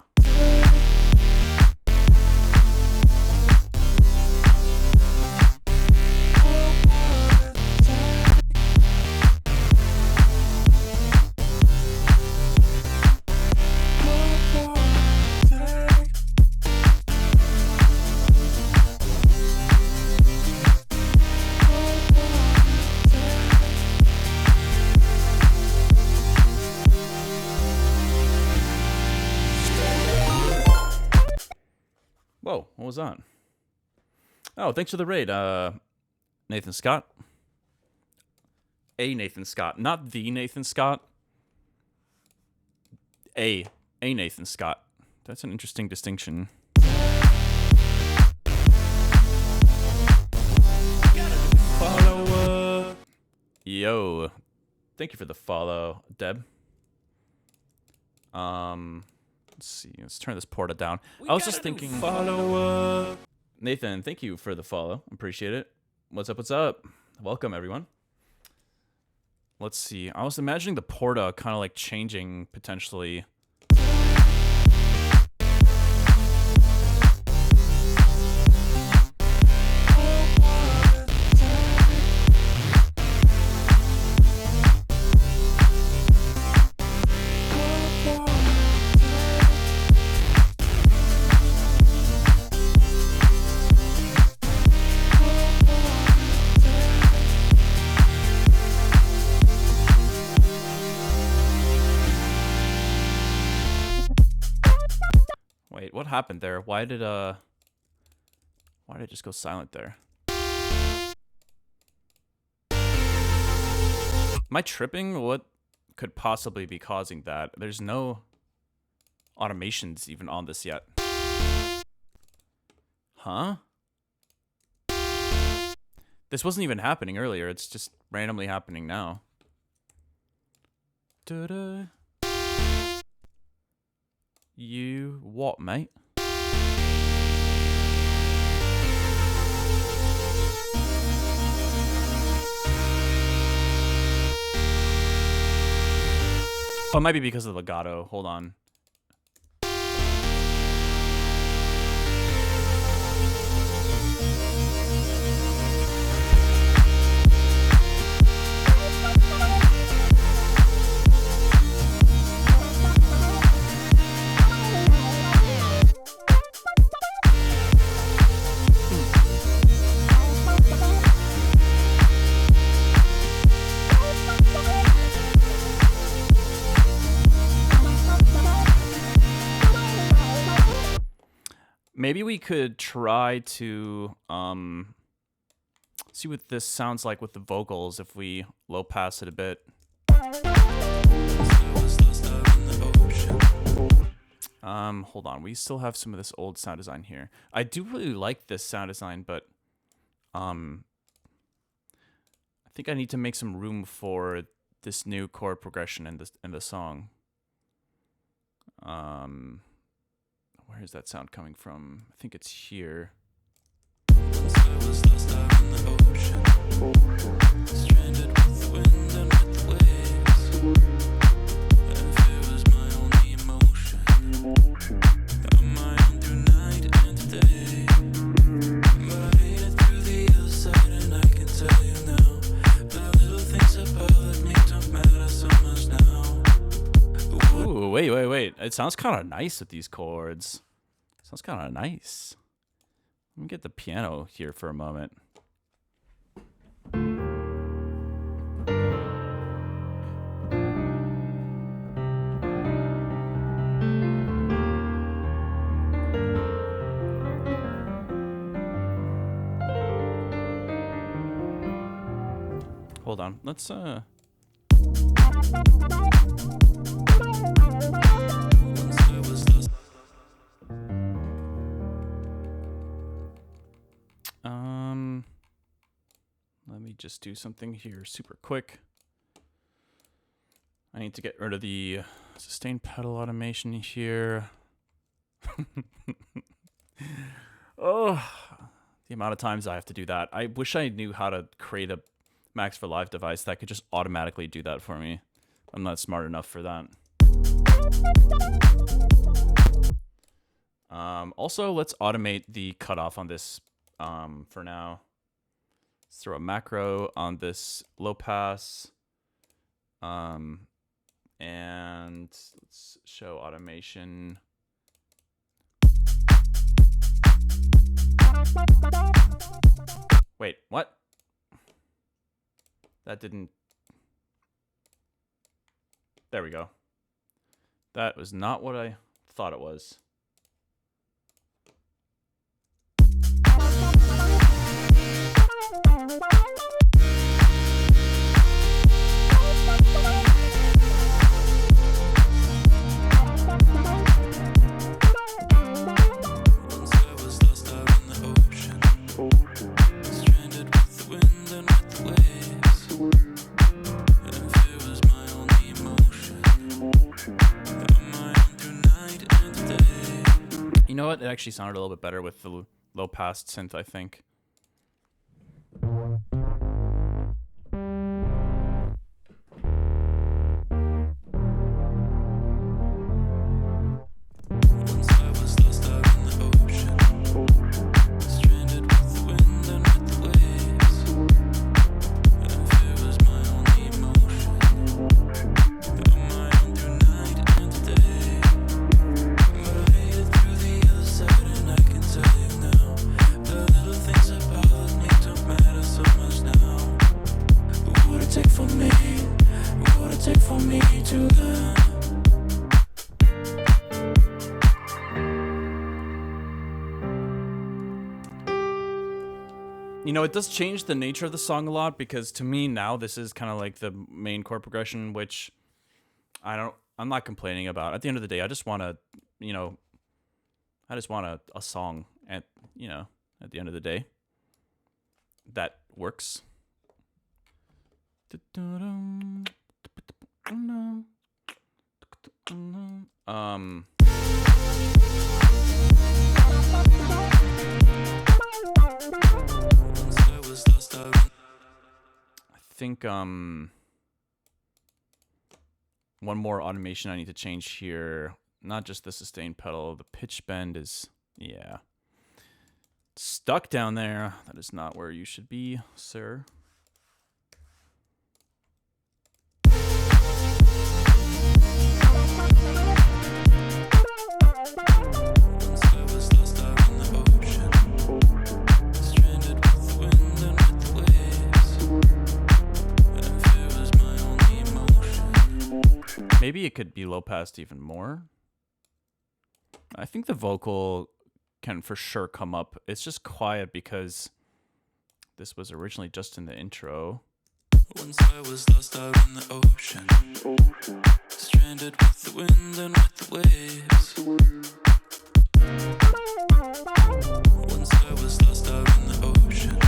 Whoa, what was that? Oh, thanks for the raid, Nathan Scott. A Nathan Scott, not the Nathan Scott. A Nathan Scott. That's an interesting distinction. Follow up. Yo, thank you for the follow, Deb. Let's see. Let's turn this porta down. I was just thinking. Follow up. Nathan, thank you for the follow. Appreciate it. What's up? What's up? Welcome, everyone. Let's see. I was imagining the porta kind of like changing potentially. Wait, what happened there? Why did it just go silent there? Am I tripping? What could possibly be causing that? There's no automations even on this yet. Huh? This wasn't even happening earlier. It's just randomly happening now. Da-da. You what, mate? Oh, it might be because of the legato. Hold on. Maybe we could try to see what this sounds like with the vocals if we low pass it a bit. Hold on. We still have some of this old sound design here. I do really like this sound design, but I think I need to make some room for this new chord progression in the song. Where is that sound coming from? I think it's here. Ooh, wait. It sounds kind of nice with these chords. Sounds kind of nice. Let me get the piano here for a moment. Hold on. Let's let me just do something here super quick. I need to get rid of the sustain pedal automation here. Oh, the amount of times I have to do that. I wish I knew how to create a Max for Live device that could just automatically do that for me. I'm not smart enough for that. Also, let's automate the cutoff on this for now. Let's throw a macro on this low pass. And let's show automation. Wait, what? That didn't... There we go. That was not what I thought it was. You know what? It actually sounded a little bit better with the low pass synth, I think. You know, it does change the nature of the song a lot, because to me now this is kind of like the main chord progression, which I'm not complaining about. At the end of the day, I just want to, a song at the end of the day that works. I think one more automation I need to change here. Not just the sustain pedal, the pitch bend is stuck down there. That is not where you should be, sir. Maybe it could be low passed even more. I think the vocal can for sure come up. It's just quiet because this was originally just in the intro. Once I was lost out in the ocean, stranded with the wind and with the waves. Once I was lost out in the ocean,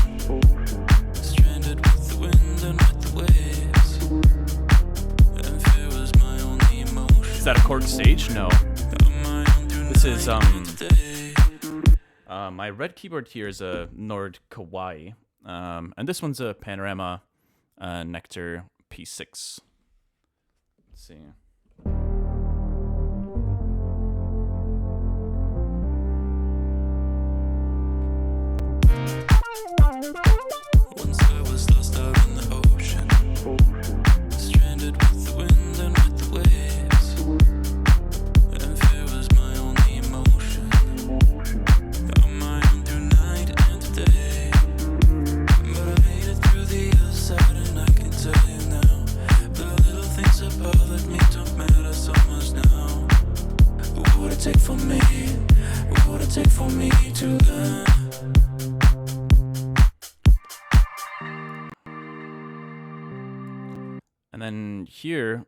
stranded with the wind and with the waves. And fear was my only emotion. Is that a chord stage? No. This is my red keyboard here is a Nord Kawaii, and this one's a Panorama Nectar P6. Let's see. Once I was lost out in the ocean, stranded with the wind and with the waves. And fear was my only emotion. Got my own through night and today. But I made it through the other side, and I can tell you now, the little things that bothered me don't matter so much now. What would it take for me? What would it take for me to learn? And then here,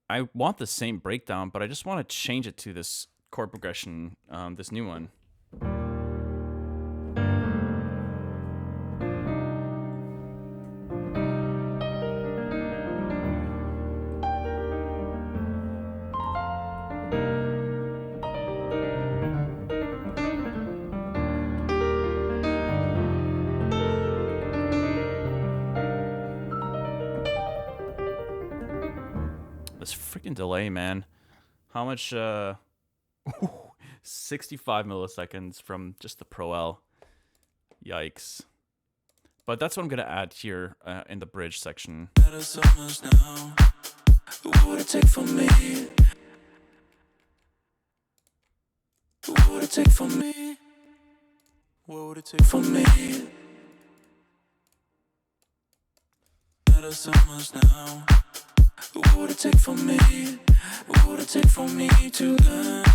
I want the same breakdown, but I just want to change it to this chord progression, this new one. This freaking delay, man. How much? 65 milliseconds from just the Pro L. Yikes. But that's what I'm going to add here in the bridge section. So much now. What would it take for me? What would it take for me? What would it take for me? Matter so much now. What would it take for me? What would it take for me to learn?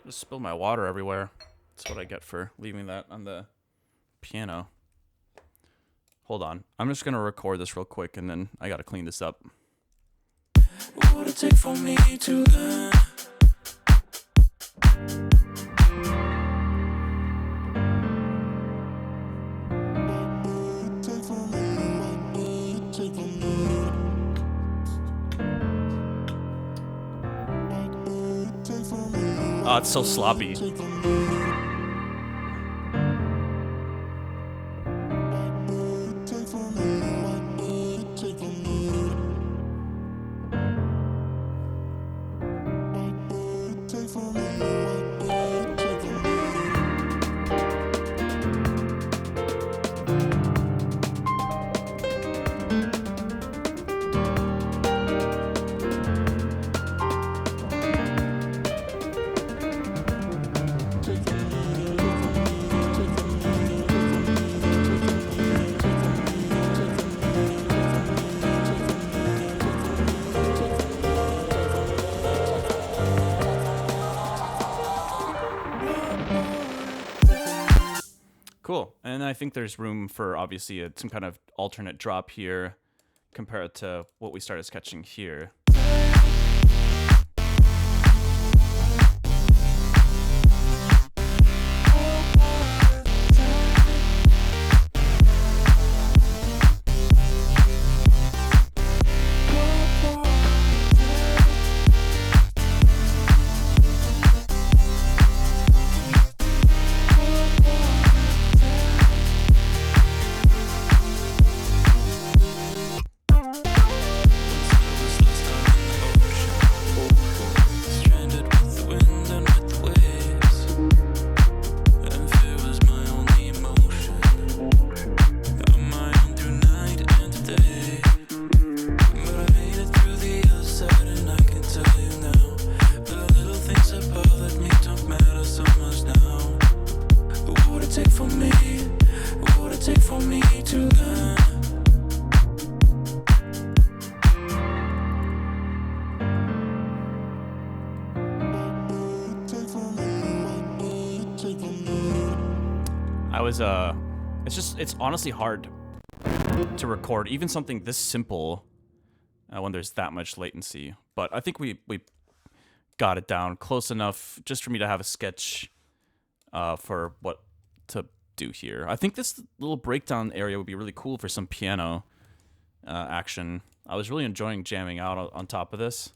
Just spilled my water everywhere. That's what I get for leaving that on the piano. Hold on. I'm just going to record this real quick, and then I got to clean this up. What would it take for me to learn? Take for me. Oh, it's so sloppy. Cool. And I think there's room for obviously some kind of alternate drop here compared to what we started sketching here. It's honestly hard to record even something this simple when there's that much latency. But I think we got it down close enough just for me to have a sketch for what to do here. I think this little breakdown area would be really cool for some piano action. I was really enjoying jamming out on top of this.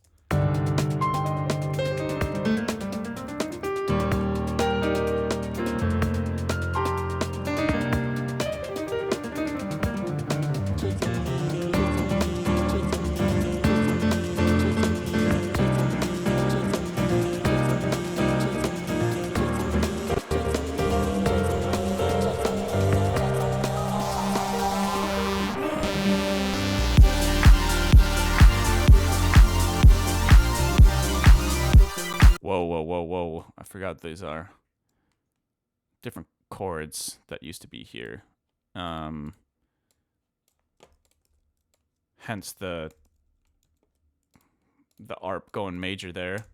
Whoa. I forgot these are different chords that used to be here. Hence the ARP going major there.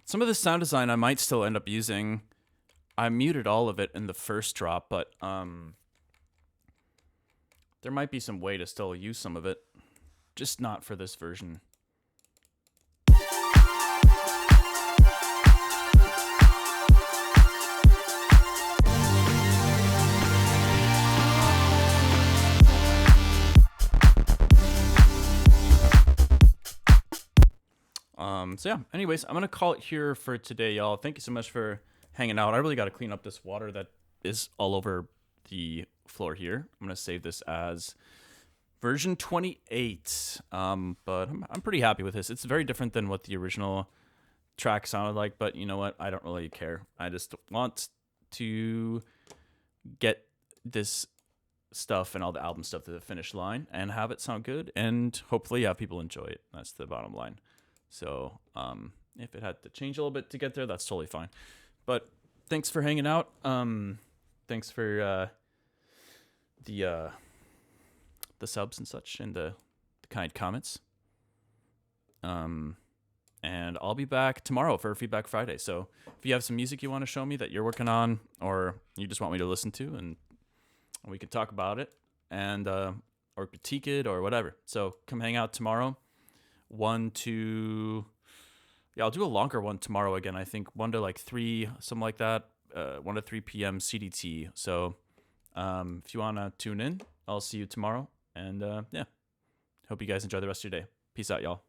Some of the sound design I might still end up using. I muted all of it in the first drop, but there might be some way to still use some of it. Just not for this version. So yeah, anyways, I'm going to call it here for today, y'all. Thank you so much for hanging out. I really got to clean up this water that is all over the floor here. I'm going to save this as version 28. But I'm pretty happy with this. It's very different than what the original track sounded like, but you know what? I don't really care. I just want to get this stuff and all the album stuff to the finish line and have it sound good and hopefully have people enjoy it. That's the bottom line. So if it had to change a little bit to get there, that's totally fine. But thanks for hanging out. Thanks for the the subs and such and the kind comments. And I'll be back tomorrow for Feedback Friday. So if you have some music you want to show me that you're working on, or you just want me to listen to, and we can talk about it and or critique it or whatever. So come hang out tomorrow. 1 to I'll do a longer one tomorrow again. I think 1 to like 3, something like that. 1 to 3 p.m. CDT. So if you want to tune in, I'll see you tomorrow. And yeah, hope you guys enjoy the rest of your day. Peace out, y'all.